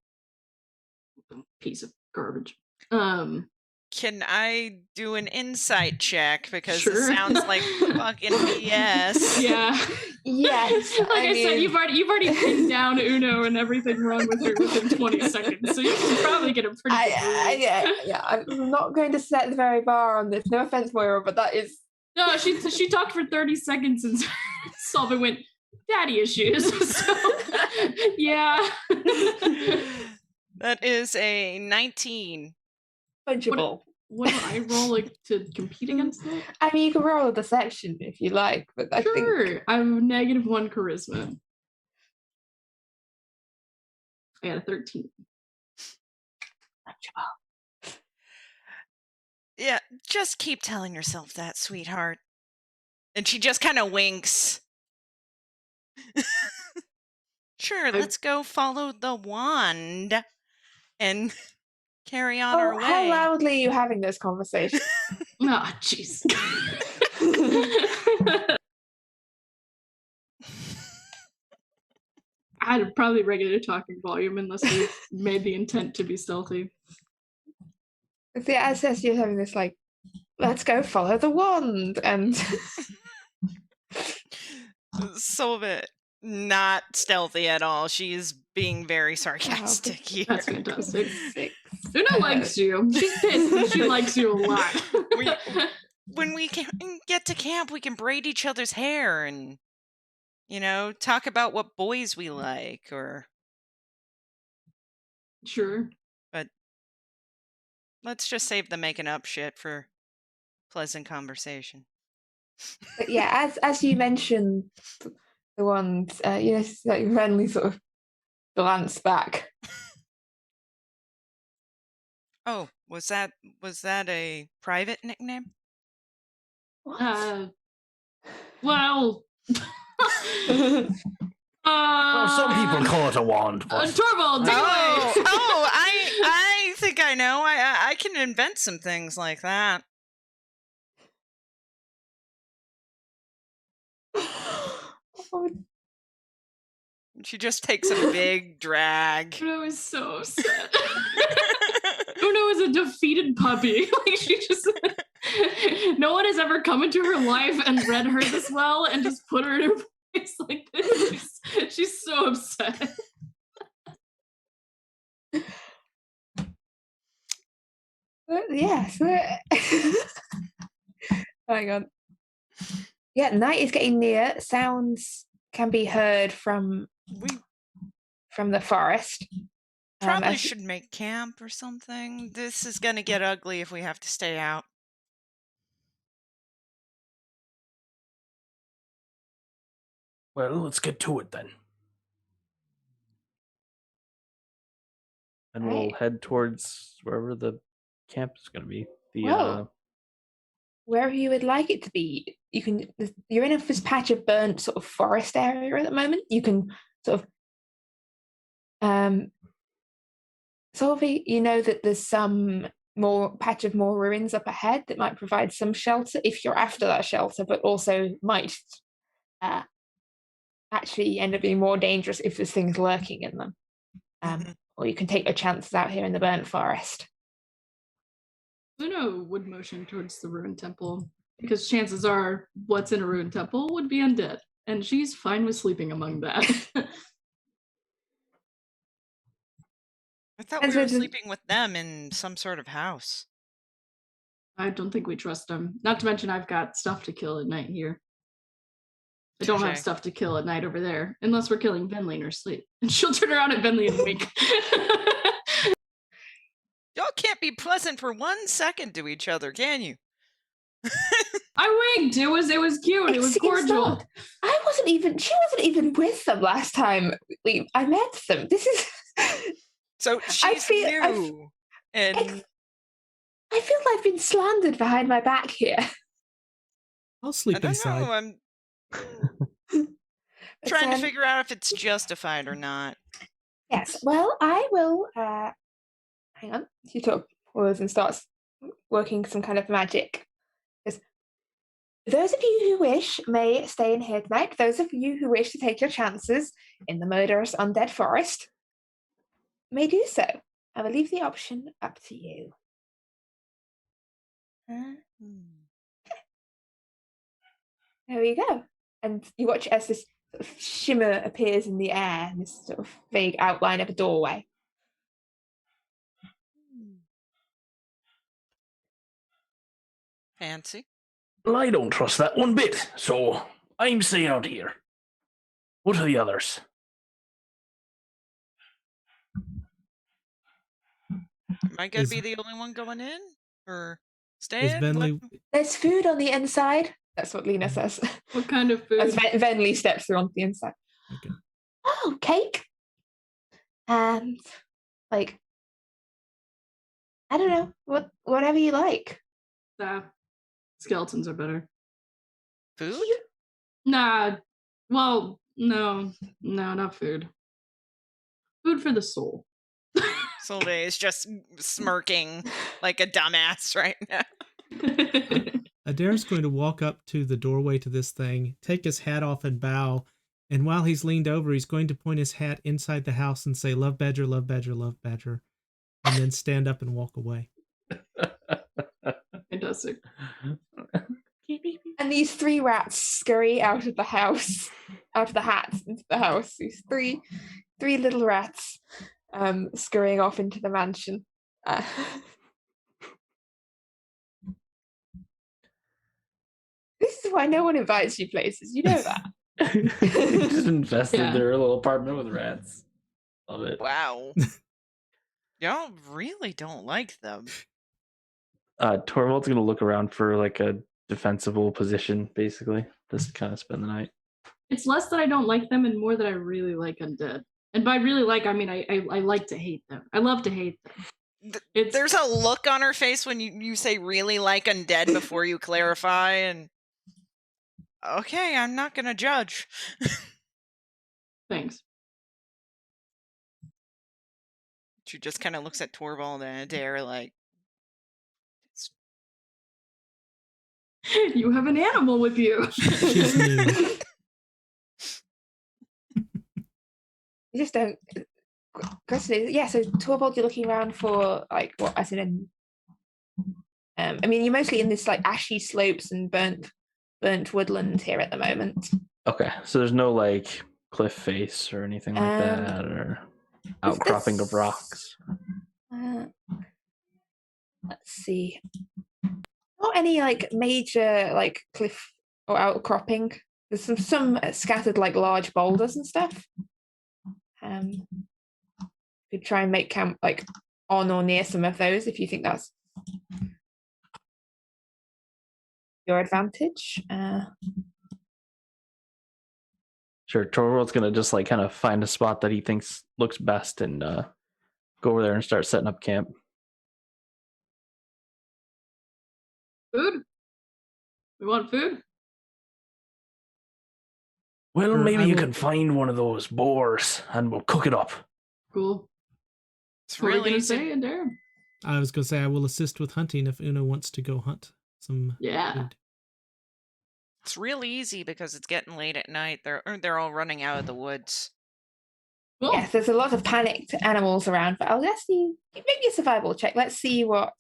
Speaker 3: piece of garbage."
Speaker 5: Can I do an insight check? Because
Speaker 3: Sure.
Speaker 5: it sounds like fucking BS.
Speaker 3: Yeah.
Speaker 1: Yes.
Speaker 3: Like I said, you've already pinned down Uno and everything wrong with her within 20 seconds, so you can probably get a pretty good
Speaker 1: yeah, I'm not going to set the very bar on this. No offense, Moira, but that is...
Speaker 3: No, she talked for 30 seconds and Solvay went, daddy issues. So, yeah.
Speaker 5: That is a 19.
Speaker 1: Fungible.
Speaker 3: What do I roll like to compete against that?
Speaker 1: I mean, you can roll a deception if you like, but I think...
Speaker 3: Sure. I'm -1 charisma. I got a 13.
Speaker 1: Fungible.
Speaker 5: Yeah, just keep telling yourself that, sweetheart. And she just kind of winks. Sure, let's go follow the wand and carry on our way.
Speaker 1: How loudly are you having this conversation?
Speaker 3: Oh, jeez. I had probably regular talking volume unless we made the intent to be stealthy.
Speaker 1: See, as you're having this, like, let's go follow the wand, and...
Speaker 5: Solvit, not stealthy at all. She's being very sarcastic here.
Speaker 3: That's fantastic. Una likes you. She's pissed, but she likes you a lot.
Speaker 5: When we can get to camp, we can braid each other's hair and, talk about what boys we like, or...
Speaker 3: Sure.
Speaker 5: But let's just save the making up shit for pleasant conversation.
Speaker 1: But yeah, as you mentioned, the ones, like Renly sort of glance back.
Speaker 5: Oh, was that a private nickname?
Speaker 3: Well,
Speaker 6: Well, some people call it a wand, but
Speaker 3: Torvald, take away.
Speaker 5: I think I know. I can invent some things like that. She just takes a big drag.
Speaker 3: Uno is so upset. Uno is a defeated puppy. Like, she just... No one has ever come into her life and read her this well and just put her in her place like this. She's so upset.
Speaker 1: Yes. Hang on. Yeah, night is getting near. Sounds can be heard from the forest.
Speaker 5: Probably should make camp or something. This is going to get ugly if we have to stay out.
Speaker 6: well, let's get to it then.
Speaker 4: And we'll head towards wherever the camp is going to be.
Speaker 1: Wherever you would like it to be. You're in this patch of burnt sort of forest area at the moment. You can sort of that there's some more patch of more ruins up ahead that might provide some shelter if you're after that shelter, but also might actually end up being more dangerous if there's things lurking in them. Or you can take your chances out here in the burnt forest.
Speaker 3: Uno would motion towards the ruined temple because chances are what's in a ruined temple would be undead, and she's fine with sleeping among that.
Speaker 5: I thought
Speaker 1: And
Speaker 5: we
Speaker 1: so
Speaker 5: were
Speaker 1: the-
Speaker 5: sleeping with them in some sort of house.
Speaker 3: I don't think we trust them. Not to mention, I've got stuff to kill at night here. I don't have
Speaker 5: Touche.
Speaker 3: stuff to kill at night over there, unless we're killing Venli in her sleep. And she'll turn around at Venli and wink.
Speaker 5: Y'all can't be pleasant for 1 second to each other, can you?
Speaker 3: I winked. It was cute. It was
Speaker 1: It's
Speaker 3: cordial.
Speaker 1: not. She wasn't even with them last time I met them. This is.
Speaker 5: So she's new. And
Speaker 1: I feel I've been slandered behind my back here.
Speaker 2: I'll
Speaker 5: I
Speaker 2: sleep
Speaker 5: don't
Speaker 2: inside.
Speaker 5: know. I'm
Speaker 1: But,
Speaker 5: trying to figure out if it's justified or not.
Speaker 1: Yes. Well, I will. Hang on. She sort of pause and starts working some kind of magic. Because those of you who wish may stay in here tonight. Those of you who wish to take your chances in the murderous undead forest may do so. I will leave the option up to you. There we go. And you watch as this sort of shimmer appears in the air, and this sort of vague outline of a doorway.
Speaker 5: Fancy.
Speaker 6: Well, I don't trust that one bit, so I'm staying out here. What are the others?
Speaker 5: Am I going
Speaker 2: Is-
Speaker 5: to be the only one going in? Or
Speaker 2: Is
Speaker 5: staying?
Speaker 2: Venli?
Speaker 1: There's food on the inside. That's what Lena says.
Speaker 3: What kind of food?
Speaker 1: As Venli steps through onto the inside.
Speaker 2: Okay.
Speaker 1: Oh, cake. And like, I don't know, whatever you like.
Speaker 3: Skeletons are better.
Speaker 5: Food?
Speaker 3: Nah. Well, no, not food. Food for the soul.
Speaker 5: Solvay is just smirking like a dumbass right now.
Speaker 2: Adair's going to walk up to the doorway to this thing, take his hat off and bow, and while he's leaned over, he's going to point his hat inside the house and say, "Love Badger, love Badger, love Badger," and then stand up and walk away.
Speaker 3: Fantastic.
Speaker 1: And these 3 rats scurry out of the house, out of the hat into the house. These three little rats scurrying off into the mansion. This is why no one invites you places. You know that.
Speaker 4: Just invested
Speaker 3: Yeah.
Speaker 4: their little apartment with rats. Love it.
Speaker 5: Wow. Y'all really don't like them.
Speaker 4: Torvald's gonna look around for like a defensible position, basically, just to kind of spend the night.
Speaker 3: It's less that I don't like them and more that I really like undead. And by really like, I mean I like to hate them. I love to hate them.
Speaker 5: There's a look on her face when you say really like undead before you clarify, and okay, I'm not gonna judge.
Speaker 3: Thanks.
Speaker 5: She just kind of looks at Torvald and Adair like,
Speaker 3: You have an animal with you.
Speaker 2: She's new.
Speaker 1: You just don't. Question is, yeah. So Torvald, you're looking around for like what? As in, I mean, you're mostly in this like ashy slopes and burnt woodland here at the moment.
Speaker 4: Okay, so there's no like cliff face or anything like that, or outcropping of rocks.
Speaker 1: Let's see. Not any like major like cliff or outcropping. There's some scattered like large boulders and stuff. Could try and make camp like on or near some of those if you think that's your advantage.
Speaker 4: Sure, Torvald's gonna just like kind of find a spot that he thinks looks best and go over there and start setting up camp.
Speaker 3: Food? We want food?
Speaker 6: Well,
Speaker 2: Sure,
Speaker 6: maybe
Speaker 2: I
Speaker 6: you
Speaker 2: will-
Speaker 6: can find one of those boars and we'll cook it up.
Speaker 3: Cool.
Speaker 5: it's
Speaker 3: What are you
Speaker 5: really
Speaker 3: gonna
Speaker 5: easy.
Speaker 3: say, Adair?
Speaker 2: I was going to say I will assist with hunting if Una wants to go hunt some
Speaker 3: Yeah.
Speaker 2: food.
Speaker 5: It's real easy because it's getting late at night. They're all running out of the woods.
Speaker 3: Cool.
Speaker 1: Yes, there's a lot of panicked animals around, but I'll just see. Maybe a survival check. Let's see what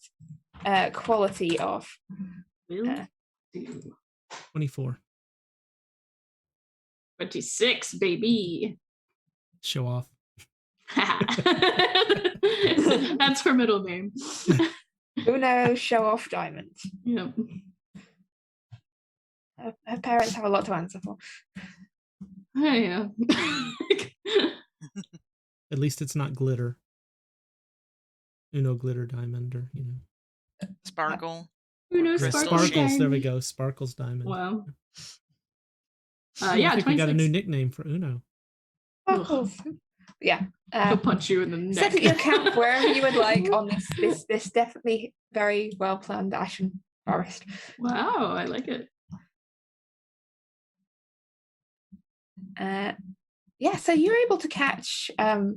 Speaker 1: quality of.
Speaker 3: Will do.
Speaker 2: 24.
Speaker 3: 26, baby.
Speaker 2: Show off.
Speaker 3: That's her middle name.
Speaker 1: Uno Show Off Diamond.
Speaker 3: Yep.
Speaker 1: Her parents have a lot to answer for.
Speaker 3: Yeah.
Speaker 2: At least it's not glitter. Uno glitter diamond, or
Speaker 5: Sparkle.
Speaker 3: Uno
Speaker 2: Yeah,
Speaker 5: Crystal
Speaker 3: Sparkle
Speaker 2: Sparkles.
Speaker 3: Shiny.
Speaker 2: There we go. Sparkles diamond.
Speaker 3: Wow.
Speaker 2: I
Speaker 3: Yeah,
Speaker 2: think we got a
Speaker 3: 26.
Speaker 2: new nickname for Uno.
Speaker 1: Sparkles. Yeah.
Speaker 3: He'll punch you in the neck.
Speaker 1: Set up your camp wherever you would like on this definitely very well planned ashen forest.
Speaker 3: Wow, I like it.
Speaker 1: Yeah, so you're able to catch I'd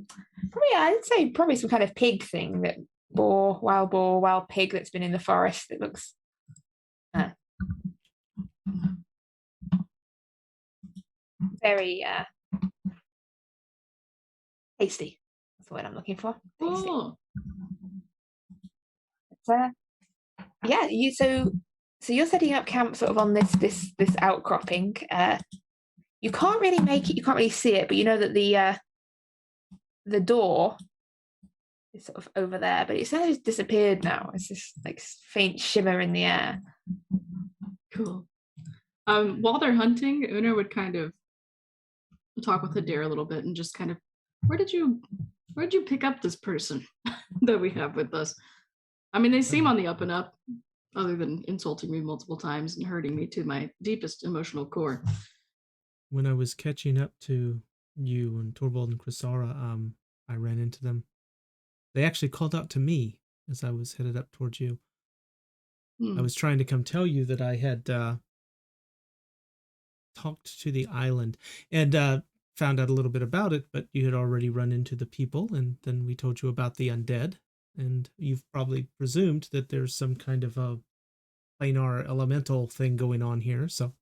Speaker 1: say some kind of pig thing, that wild pig that's been in the forest that looks very tasty. That's the word I'm looking for. Tasty.
Speaker 3: Cool.
Speaker 1: Yeah, so you're setting up camp sort of on this outcropping. You can't really make it, you can't really see it, but you know that the door is sort of over there, but it's kind of disappeared now. It's this like faint shimmer in the air.
Speaker 3: Cool. While they're hunting, Una would kind of talk with Adair a little bit and just kind of, where did you pick up this person that we have with us? I mean, they seem on the up and up, other than insulting me multiple times and hurting me to my deepest emotional core.
Speaker 2: When I was catching up to you and Torvald and Chrysara, I ran into them. They actually called out to me as I was headed up towards you. I was trying to come tell you that I had talked to the island and found out a little bit about it, but you had already run into the people, and then we told you about the undead, and you've probably presumed that there's some kind of a planar elemental thing going on here, so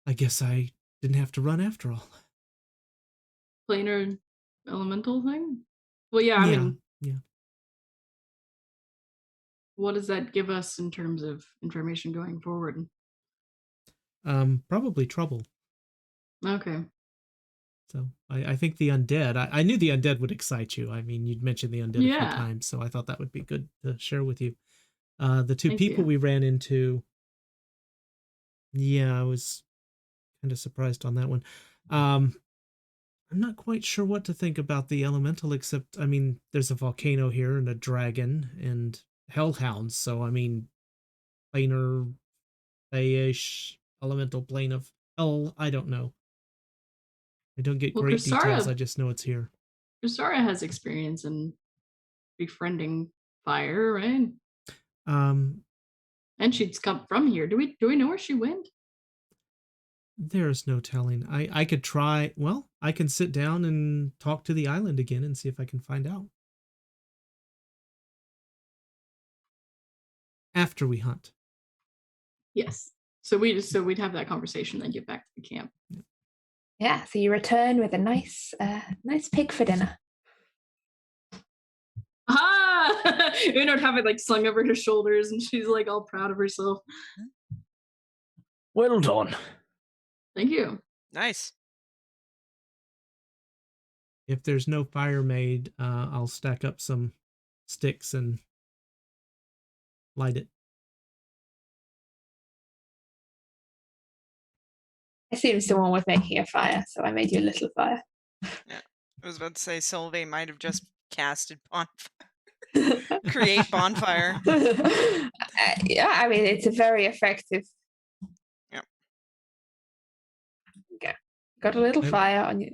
Speaker 2: I guess I didn't have to run after all.
Speaker 3: Planar elemental thing? Well, yeah, I mean,
Speaker 2: yeah.
Speaker 3: What does that give us in terms of information going forward?
Speaker 2: Probably trouble.
Speaker 3: Okay.
Speaker 2: So I think the undead, I knew the undead would excite you. I mean, you'd mentioned the undead a few times, so I thought that would be good to share with you. The two people we ran into, I was kind of surprised on that one. I'm not quite sure what to think about the elemental, except, I mean, there's a volcano here and a dragon and hellhounds, so, I mean, planar, ish elemental plane of hell, I don't know. I don't get great details, I just know it's here.
Speaker 3: Chrysara has experience in befriending fire, right? And she's come from here. Do we know where she went?
Speaker 2: There's no telling. I could try, well, I can sit down and talk to the island again and see if I can find out. After we hunt.
Speaker 3: Yes. So we'd have that conversation and get back to the camp.
Speaker 1: Yeah, so you return with a nice pig for dinner.
Speaker 3: Ah! Una would have it like slung over her shoulders, and she's like all proud of herself.
Speaker 6: Well done.
Speaker 3: Thank you.
Speaker 5: Nice.
Speaker 2: If there's no fire made, I'll stack up some sticks and light it.
Speaker 1: I assumed someone was making a fire, so I made you a little fire.
Speaker 5: Yeah, I was about to say Solveig might have just casted bonfire. Create bonfire.
Speaker 1: Yeah, I mean, it's a very effective.
Speaker 5: Yep.
Speaker 1: Okay. Got a little fire on you.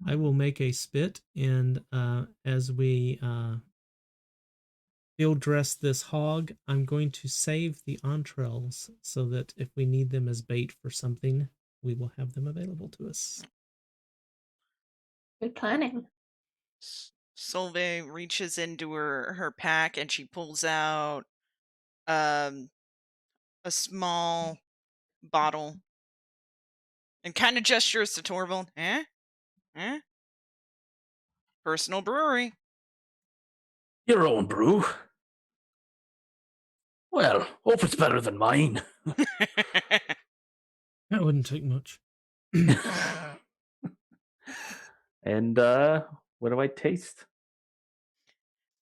Speaker 2: I will make a spit, and as we field dress this hog, I'm going to save the entrails so that if we need them as bait for something, we will have them available to us.
Speaker 1: Good planning.
Speaker 5: Solveig reaches into her pack and she pulls out a small bottle and kind of gestures to Torvald. Personal brewery.
Speaker 6: Your own brew. Well, hope it's better than mine.
Speaker 2: That wouldn't take much.
Speaker 4: And What do I taste?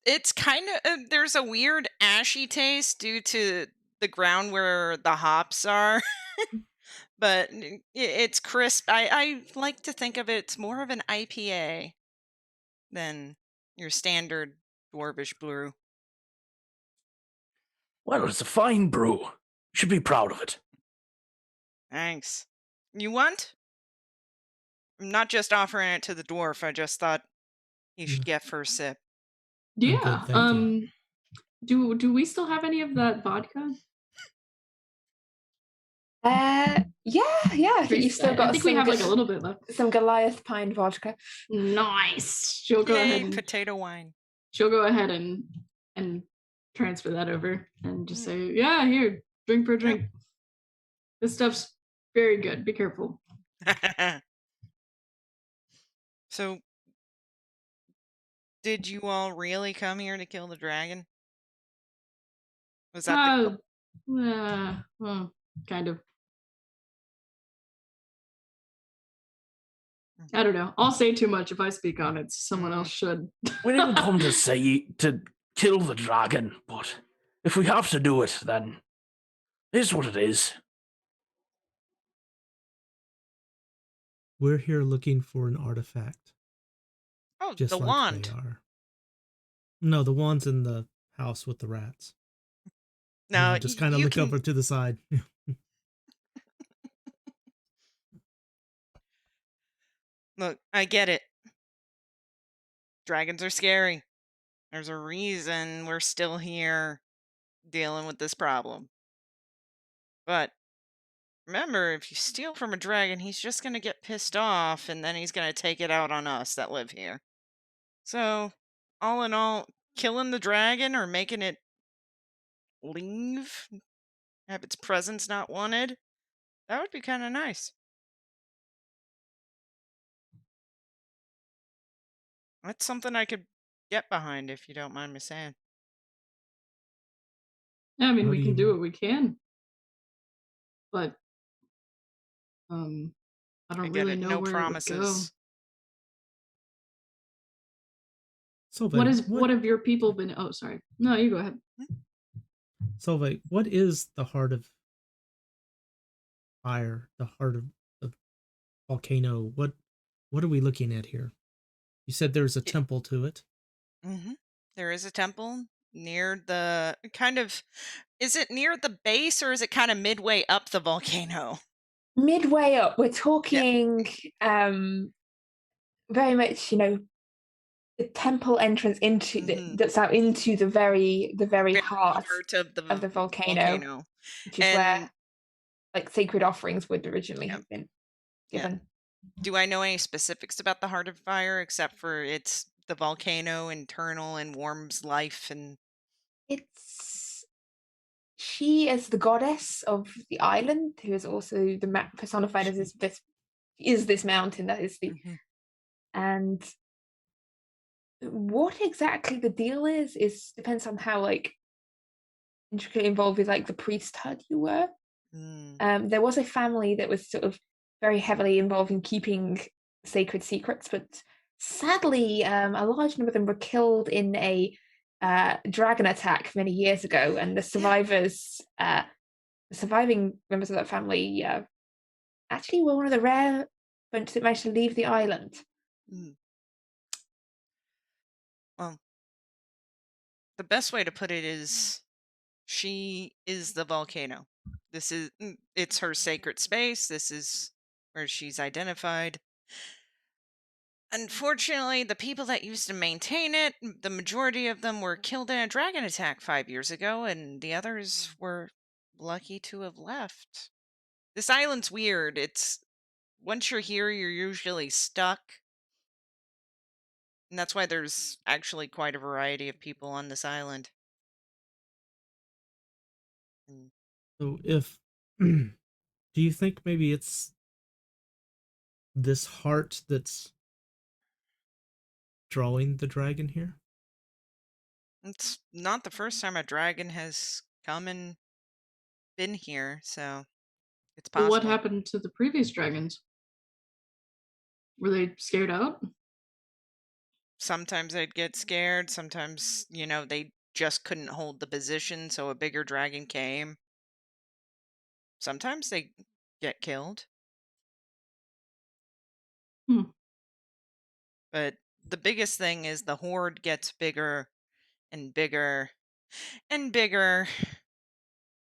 Speaker 5: It's kind of there's a weird ashy taste due to the ground where the hops are, but it's crisp. I like to think of it, it's more of an IPA than your standard dwarvish brew.
Speaker 6: Well, it's a fine brew. You should be proud of it.
Speaker 5: Thanks. You want? I'm not just offering it to the dwarf. I just thought he should get first sip.
Speaker 2: I'm
Speaker 3: Yeah.
Speaker 2: good, thank you.
Speaker 3: Do we still have any of that vodka?
Speaker 1: Yeah. I think you've still got
Speaker 3: I think we have like a little bit left.
Speaker 1: some Goliath pine vodka.
Speaker 3: Nice. She'll go
Speaker 5: Yay,
Speaker 3: ahead and
Speaker 5: potato wine.
Speaker 3: she'll go ahead and transfer that over and just say, yeah, here, drink for a drink. This stuff's very good. Be careful.
Speaker 5: So, did you all really come here to kill the dragon? Was that the goal?
Speaker 3: Well, kind of. I don't know. I'll say too much if I speak on it. Someone else should.
Speaker 6: We didn't come to kill the dragon, but if we have to do it, then it is what it is.
Speaker 2: We're here looking for an artifact,
Speaker 5: Oh,
Speaker 2: just
Speaker 5: the
Speaker 2: like
Speaker 5: wand.
Speaker 2: they are. No, the wand's in the house with the rats.
Speaker 5: No,
Speaker 2: Just kind of look over to the side.
Speaker 5: Look, I get it. Dragons are scary. There's a reason we're still here dealing with this problem. But remember, if you steal from a dragon, he's just going to get pissed off and then he's going to take it out on us that live here. So, all in all, killing the dragon or making it leave, have its presence not wanted, that would be kind of nice. That's something I could get behind if you don't mind me saying.
Speaker 3: Yeah, I mean,
Speaker 2: How
Speaker 3: we
Speaker 2: do
Speaker 3: can
Speaker 2: you-
Speaker 3: do what we can. But I
Speaker 5: I
Speaker 3: don't
Speaker 5: get
Speaker 3: really
Speaker 5: it.
Speaker 3: know
Speaker 5: No
Speaker 3: where
Speaker 5: promises.
Speaker 2: Solveig,
Speaker 3: what have your people been? Oh, sorry. No, you go ahead.
Speaker 2: Solveig, what is the heart of fire? The heart of the volcano? What are we looking at here? You said there's a temple to it.
Speaker 5: Mm-hmm. There is a temple near the kind of. Is it near the base or is it kind of midway up the volcano?
Speaker 1: Midway up, we're talking very much, the temple entrance into that's out into the very heart
Speaker 5: of the
Speaker 1: volcano, which is where like sacred offerings would originally have been given.
Speaker 5: Do I know any specifics about the Heart of Fire except for it's the volcano internal and warms life and
Speaker 1: she is the goddess of the island, who is also the personified as this mountain that is the and what exactly the deal is depends on how like intricately involved with like the priesthood you were. There was a family that was sort of very heavily involved in keeping sacred secrets, but sadly, a large number of them were killed in a dragon attack many years ago, and the surviving members of that family, actually were one of the rare bunch that managed to leave the island.
Speaker 5: Well, the best way to put it is she is the volcano. It's her sacred space. This is where she's identified. Unfortunately, the people that used to maintain it, the majority of them were killed in a dragon attack 5 years ago, and the others were lucky to have left. This island's weird. Once you're here, you're usually stuck. And that's why there's actually quite a variety of people on this island.
Speaker 2: So do you think maybe it's this heart that's drawing the dragon here?
Speaker 5: It's not the first time a dragon has come and been here, so it's possible.
Speaker 3: Well, what happened to the previous dragons? Were they scared out?
Speaker 5: sometimes they'd get scared. Sometimes, they just couldn't hold the position, so a bigger dragon came. Sometimes they get killed.
Speaker 3: Hmm.
Speaker 5: But the biggest thing is the horde gets bigger and bigger and bigger.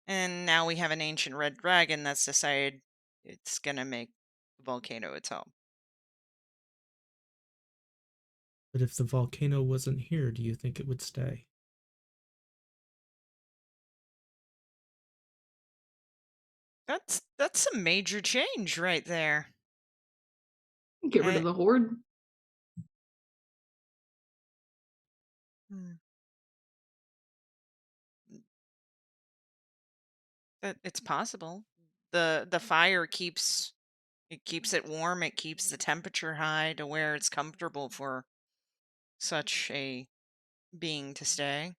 Speaker 5: And now we have an ancient red dragon that's decided it's going to make the volcano its home.
Speaker 2: But if the volcano wasn't here, do you think it would stay?
Speaker 5: That's a major change right there.
Speaker 3: Get rid of the horde.
Speaker 5: Hmm. It's possible. The fire keeps it warm, it keeps the temperature high to where it's comfortable for such a being to stay.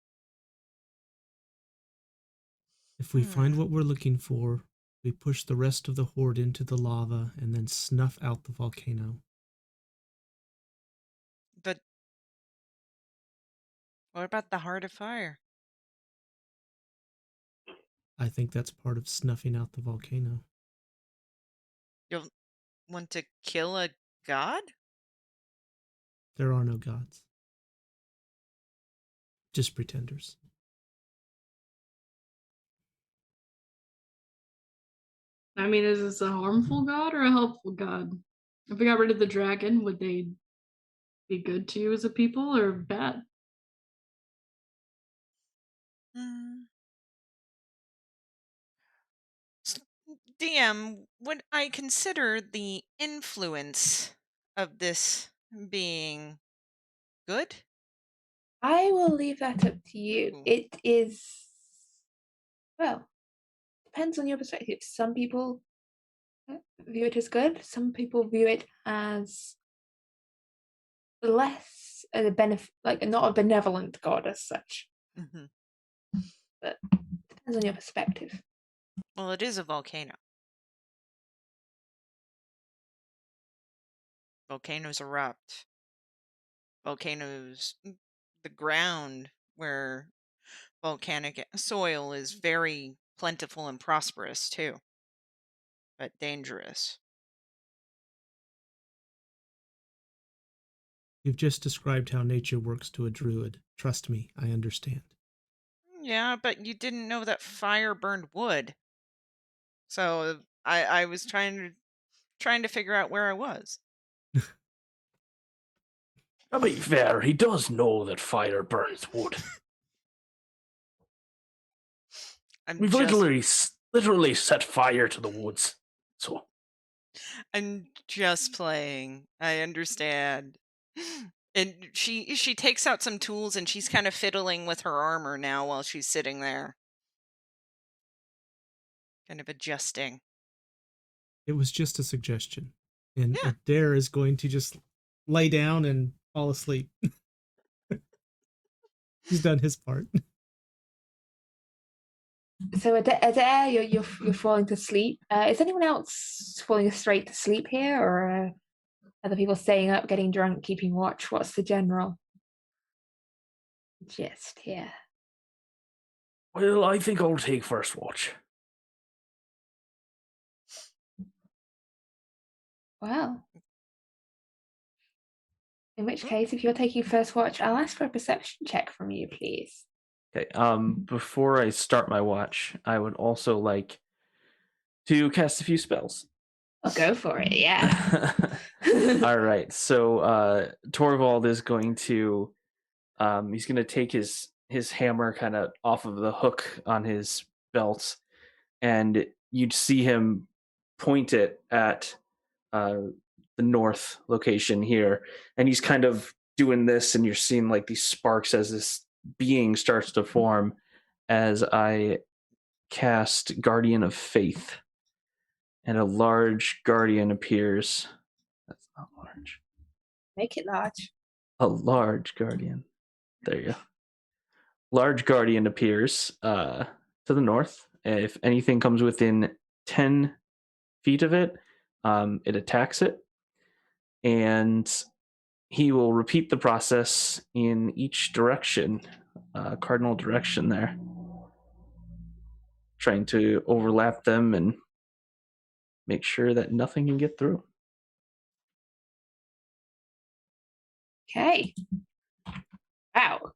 Speaker 2: If we find
Speaker 5: Hmm.
Speaker 2: what we're looking for, we push the rest of the horde into the lava and then snuff out the volcano.
Speaker 5: But what about the heart of fire?
Speaker 2: I think that's part of snuffing out the volcano.
Speaker 5: You'll want to kill a god?
Speaker 2: There are no gods. Just pretenders.
Speaker 3: I mean, is this a harmful god or a helpful god? If we got rid of the dragon, would they be good to you as a people or bad?
Speaker 5: Hmm. DM, would I consider the influence of this being good?
Speaker 1: I will leave that up to you.
Speaker 5: Ooh.
Speaker 1: It is, well, depends on your perspective. Some people view it as good. Some people view it as less a like not a benevolent god as such.
Speaker 5: Mm-hmm.
Speaker 1: But depends on your perspective.
Speaker 5: Well, it is a volcano. Volcanoes erupt. Volcanoes, the ground where volcanic soil is very plentiful and prosperous too, but dangerous.
Speaker 2: You've just described how nature works to a druid. Trust me, I understand.
Speaker 5: Yeah, but you didn't know that fire burned wood. So I was trying to figure out where I was.
Speaker 6: To be fair, he does know that fire burns wood. We've literally set fire to the woods. So
Speaker 5: I'm just playing. I understand. And she takes out some tools and she's kind of fiddling with her armor now while she's sitting there. Kind of adjusting.
Speaker 2: It was just a suggestion. And
Speaker 5: Yeah.
Speaker 2: Adair is going to just lay down and fall asleep. He's done his part.
Speaker 1: So Adair, you're falling to sleep. Is anyone else falling straight to sleep here, or other people staying up, getting drunk, keeping watch? What's the general gist here?
Speaker 6: well, I think I'll take first watch.
Speaker 1: Well, in which case, if you're taking first watch, I'll ask for a perception check from you, please.
Speaker 4: Okay. Before I start my watch, I would also like to cast a few spells.
Speaker 1: I'll go for it. Yeah.
Speaker 4: All right. So Torvald is going to he's going to take his hammer kind of off of the hook on his belt, and you'd see him point it at the north location here, and he's kind of doing this, and you're seeing like these sparks as this being starts to form as I cast Guardian of Faith, and a large guardian appears. That's not large.
Speaker 1: Make it large.
Speaker 4: A large guardian. There you go. Large guardian appears to the north. If anything comes within 10 feet of it, it attacks it. And he will repeat the process in each direction, cardinal direction there, trying to overlap them and make sure that nothing can get through.
Speaker 1: Okay. Wow.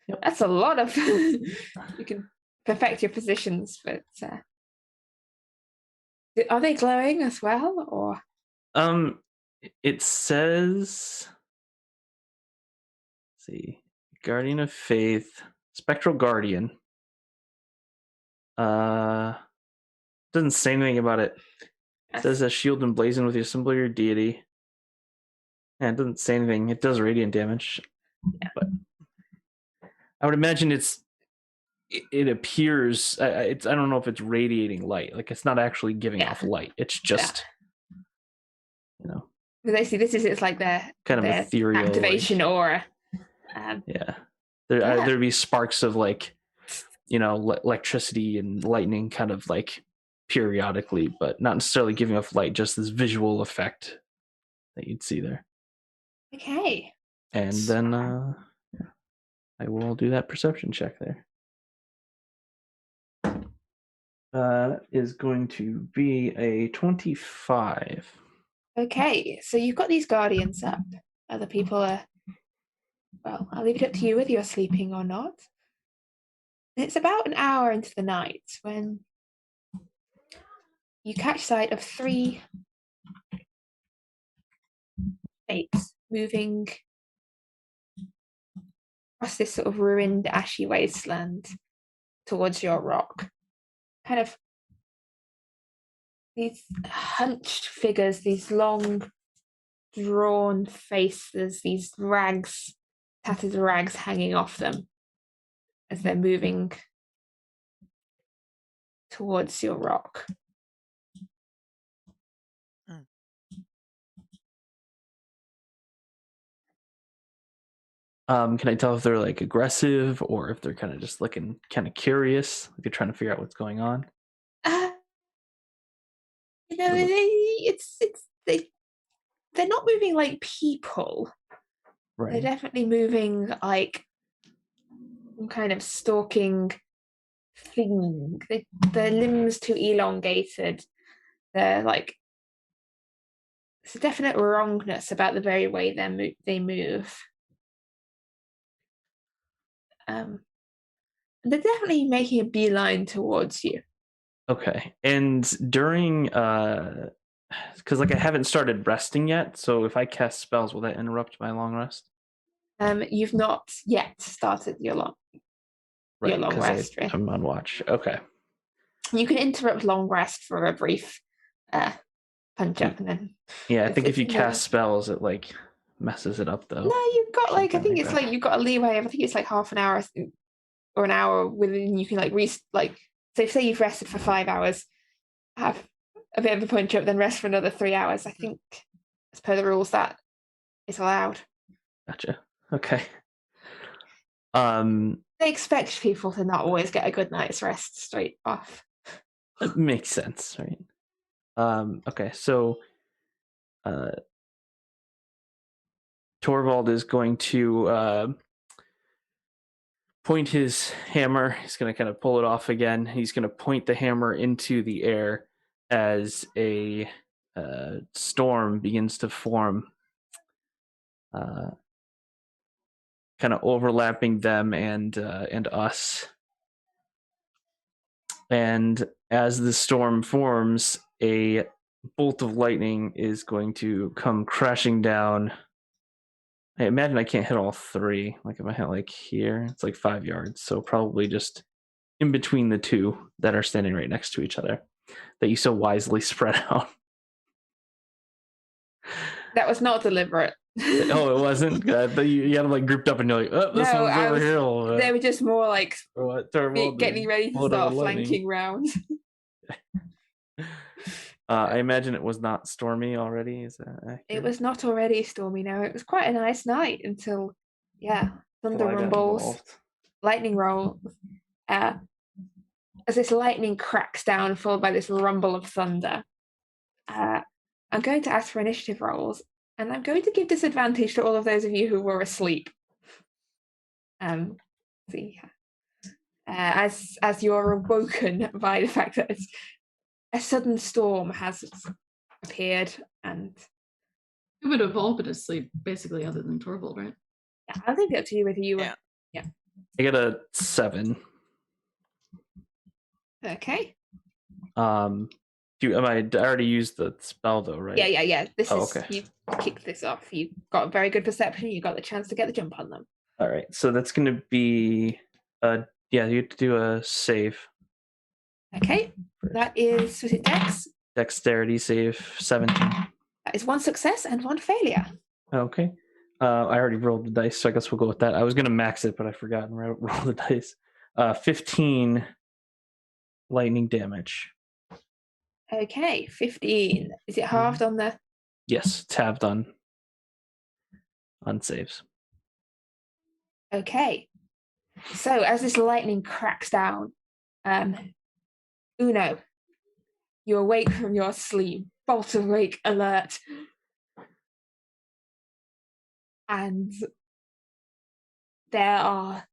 Speaker 4: Yep.
Speaker 1: That's a lot of. You can perfect your positions, but are they glowing as well, or?
Speaker 4: It says, let's see, Guardian of Faith, Spectral Guardian. Doesn't say anything about it. It says a shield emblazoned with your symbol or your deity. And it doesn't say anything. It does radiant damage.
Speaker 1: Yeah.
Speaker 4: But I would imagine it appears, I don't know if it's radiating light. Like, it's not actually giving off light. It's just, you know.
Speaker 1: But they see this is it's like their
Speaker 4: kind of
Speaker 1: their
Speaker 4: ethereal
Speaker 1: activation aura.
Speaker 4: Yeah. There'd be sparks of, like, you know, electricity and lightning kind of, like, periodically, but not necessarily giving off light, just this visual effect that you'd see there.
Speaker 1: Okay.
Speaker 4: And then I will do that perception check there. That is going to be a 25.
Speaker 1: Okay, so you've got these guardians up. Other people are, well, I'll leave it up to you whether you're sleeping or not. And it's about an hour into the night when you catch sight of 3 shapes moving across this sort of ruined, ashy wasteland towards your rock. Kind of these hunched figures, these long, drawn faces, these rags, tattered rags hanging off them as they're moving towards your rock.
Speaker 4: Can I tell if they're, like, aggressive or if they're kind of just looking kind of curious, like they're trying to figure out what's going on?
Speaker 1: You know, they're not moving like people.
Speaker 4: Right.
Speaker 1: They're definitely moving like some kind of stalking thing. Their limbs too elongated. They're like, it's a definite wrongness about the very way they move. They're definitely making a beeline towards you.
Speaker 4: Okay. And during because, like, I haven't started resting yet, so if I cast spells, will that interrupt my long rest?
Speaker 1: You've not yet started your long rest.
Speaker 4: I'm on watch. Okay.
Speaker 1: You can interrupt long rest for a brief punch up, and then.
Speaker 4: Yeah, I think if you cast spells, it, like, messes it up, though.
Speaker 1: No, you've got like I think it's like you've got a leeway of I think it's like half an hour or an hour within you can so say you've rested for 5 hours, have a bit of a punch up, then rest for another 3 hours. I think as per the rules that is allowed.
Speaker 4: Gotcha. Okay.
Speaker 1: They expect people to not always get a good night's rest straight off.
Speaker 4: It makes sense, right? Okay, so Torvald is going to point his hammer. He's going to kind of pull it off again. He's going to point the hammer into the air as a storm begins to form, kind of overlapping them and us. And as the storm forms, a bolt of lightning is going to come crashing down. I imagine I can't hit all 3. Like, if I hit, like, here, it's like 5 yards. So probably just in between the 2 that are standing right next to each other that you so wisely spread out.
Speaker 1: That was not deliberate.
Speaker 4: Oh, it wasn't? You had them, like, grouped up and you're like, oh, this one's over here.
Speaker 1: They were just more like getting ready to start flanking round.
Speaker 4: I imagine it was not stormy already. Is that accurate?
Speaker 1: It was not already stormy. No, it was quite a nice night until, thunder rumbles, lightning rolls. As this lightning cracks down, followed by this rumble of thunder. I'm going to ask for initiative rolls. And I'm going to give disadvantage to all of those of you who were asleep. See, as you're awoken by the fact that a sudden storm has appeared, and
Speaker 3: We would have all been asleep, basically, other than Torvald, right?
Speaker 1: yeah, I'll leave it up to you whether you were.
Speaker 5: Yeah.
Speaker 4: I get a 7.
Speaker 1: Okay.
Speaker 4: I already used the spell though, right?
Speaker 1: Yeah. This is
Speaker 4: okay.
Speaker 1: you kicked this off. You got very good perception. You got the chance to get the jump on them.
Speaker 4: All right, so that's going to be you have to do a save.
Speaker 1: Okay, that is, was it Dex?
Speaker 4: Dexterity save 17.
Speaker 1: That is 1 success and 1 failure.
Speaker 4: Okay. I already rolled the dice, so I guess we'll go with that. I was going to max it, but I forgot and roll the dice. 15 lightning damage.
Speaker 1: Okay, 15. Is it halved on the?
Speaker 4: Yes, it's halved on saves.
Speaker 1: Okay. So as this lightning cracks down, Uno, you awake from your sleep, bolt awake, alert, and there's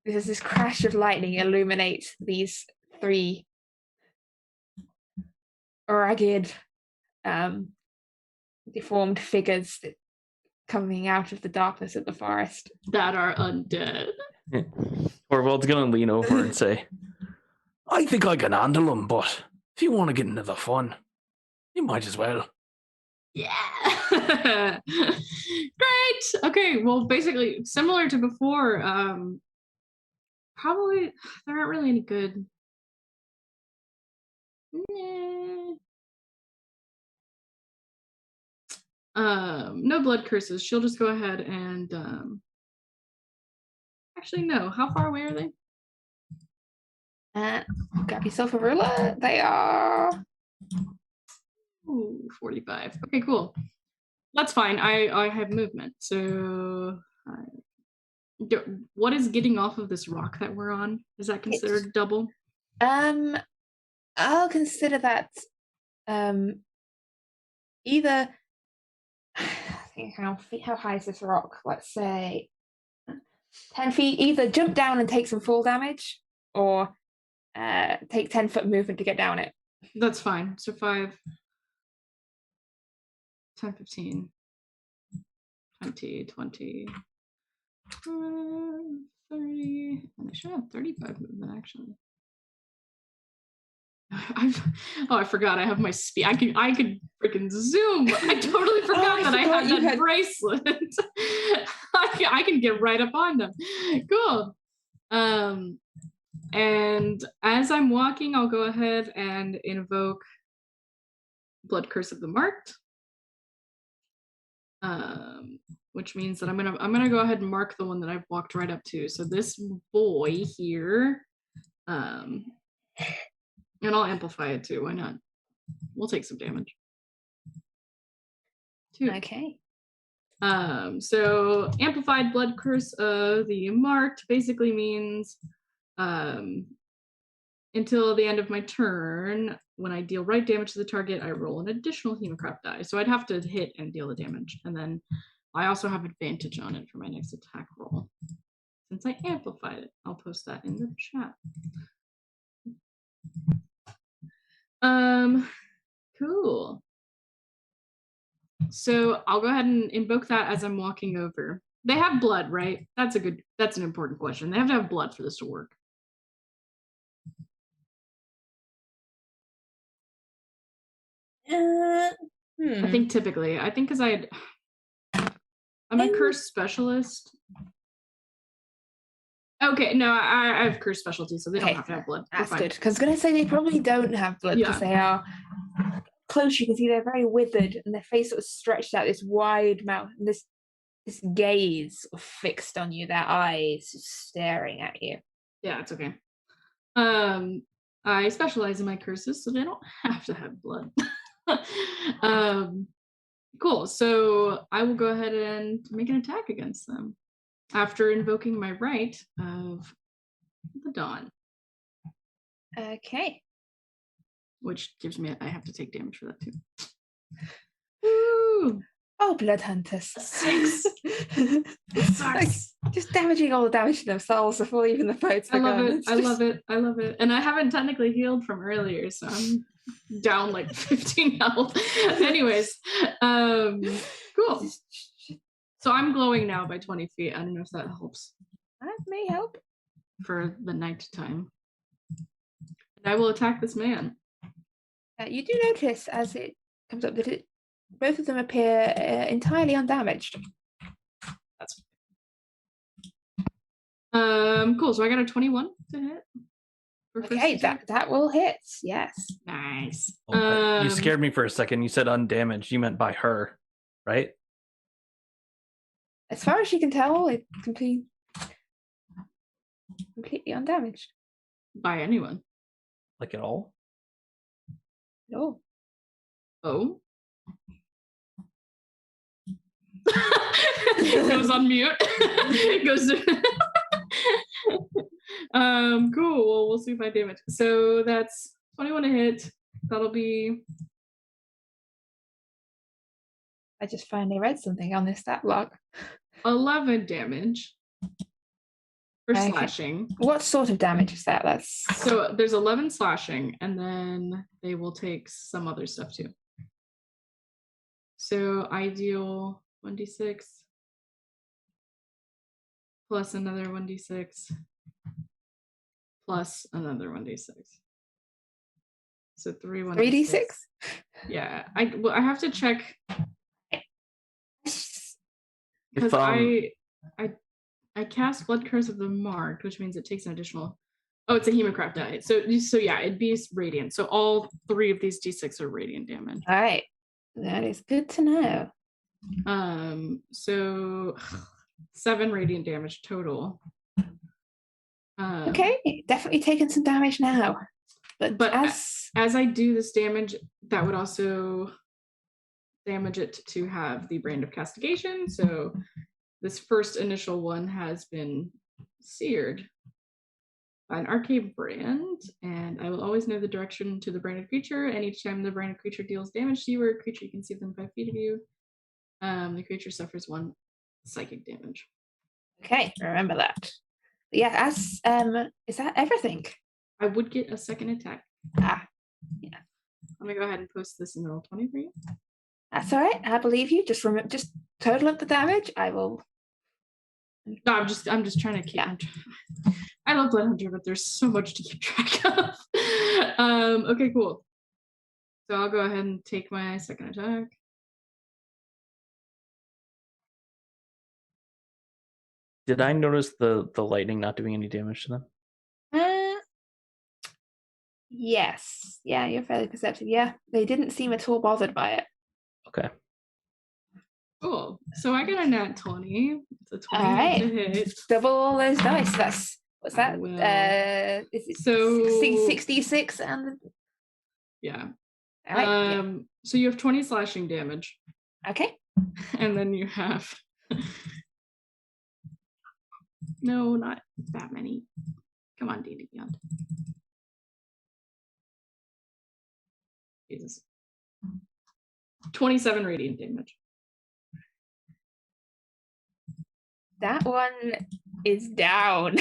Speaker 1: this crash of lightning illuminates these 3 ragged, deformed figures coming out of the darkness of the forest.
Speaker 3: That are undead.
Speaker 4: Torvald's going to lean over and say,
Speaker 6: I think I can handle them, but if you want to get into the fun, you might as well.
Speaker 3: Yeah. Great. Okay, well, basically, similar to before, probably there aren't really any good. No blood curses. She'll just go ahead and actually no. How far away are they?
Speaker 1: Grab yourself a ruler. They are
Speaker 3: 45. Okay, cool. That's fine. I have movement. So what is getting off of this rock that we're on? Is that considered double?
Speaker 1: I'll consider that either. I think how high is this rock? Let's say 10 feet. Either jump down and take some fall damage, or take 10-foot movement to get down it.
Speaker 3: That's fine. So 5, 10, 15, 20, 20, 30. And I should have 35 movement actually. I forgot I have my speed. I could freaking zoom. I totally forgot that I had that bracelet. I can get right up on them. Cool. And as I'm walking, I'll go ahead and invoke Blood Curse of the Marked. Which means that I'm gonna go ahead and mark the one that I've walked right up to. So this boy here, and I'll amplify it too. Why not? We'll take some damage. 2.
Speaker 1: Okay.
Speaker 3: So amplified blood curse of the marked basically means until the end of my turn, when I deal right damage to the target, I roll an additional Hemocrap die. So I'd have to hit and deal the damage. And then I also have advantage on it for my next attack roll. Since I amplified it, I'll post that in the chat. Cool. So I'll go ahead and invoke that as I'm walking over. They have blood, right? That's an important question. They have to have blood for this to work. I think typically, because I'm a curse specialist. Okay, no, I have curse specialty, so they don't have to have blood.
Speaker 1: That's good. Because I was going to say they probably don't have blood because they are close. You can see they're very withered, and their face sort of stretched out, this wide mouth, and this gaze fixed on you, their eyes staring at you.
Speaker 3: Yeah, it's okay. I specialize in my curses, so they don't have to have blood. Cool. So I will go ahead and make an attack against them after invoking my right of the dawn.
Speaker 1: Okay.
Speaker 3: Which gives me I have to take damage for that too. Woo!
Speaker 1: Oh, blood hunters.
Speaker 3: 6.
Speaker 1: Like, just damaging all the damage to themselves before even the fights
Speaker 3: I love
Speaker 1: begun.
Speaker 3: it.
Speaker 1: It's
Speaker 3: I
Speaker 1: just-
Speaker 3: love it. I love it. And I haven't technically healed from earlier, so I'm down like 15 health. Anyways, cool. So I'm glowing now by 20 feet. I don't know if that helps
Speaker 1: That may help.
Speaker 3: for the night time. And I will attack this man.
Speaker 1: You do notice as it comes up that both of them appear entirely undamaged.
Speaker 3: That's cool. So I got a 21 to hit. For first
Speaker 1: Okay,
Speaker 3: attack.
Speaker 1: that will hit. Yes.
Speaker 3: Nice.
Speaker 4: You scared me for a second. You said undamaged. You meant by her, right?
Speaker 1: As far as you can tell, it's completely undamaged.
Speaker 3: By anyone.
Speaker 4: Like at all?
Speaker 1: No.
Speaker 3: Oh. Goes on mute. Goes to cool. Well, we'll see if I damage. So that's 21 to hit. That'll be
Speaker 1: I just finally read something on this stat block.
Speaker 3: 11 damage for
Speaker 1: Okay.
Speaker 3: slashing.
Speaker 1: What sort of damage is that? That's
Speaker 3: So there's 11 slashing, and then they will take some other stuff too. So I deal 1d6 plus another 1d6 plus another 1d6. So 3 1d6.
Speaker 1: 3d6.
Speaker 3: Yeah, I have to check
Speaker 4: If,
Speaker 3: because I cast Blood Curse of the Marked, which means it takes an additional. Oh, it's a Hemocraft die. So yeah, it'd be radiant. So all 3 of these d6 are radiant damage.
Speaker 1: All right, that is good to know.
Speaker 3: So 7 radiant damage total.
Speaker 1: Okay, definitely taking some damage now. But
Speaker 3: as I do this damage, that would also damage it to have the Brand of Castigation. So this first initial one has been seared by an arcane brand, and I will always know the direction to the branded creature, and each time the branded creature deals damage to you or a creature you can see within 5 feet of you, the creature suffers 1 psychic damage.
Speaker 1: okay, remember that. But yeah, as is that everything?
Speaker 3: I would get a second attack.
Speaker 1: Yeah,
Speaker 3: Let me go ahead and post this in the Roll20 for you.
Speaker 1: that's all right. I believe you. Just total up the damage. I will.
Speaker 3: No, I'm just trying to keep.
Speaker 1: Yeah.
Speaker 3: I love Blood Hunter, but there's so much to keep track of. Okay, cool. So I'll go ahead and take my second attack.
Speaker 4: Did I notice the lightning not doing any damage to them?
Speaker 1: Yes. Yeah, you're fairly perceptive. Yeah, they didn't seem at all bothered by it.
Speaker 4: Okay.
Speaker 3: Cool. So I got a nat 20. It's a 20
Speaker 1: All right.
Speaker 3: to hit.
Speaker 1: Double all those dice. What's
Speaker 3: I
Speaker 1: that?
Speaker 3: will.
Speaker 1: Is it
Speaker 3: So
Speaker 1: 66 and
Speaker 3: yeah.
Speaker 1: all right.
Speaker 3: So you have 20 slashing damage,
Speaker 1: Okay.
Speaker 3: and then you have no, not that many. Come on, D&D Beyond. Jesus. 27 radiant damage.
Speaker 1: That one is down.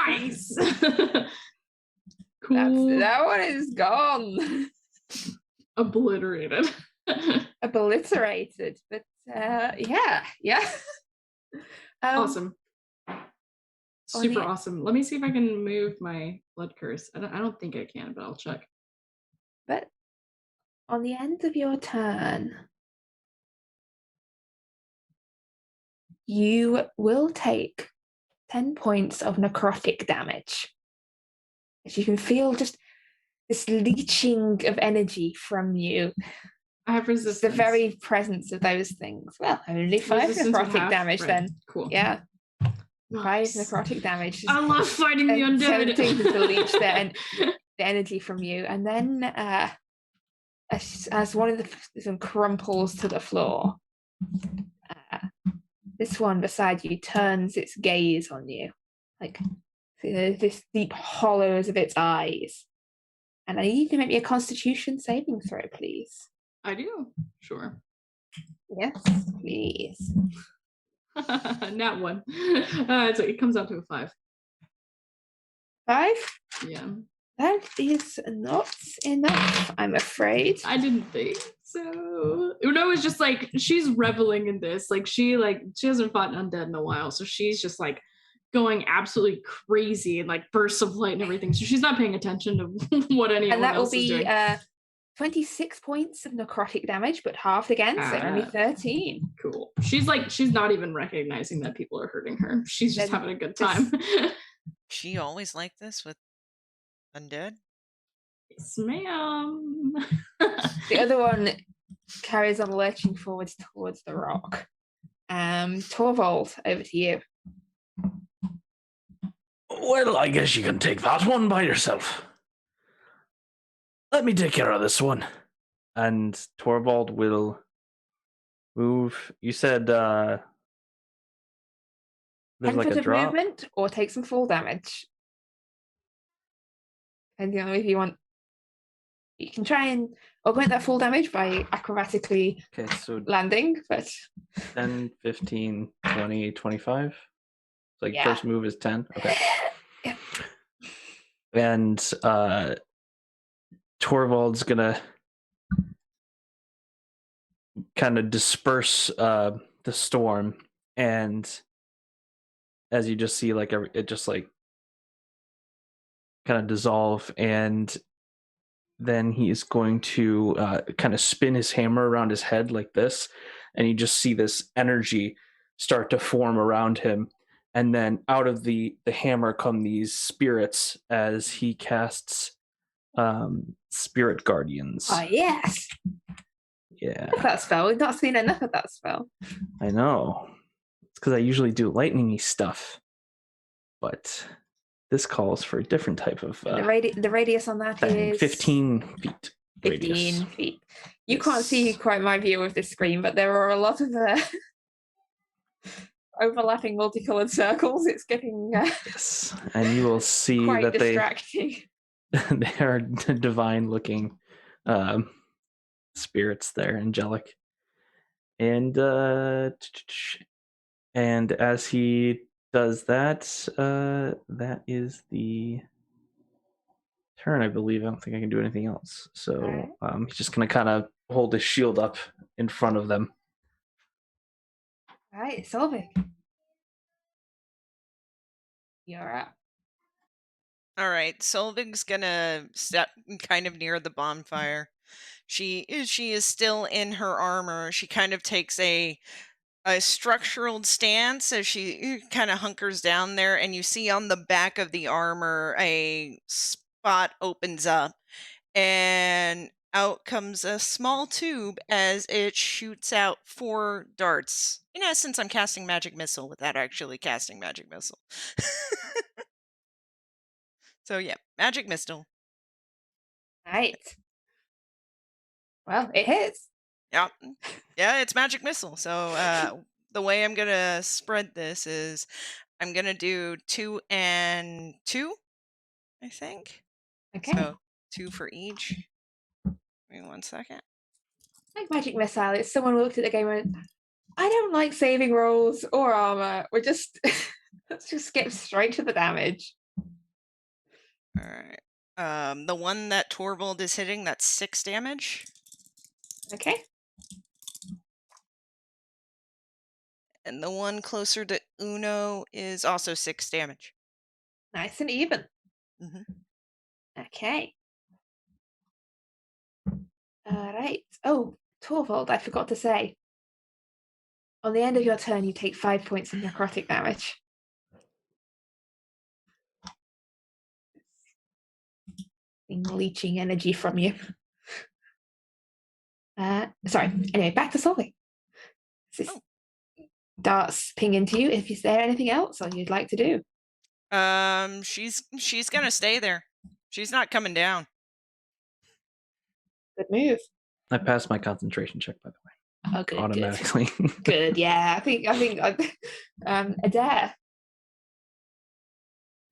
Speaker 3: Nice. Cool.
Speaker 1: That one is gone.
Speaker 3: Obliterated.
Speaker 1: Obliterated. But yeah.
Speaker 3: Awesome. Super
Speaker 1: the-
Speaker 3: awesome. Let me see if I can move my blood curse. I don't think I can, but I'll check.
Speaker 1: But on the end of your turn, you will take 10 points of necrotic damage. As you can feel just this leeching of energy from you.
Speaker 3: I have
Speaker 1: Just
Speaker 3: resistance.
Speaker 1: the very presence of those things. Well, only 5
Speaker 3: Resistance with
Speaker 1: necrotic
Speaker 3: half,
Speaker 1: damage
Speaker 3: right.
Speaker 1: then.
Speaker 3: Cool.
Speaker 1: Yeah, 5
Speaker 3: Nice.
Speaker 1: necrotic damage.
Speaker 3: I love fighting the undead.
Speaker 1: Attempting to leech the energy from you, and then as one of them crumples to the floor, this one beside you turns its gaze on you, like this deep hollows of its eyes. And I need you to make me a Constitution saving throw, please.
Speaker 3: I do. Sure.
Speaker 1: Yes, please.
Speaker 3: Not one. So it comes out to a 5.
Speaker 1: 5?
Speaker 3: Yeah.
Speaker 1: That is not enough, I'm afraid.
Speaker 3: I didn't think so. Uno is just like, she's reveling in this. Like she hasn't fought an undead in a while, so she's just like going absolutely crazy and like bursts of light and everything. So she's not paying attention to what anyone
Speaker 1: And that will
Speaker 3: else is
Speaker 1: be
Speaker 3: doing.
Speaker 1: 26 points of necrotic damage, but halved again, so only 13.
Speaker 3: Cool. She's not even recognizing that people are hurting her. She's just
Speaker 1: Then
Speaker 3: having a good time.
Speaker 5: She always like this with undead.
Speaker 3: Yes, ma'am.
Speaker 1: The other one carries on lurching forwards towards the rock. Torvald, over to you.
Speaker 6: Well, I guess you can take that one by yourself. Let me take care of this one.
Speaker 4: And Torvald will move. You said there's
Speaker 1: 10
Speaker 4: like
Speaker 1: foot
Speaker 4: a
Speaker 1: of
Speaker 4: drop.
Speaker 1: movement or take some fall damage. Depending on if you want. You can try and augment that fall damage by acrobatically
Speaker 4: Okay, so
Speaker 1: landing, but
Speaker 4: 10, 15, 20, 25. So like
Speaker 1: Yeah.
Speaker 4: first move is 10. Okay.
Speaker 1: Yeah.
Speaker 4: And Torvald's gonna kind of disperse the storm, and as you just see, like it just like kind of dissolve, and then he is going to kind of spin his hammer around his head like this, and you just see this energy start to form around him, and then out of the hammer come these spirits as he casts spirit guardians.
Speaker 1: oh yes,
Speaker 4: Yeah,
Speaker 1: that spell. We've not seen enough of that spell.
Speaker 4: I know. It's because I usually do lightning-y stuff, but this calls for a different type of
Speaker 1: The radius on that
Speaker 4: thing.
Speaker 1: is
Speaker 4: 15 feet.
Speaker 1: 15
Speaker 4: radius.
Speaker 1: feet. You can't see
Speaker 4: Yes.
Speaker 1: quite my view of this screen, but there are a lot of overlapping multicolored circles. It's getting
Speaker 4: Yes, and you will see
Speaker 1: quite
Speaker 4: that
Speaker 1: distracting.
Speaker 4: they are divine-looking spirits there, angelic, and as he does that, that is the turn, I believe. I don't think I can do anything else. So
Speaker 1: Alright.
Speaker 4: he's just gonna kind of hold his shield up in front of them.
Speaker 1: All right, Solvik. You're up.
Speaker 5: All right, Solvig's gonna step kind of near the bonfire. She is still in her armor. She kind of takes a structural stance as she kind of hunkers down there, and you see on the back of the armor a spot opens up, and out comes a small tube as it shoots out 4 darts. In essence, I'm casting magic missile without actually casting magic missile. So yeah, magic missile.
Speaker 1: Right. Well, it hits.
Speaker 5: Yeah, it's magic missile. So the way I'm gonna spread this is I'm gonna do 2 and 2, I think.
Speaker 1: Okay.
Speaker 5: So 2 for each. Give me 1 second.
Speaker 1: Like magic missile, it's someone who looked at the game and went, I don't like saving rolls or armor. We're just let's just get straight to the damage.
Speaker 5: All right. The one that Torvald is hitting, that's 6 damage.
Speaker 1: Okay.
Speaker 5: And the one closer to Uno is also 6 damage.
Speaker 1: Nice and even.
Speaker 5: Mhm.
Speaker 1: Okay. All right. Oh, Torvald, I forgot to say. On the end of your turn, you take 5 points of necrotic damage. Leeching energy from you. Sorry. Anyway, back to Solvik. Darts ping into you. Is there anything else or you'd like to do?
Speaker 5: She's gonna stay there. She's not coming down.
Speaker 1: Good move.
Speaker 4: I passed my concentration check, by the way.
Speaker 1: Oh, good.
Speaker 4: Automatically.
Speaker 1: Good. Good. Yeah, I think Adair.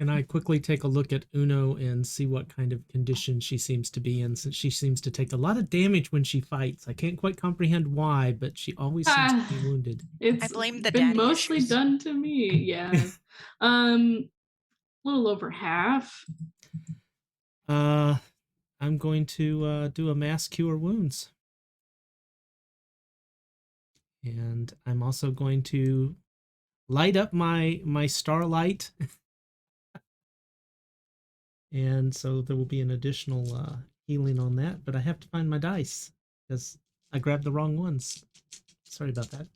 Speaker 2: Can I quickly take a look at Uno and see what kind of condition she seems to be in, since she seems to take a lot of damage when she fights? I can't quite comprehend why, but she always seems to be wounded.
Speaker 5: I blame the
Speaker 3: been
Speaker 5: daddy
Speaker 3: mostly
Speaker 5: issues.
Speaker 3: done to me. Yeah. Little over half.
Speaker 2: I'm going to do a mass cure wounds. And I'm also going to light up my starlight. And so there will be an additional healing on that, but I have to find my dice because I grabbed the wrong ones. Sorry about that.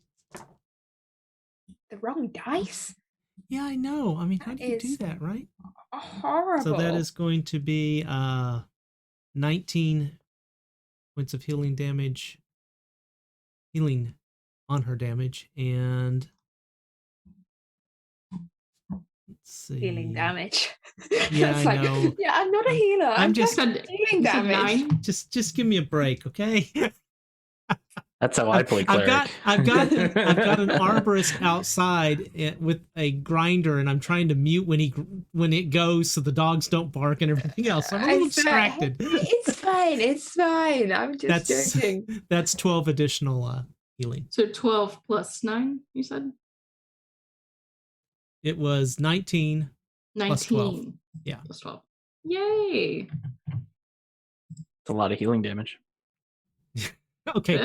Speaker 1: The wrong dice?
Speaker 2: Yeah, I know. I mean, how
Speaker 1: That
Speaker 2: do you do
Speaker 1: is
Speaker 2: that, right?
Speaker 1: Horrible.
Speaker 2: So that is going to be 19 points of healing damage. Healing on her damage, and let's see.
Speaker 1: Healing damage.
Speaker 2: Yeah,
Speaker 1: It's
Speaker 2: I know.
Speaker 1: Yeah, I'm not a healer. I'm just
Speaker 3: Said-
Speaker 1: healing
Speaker 3: you said
Speaker 1: damage.
Speaker 3: 9?
Speaker 2: Just give me a break, okay?
Speaker 4: That's how I play cleric.
Speaker 2: I've got an arborist outside with a grinder, and I'm trying to mute when it goes so the dogs don't bark and everything else. I'm a little distracted.
Speaker 1: It's fine. It's fine. I'm just joking.
Speaker 2: That's 12 additional healing.
Speaker 3: So 12 plus 9, you said?
Speaker 2: It was 19 plus 12.
Speaker 3: 19.
Speaker 2: Yeah.
Speaker 3: Plus 12. Yay.
Speaker 4: It's a lot of healing damage.
Speaker 2: Okay.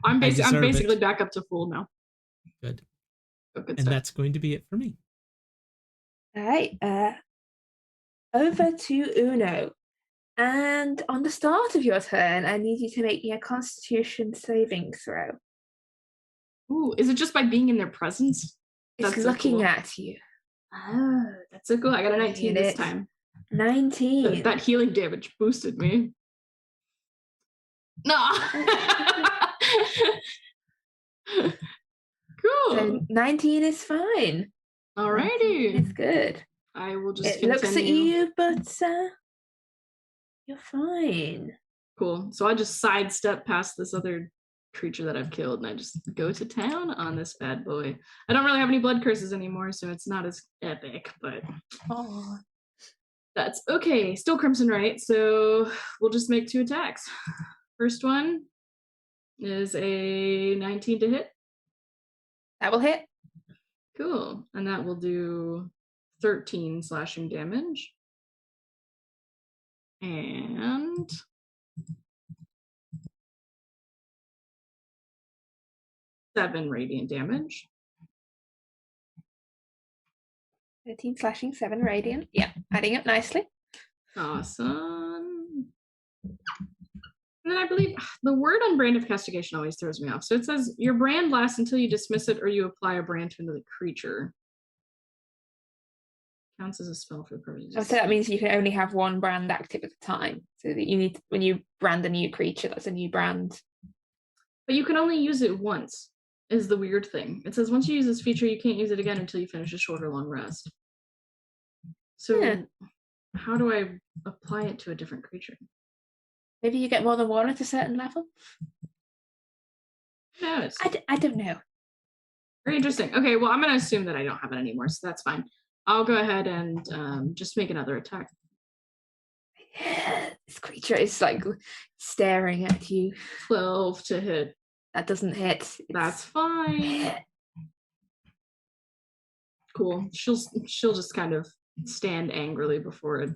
Speaker 3: I'm basically
Speaker 2: it.
Speaker 3: back up to full now.
Speaker 2: Good.
Speaker 3: Oh, good
Speaker 2: And
Speaker 3: stuff.
Speaker 2: that's going to be it for me.
Speaker 1: All right. Over to Uno. And on the start of your turn, I need you to make me a Constitution saving throw.
Speaker 3: Ooh, is it just by being in their presence?
Speaker 1: It's
Speaker 3: That's so
Speaker 1: looking
Speaker 3: cool.
Speaker 1: at you.
Speaker 3: Oh, that's so cool. I got a 19 this time.
Speaker 1: 19.
Speaker 3: That healing damage boosted me. No. Cool.
Speaker 1: So 19 is fine. 19
Speaker 3: Alrighty.
Speaker 1: is good.
Speaker 3: I will just
Speaker 1: It looks at
Speaker 3: continue.
Speaker 1: you, but you're fine.
Speaker 3: Cool. So I just sidestep past this other creature that I've killed, and I just go to town on this bad boy. I don't really have any blood curses anymore, so it's not as epic, but that's okay. Still Crimson Right, so we'll just make 2 attacks. First one is a 19 to hit.
Speaker 1: That will hit.
Speaker 3: Cool. And that will do 13 slashing damage. And 7 radiant damage.
Speaker 1: 13 slashing, 7 radiant. Yeah, adding up nicely.
Speaker 3: Awesome. And then I believe the word on brand of castigation always throws me off. So it says your brand lasts until you dismiss it or you apply a brand to another creature. Counts as a spell for the purposes.
Speaker 1: So that means you can only have one brand active at a time. So that you need, when you brand a new creature, that's a new brand.
Speaker 3: But you can only use it once, is the weird thing. It says once you use this feature, you can't use it again until you finish a short or long rest. So how do I apply it to a different creature?
Speaker 1: Maybe you get more than one at a certain level.
Speaker 3: No,
Speaker 1: I don't know.
Speaker 3: very interesting. Okay, well, I'm going to assume that I don't have it anymore, so that's fine. I'll go ahead and just make another attack.
Speaker 1: This creature is like staring at you.
Speaker 3: 12 to hit.
Speaker 1: That doesn't hit.
Speaker 3: That's fine. Cool. She'll just kind of stand angrily before it.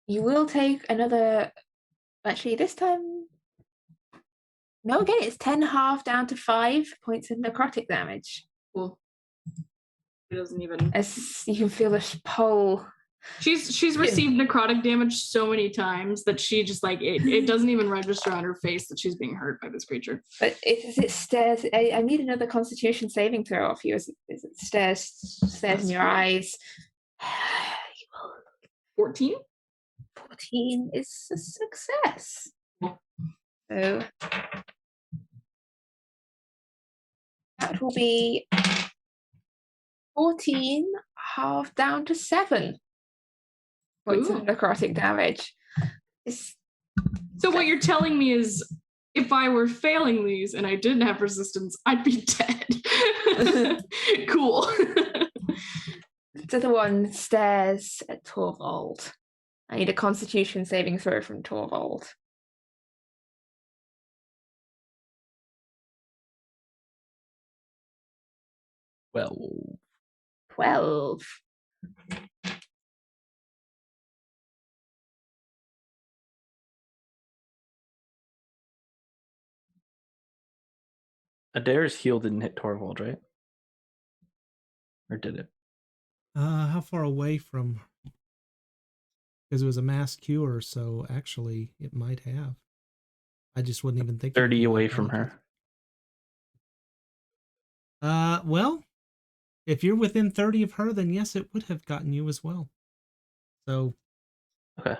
Speaker 1: You will take another. Actually, this time. No, again, it's 10 half down to 5 points of necrotic damage.
Speaker 3: Cool. She doesn't even.
Speaker 1: As you can feel this pole.
Speaker 3: She's received necrotic damage so many times that she just like it doesn't even register on her face that she's being hurt by this creature.
Speaker 1: But it stares. I need another Constitution saving throw off you as it stares in your eyes.
Speaker 3: 14?
Speaker 1: 14 is a success. So that will be 14 half down to 7 points of necrotic damage.
Speaker 3: So what you're telling me is if I were failing these and I didn't have resistance, I'd be dead. Cool.
Speaker 1: The other one stares at Torvald. I need a Constitution saving throw from Torvald.
Speaker 4: Well,
Speaker 1: 12.
Speaker 4: Adair's heal didn't hit Torvald, right? Or did it?
Speaker 2: How far away from? Because it was a mass cure, so actually it might have. I just wouldn't even think.
Speaker 4: 30 away from her.
Speaker 2: Well, if you're within 30 of her, then yes, it would have gotten you as well. So.
Speaker 4: Okay.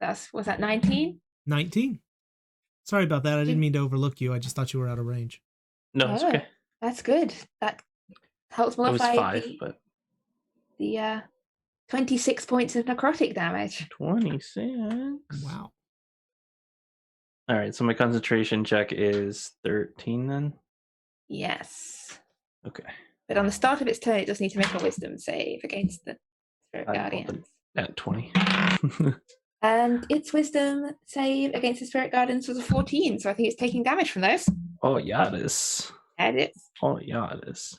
Speaker 1: Was that 19?
Speaker 2: 19. Sorry about that. I didn't mean to overlook you. I just thought you were out of range.
Speaker 4: No, it's okay.
Speaker 1: That's good. That helps
Speaker 4: It was
Speaker 1: modify
Speaker 4: 5, but
Speaker 1: the 26 points of necrotic damage.
Speaker 4: 26.
Speaker 2: Wow.
Speaker 4: All right, so my concentration check is 13 then?
Speaker 1: Yes.
Speaker 4: Okay.
Speaker 1: But on the start of its turn, it does need to make a wisdom save against the Spirit Guardians.
Speaker 4: At 20.
Speaker 1: And its wisdom save against the Spirit Guardians was a 14, so I think it's taking damage from those.
Speaker 4: Oh, yeah, it is.
Speaker 1: And it's
Speaker 4: Oh, yeah, it is.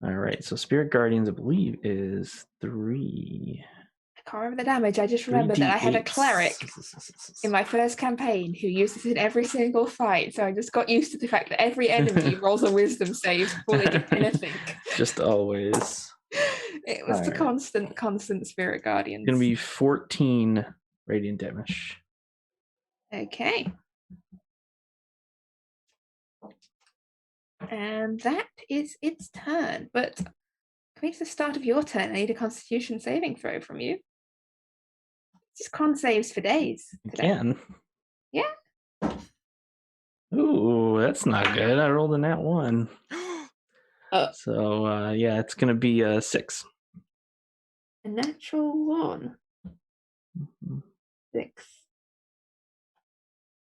Speaker 4: All right, so Spirit Guardians, I believe, is 3.
Speaker 1: I can't remember the damage. I just remember that I had a cleric in my first campaign who used this in every single fight, so I just got used to the fact that every enemy rolls a wisdom save before they do anything.
Speaker 4: Just always.
Speaker 1: It was the constant Spirit Guardians.
Speaker 4: It's going to be 14 radiant damage.
Speaker 1: Okay. And that is its turn. But coming to the start of your turn, I need a Constitution saving throw from you. Just con saves for days.
Speaker 4: Again?
Speaker 1: Yeah.
Speaker 4: Ooh, that's not good. I rolled a nat 1. So, yeah, it's going to be a 6.
Speaker 1: A natural 1. 6.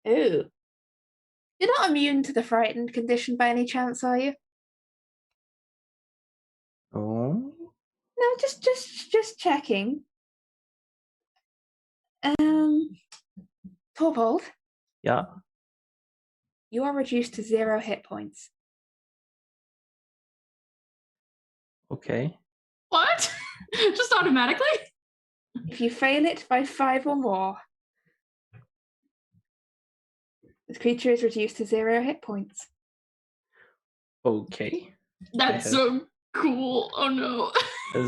Speaker 1: Ooh. You're not immune to the frightened condition by any chance, are you?
Speaker 4: Oh.
Speaker 1: No, just checking. Torvald.
Speaker 4: Yeah.
Speaker 1: You are reduced to 0 hit points.
Speaker 4: Okay.
Speaker 3: What? Just automatically?
Speaker 1: If you fail it by 5 or more, this creature is reduced to 0 hit points.
Speaker 4: Okay.
Speaker 3: That's so cool. Oh no.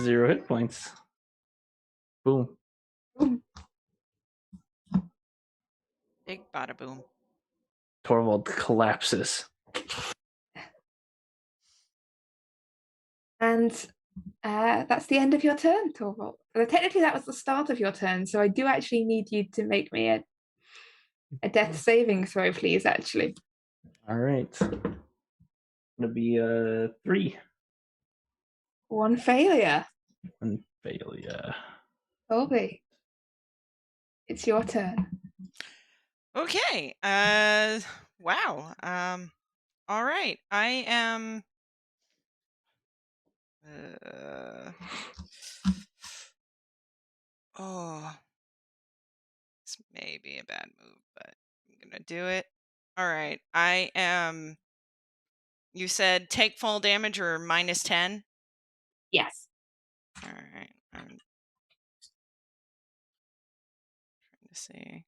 Speaker 4: 0 hit points. Boom.
Speaker 5: Big bada boom.
Speaker 4: Torvald collapses.
Speaker 1: And that's the end of your turn, Torvald. Technically, that was the start of your turn, so I do actually need you to make me a death saving throw, please, actually.
Speaker 4: All right. Gonna be 3.
Speaker 1: 1 failure.
Speaker 4: 1 failure.
Speaker 1: Colby, it's your turn.
Speaker 5: Okay. Wow. All right. I am. This may be a bad move, but I'm gonna do it. All right. I am. You said take full damage or minus 10?
Speaker 1: Yes.
Speaker 5: All right. I'm trying to see.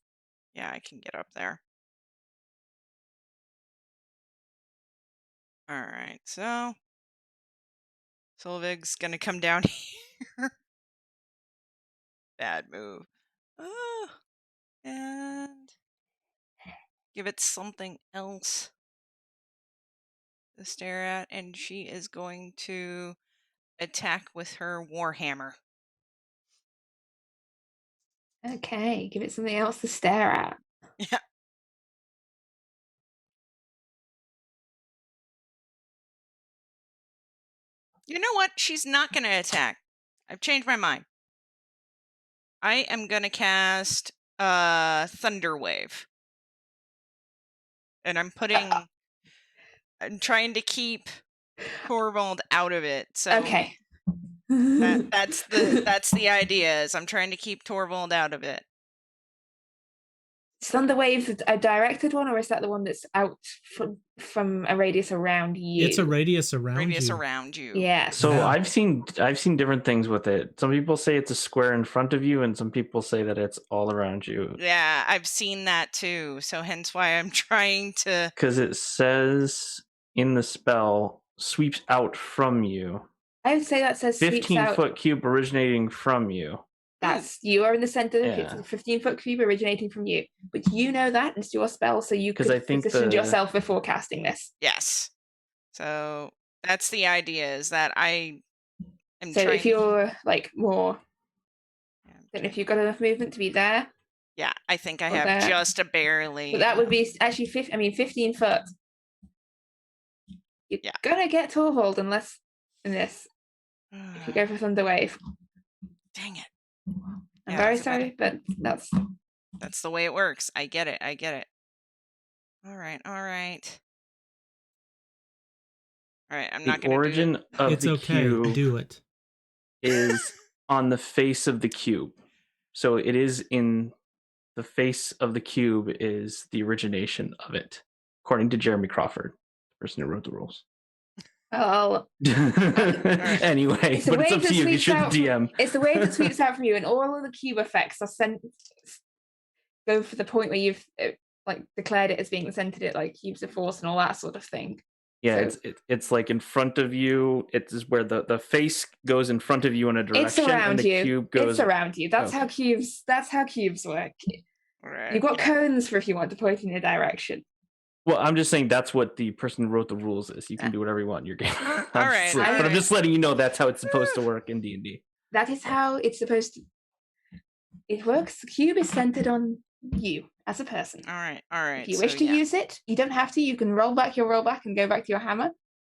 Speaker 5: Yeah, I can get up there. All right. So Solvig's gonna come down here. Bad move. And give it something else to stare at, and she is going to attack with her warhammer.
Speaker 1: Okay, give it something else to stare at.
Speaker 5: Yeah. You know what? She's not going to attack. I've changed my mind. I am going to cast Thunder Wave. And I'm trying to keep Torvald out of it. So
Speaker 1: Okay.
Speaker 5: That's the idea. Is I'm trying to keep Torvald out of it.
Speaker 1: Is Thunderwave a directed one, or is that the one that's out from a radius around you?
Speaker 2: It's a radius around you.
Speaker 5: Around you.
Speaker 1: Yeah.
Speaker 4: So
Speaker 2: Yeah.
Speaker 4: I've seen different things with it. Some people say it's a square in front of you, and some people say that it's all around you.
Speaker 5: Yeah, I've seen that too. So hence why I'm trying to.
Speaker 4: Because it says in the spell, sweeps out from you.
Speaker 1: I would say that says sweeps out.
Speaker 4: 15-foot cube originating from you.
Speaker 1: That's you are in the center.
Speaker 4: Yeah.
Speaker 1: It's a 15-foot cube originating from you, but you know that it's your spell, so you could
Speaker 4: I think
Speaker 1: position yourself before casting this.
Speaker 5: Yes. So that's the idea. Is that I am.
Speaker 1: So
Speaker 5: trying...
Speaker 1: if you're like more, I don't know if you've got enough movement to be there.
Speaker 5: Yeah, I think I have
Speaker 1: there.
Speaker 5: just a barely.
Speaker 1: But that would be actually 15 foot. You're gonna get Torvald unless in this. If you go for Thunderwave.
Speaker 5: Dang it.
Speaker 1: I'm very sorry, but that's
Speaker 5: the way it works. I get it. All right. All right, I'm not going to.
Speaker 4: The origin of
Speaker 2: it's
Speaker 4: the
Speaker 2: okay.
Speaker 4: cube
Speaker 2: Do it.
Speaker 4: is on the face of the cube. So it is in the face of the cube is the origination of it, according to Jeremy Crawford, the person who wrote the rules.
Speaker 1: well.
Speaker 4: Anyway, but it's up to you. You should the DM.
Speaker 1: It's the wave that sweeps out from you, and all of the cube effects are sent. Go for the point where you've like declared it as being centered. It like cubes of force and all that sort of thing.
Speaker 4: Yeah,
Speaker 1: so,
Speaker 4: it's like in front of you. It's where the face goes in front of you in a direction,
Speaker 1: it's around
Speaker 4: and the
Speaker 1: you.
Speaker 4: cube goes.
Speaker 1: It's around you. That's how cubes. That's how cubes work.
Speaker 5: Right.
Speaker 1: You've got cones for if you want to point in a direction.
Speaker 4: Well, I'm just saying that's what the person who wrote the rules is. You can do whatever you want in your game. I'm just letting you know that's how it's supposed to work in D&D.
Speaker 1: That is how it's supposed to. It works. The cube is centered on you as a person.
Speaker 5: All right.
Speaker 1: If you wish to use it, you don't have to. You can roll back and go back to your hammer.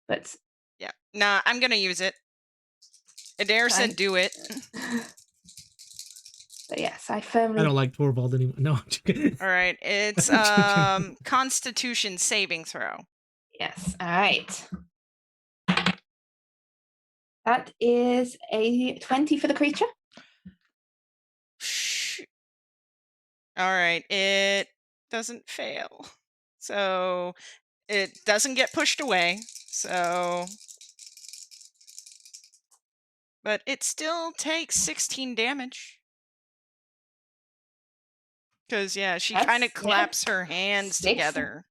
Speaker 1: But
Speaker 5: yeah, nah, I'm gonna use it. Adair said do it.
Speaker 1: But yes, I
Speaker 2: don't like Torvald anymore. No, I'm just kidding.
Speaker 5: All right, it's Constitution saving throw.
Speaker 1: Yes. All right. That is a 20 for the creature.
Speaker 5: All right, it doesn't fail, so it doesn't get pushed away. So, but it still takes 16 damage. Because, she kind of claps her hands together.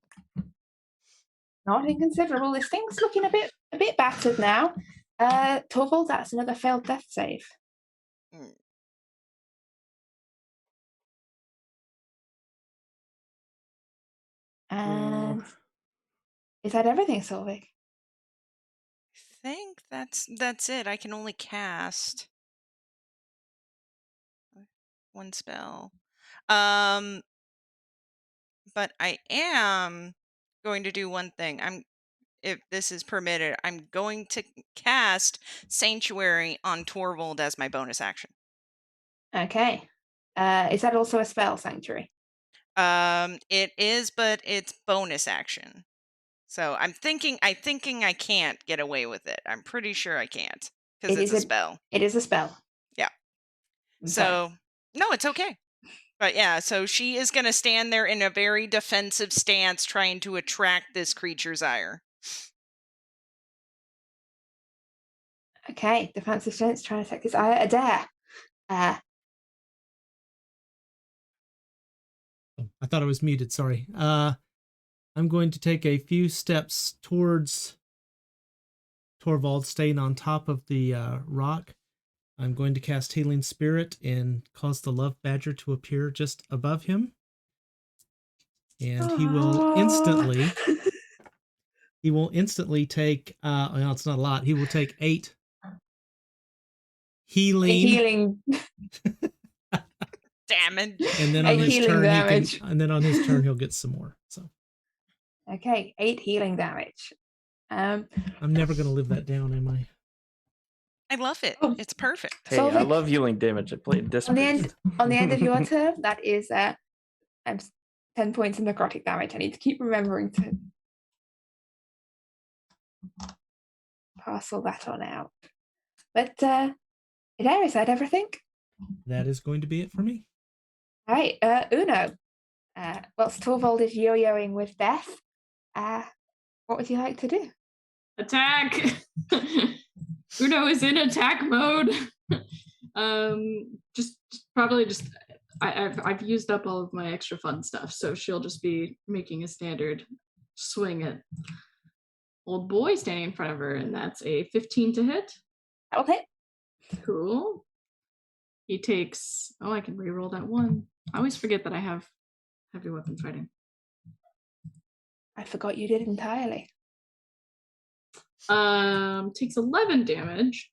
Speaker 1: Not inconsiderable. This thing's looking a bit battered now. Torvald, that's another failed death save. And is that everything, Solveig?
Speaker 5: I think that's it. I can only cast one spell. But I am going to do one thing. If this is permitted, I'm going to cast Sanctuary on Torvald as my bonus action.
Speaker 1: Okay. Is that also a spell, Sanctuary?
Speaker 5: It is, but it's bonus action. So I think I can't get away with it. I'm pretty sure I can't because it's a spell.
Speaker 1: It is a spell.
Speaker 5: Yeah. Okay. So no, it's okay. But yeah, so she is going to stand there in a very defensive stance, trying to attract this creature's ire.
Speaker 1: Okay, defensive stance, trying to attack this ire. Adair.
Speaker 2: I thought I was muted. Sorry. I'm going to take a few steps towards Torvald, staying on top of the rock. I'm going to cast Healing Spirit and cause the Love Badger to appear just above him. And he will instantly take, well, it's not a lot. He will take 8 healing
Speaker 5: damage.
Speaker 2: And then on his turn he'll get some more. So
Speaker 1: okay, 8 healing damage.
Speaker 2: I'm never gonna live that down, am I?
Speaker 5: I love it. It's perfect.
Speaker 4: Hey, I love healing damage. I played this.
Speaker 1: On the end of your turn, that is 10 points of necrotic damage. I need to keep remembering to parcel that on out. But there, is that everything?
Speaker 2: That is going to be it for me.
Speaker 1: All right, Uno. Whilst Torvald is yo-yoing with death, what would you like to do?
Speaker 3: Attack! Uno is in attack mode. Just I've used up all of my extra fun stuff, so she'll just be making a standard swing at old boy standing in front of her, and that's a 15 to hit.
Speaker 1: Okay.
Speaker 3: Cool. He takes. Oh, I can reroll that one. I always forget that I have heavy weapon fighting.
Speaker 1: I forgot you did entirely.
Speaker 3: Takes 11 damage,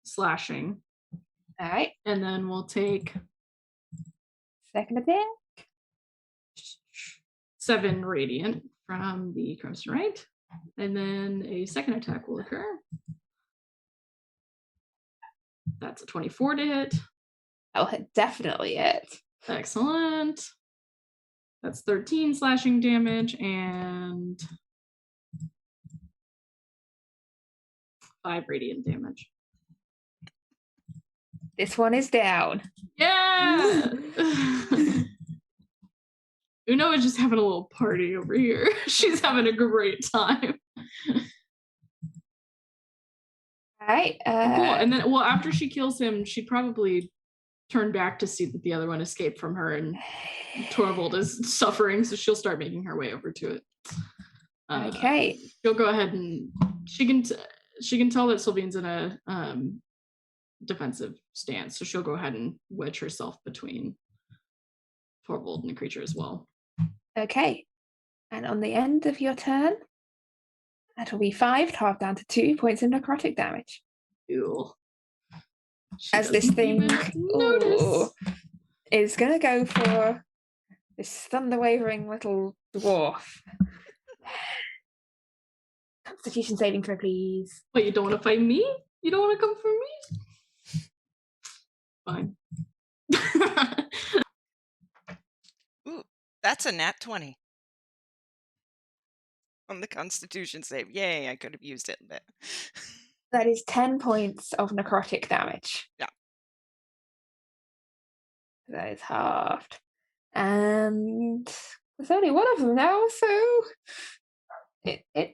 Speaker 3: slashing.
Speaker 1: All right.
Speaker 3: And then we'll take
Speaker 1: Second attack.
Speaker 3: 7 radiant from the Crimson Right. And then a second attack will occur. That's a 24 to hit.
Speaker 1: That'll hit definitely it.
Speaker 3: Excellent. That's 13 slashing damage and 5 radiant damage.
Speaker 1: This one is down.
Speaker 3: Yeah! Uno is just having a little party over here. She's having a great time.
Speaker 1: All right.
Speaker 3: Cool. And then, well, after she kills him, she'd probably turn back to see that the other one escaped from her, and Torvald is suffering, so she'll start making her way over to it.
Speaker 1: Okay.
Speaker 3: She'll go ahead and she can tell that Sylvian's in a defensive stance, so she'll go ahead and wedge herself between Torvald and the creature as well.
Speaker 1: Okay. And on the end of your turn, that'll be 5, halved down to 2 points of necrotic damage.
Speaker 3: Ew.
Speaker 1: As this thing is going to go for this thunder-wavering little dwarf. Constitution saving throw, please.
Speaker 3: Wait, you don't want to fight me? You don't want to come for me? Fine.
Speaker 5: Ooh, that's a nat 20 on the Constitution save. Yay, I could have used it a bit.
Speaker 1: That is 10 points of necrotic damage.
Speaker 5: Yeah.
Speaker 1: That is halved. And there's only one of them now, so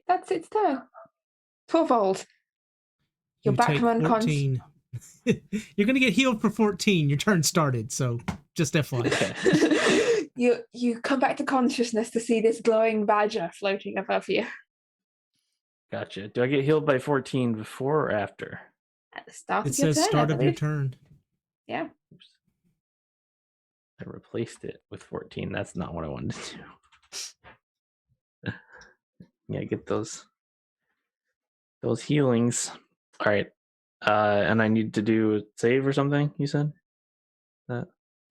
Speaker 1: that's its turn. Torvald, you're back from unconscious.
Speaker 2: You're going to get healed for 14. Your turn started, so just FYI.
Speaker 1: You come back to consciousness to see this glowing badger floating above you.
Speaker 4: Gotcha. Do I get healed by 14 before or after?
Speaker 1: At the start
Speaker 2: It
Speaker 1: of your
Speaker 2: says
Speaker 1: turn,
Speaker 2: start
Speaker 1: I
Speaker 2: of your
Speaker 1: believe.
Speaker 2: turn.
Speaker 1: Yeah.
Speaker 4: Oops. I replaced it with 14. That's not what I wanted to do. Yeah, get those healings. All right. And I need to do a save or something, you said?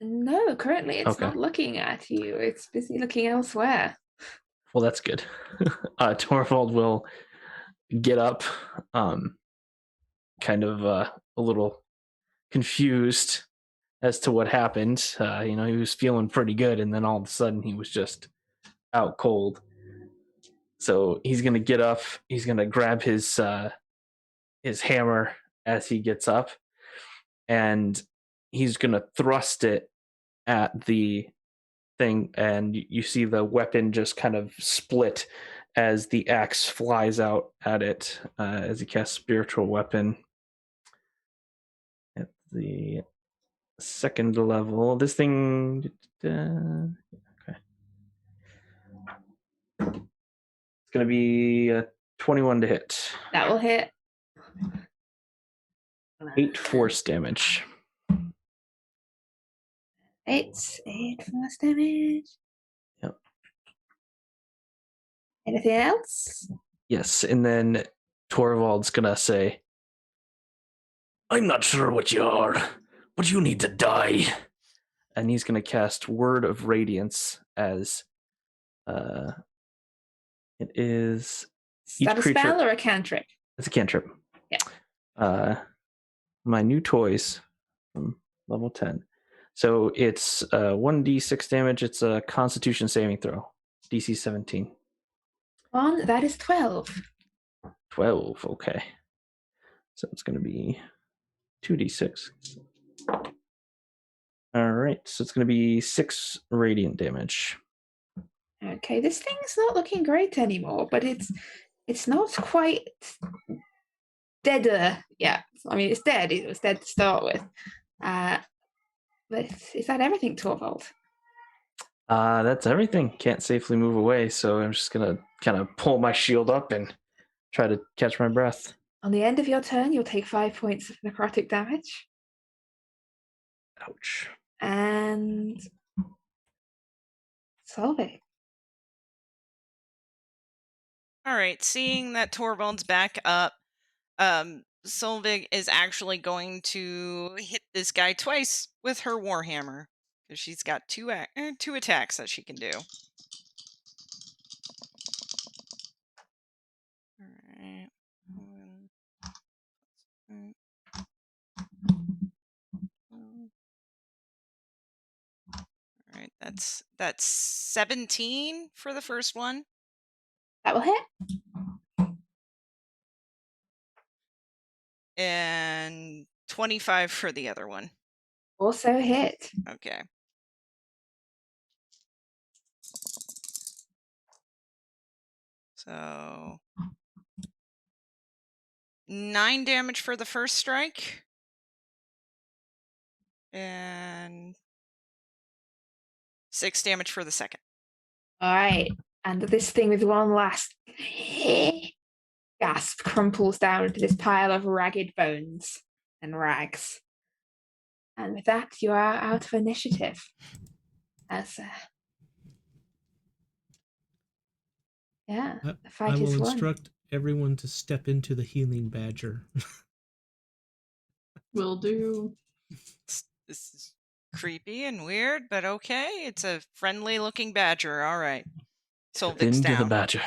Speaker 1: No, currently it's
Speaker 4: Okay.
Speaker 1: not looking at you. It's busy looking elsewhere.
Speaker 4: Well, that's good. Torvald will get up, kind of a little confused as to what happened. He was feeling pretty good, and then all of a sudden he was just out cold. So he's gonna get up. He's gonna grab his hammer as he gets up, and he's gonna thrust it at the thing, and you see the weapon just kind of split as the axe flies out at it as he casts spiritual weapon at the second level. This thing okay, it's gonna be a 21 to hit.
Speaker 1: That will hit.
Speaker 4: 8 force damage.
Speaker 1: 8 force damage.
Speaker 4: Yep.
Speaker 1: Anything else?
Speaker 4: Yes, and then Torvald's gonna say,
Speaker 6: I'm not sure what you are, but you need to die.
Speaker 4: and he's gonna cast Word of Radiance as it is
Speaker 1: Is that a spell or a cantrip?
Speaker 4: It's a cantrip.
Speaker 1: Yeah.
Speaker 4: My new toys from level 10. So it's 1d6 damage. It's a Constitution saving throw. DC 17.
Speaker 1: That is 12.
Speaker 4: 12, okay. So it's going to be 2d6. All right, so it's going to be 6 radiant damage.
Speaker 1: Okay, this thing's not looking great anymore, but it's not quite deader yet. I mean, it's dead. It was dead to start with. But is that everything, Torvald?
Speaker 4: That's everything. Can't safely move away, so I'm just going to kind of pull my shield up and try to catch my breath.
Speaker 1: On the end of your turn, you'll take 5 points of necrotic damage.
Speaker 4: Ouch.
Speaker 1: And Solveig.
Speaker 5: All right, seeing that Torvald's back up, Solveig is actually going to hit this guy twice with her warhammer because she's got two attacks that she can do. All right. All right, that's 17 for the first one.
Speaker 1: That will hit.
Speaker 5: And 25 for the other one.
Speaker 1: Also hit.
Speaker 5: Okay. So 9 damage for the first strike. And 6 damage for the second.
Speaker 1: All right. And this thing with one last gasp crumples down into this pile of ragged bones and rags. And with that, you are out of initiative. As the fight
Speaker 2: I will
Speaker 1: is won.
Speaker 2: instruct everyone to step into the healing badger.
Speaker 3: Will do.
Speaker 5: This is creepy and weird, but okay. It's a friendly-looking badger. All right. Solveig's
Speaker 6: Into the
Speaker 5: down.
Speaker 6: badger.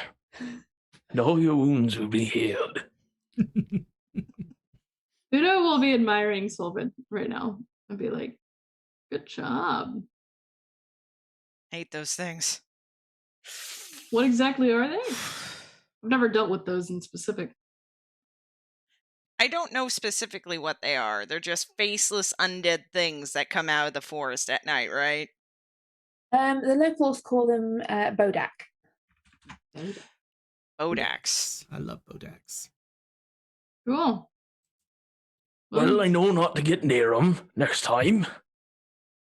Speaker 6: And all your wounds will be healed.
Speaker 3: Uno will be admiring Solvig right now and be like, good job.
Speaker 5: Hate those things.
Speaker 3: What exactly are they? I've never dealt with those in specific.
Speaker 5: I don't know specifically what they are. They're just faceless undead things that come out of the forest at night, right?
Speaker 1: The locals call them Bodak.
Speaker 5: Odax.
Speaker 2: I love Bodaks.
Speaker 3: Cool.
Speaker 6: Well, I know not to get near them next time.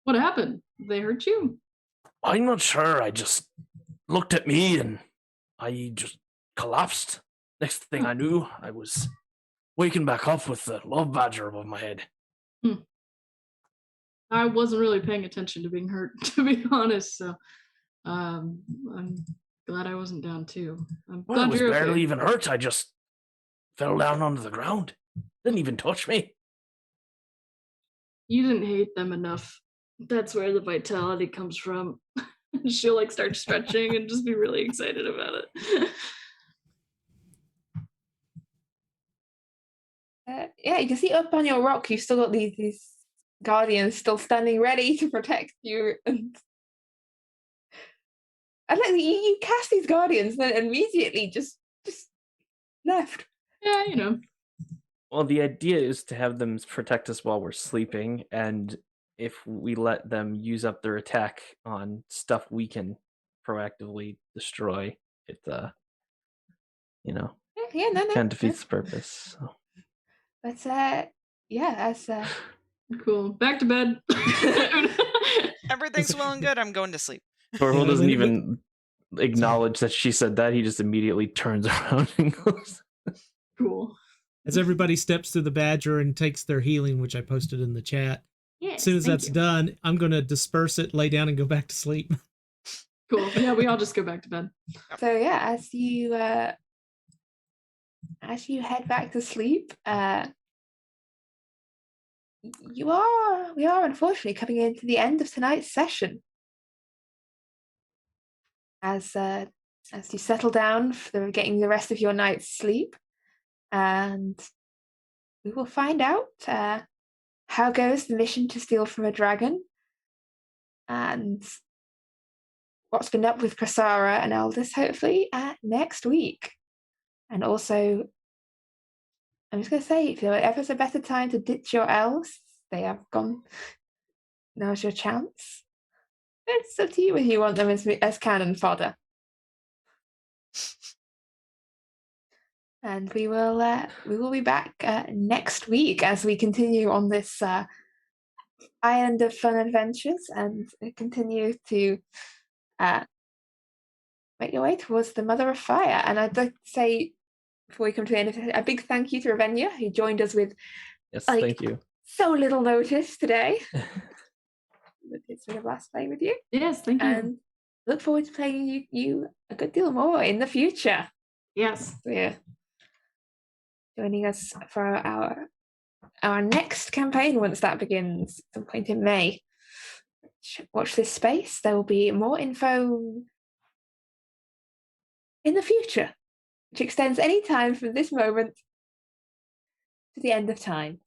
Speaker 3: What happened? They hurt you?
Speaker 6: I'm not sure. I just looked at me and I just collapsed. Next thing I knew, I was waking back up with the love badger above my head.
Speaker 3: I wasn't really paying attention to being hurt, to be honest. So I'm glad I wasn't down too. I'm
Speaker 6: Well, I
Speaker 3: glad
Speaker 6: was
Speaker 3: you're
Speaker 6: barely
Speaker 3: okay.
Speaker 6: even hurt. I just fell down onto the ground. Didn't even touch me.
Speaker 3: You didn't hate them enough. That's where the vitality comes from. She'll like start stretching and just be really excited about it.
Speaker 1: You can see up on your rock, you've still got these guardians still standing ready to protect you. And like you cast these guardians, then immediately just left.
Speaker 3: Yeah, you know.
Speaker 4: Well, the idea is to have them protect us while we're sleeping, and if we let them use up their attack on stuff we can proactively destroy, it
Speaker 1: No,
Speaker 4: kind of defeats the purpose. So.
Speaker 1: But as
Speaker 3: Cool. Back to bed.
Speaker 5: Everything's well and good. I'm going to sleep.
Speaker 4: Torvald doesn't even acknowledge that she said that. He just immediately turns around and goes.
Speaker 3: Cool.
Speaker 2: As everybody steps through the badger and takes their healing, which I posted in the chat,
Speaker 3: Yes,
Speaker 2: as soon as
Speaker 3: thank
Speaker 2: that's
Speaker 3: you.
Speaker 2: done, I'm going to disperse it, lay down, and go back to sleep.
Speaker 3: Cool. Yeah, we all just go back to bed.
Speaker 1: so as you head back to sleep, we are unfortunately coming into the end of tonight's session. As you settle down for getting the rest of your night's sleep, and we will find out how goes the mission to steal from a dragon, and what's been up with Krasara and Eldis, hopefully next week, and also I'm just going to say, if there ever's a better time to ditch your elves, they have gone. Now's your chance. It's up to you if you want them as cannon fodder. And we will be back next week as we continue on this island of fun adventures and continue to make your way towards the Mother of Fire. And I'd like to say, before we come to the end of it, a big thank you to Ravenia, who joined us with
Speaker 4: Thank you.
Speaker 1: so little notice today. It's been a blast playing with you.
Speaker 3: Yes, thank you.
Speaker 1: And look forward to playing you a good deal more in the future.
Speaker 3: Yes.
Speaker 1: So, yeah. Joining us for our next campaign once that begins at some point in May. Watch this space. There will be more info in the future, which extends any time from this moment to the end of time.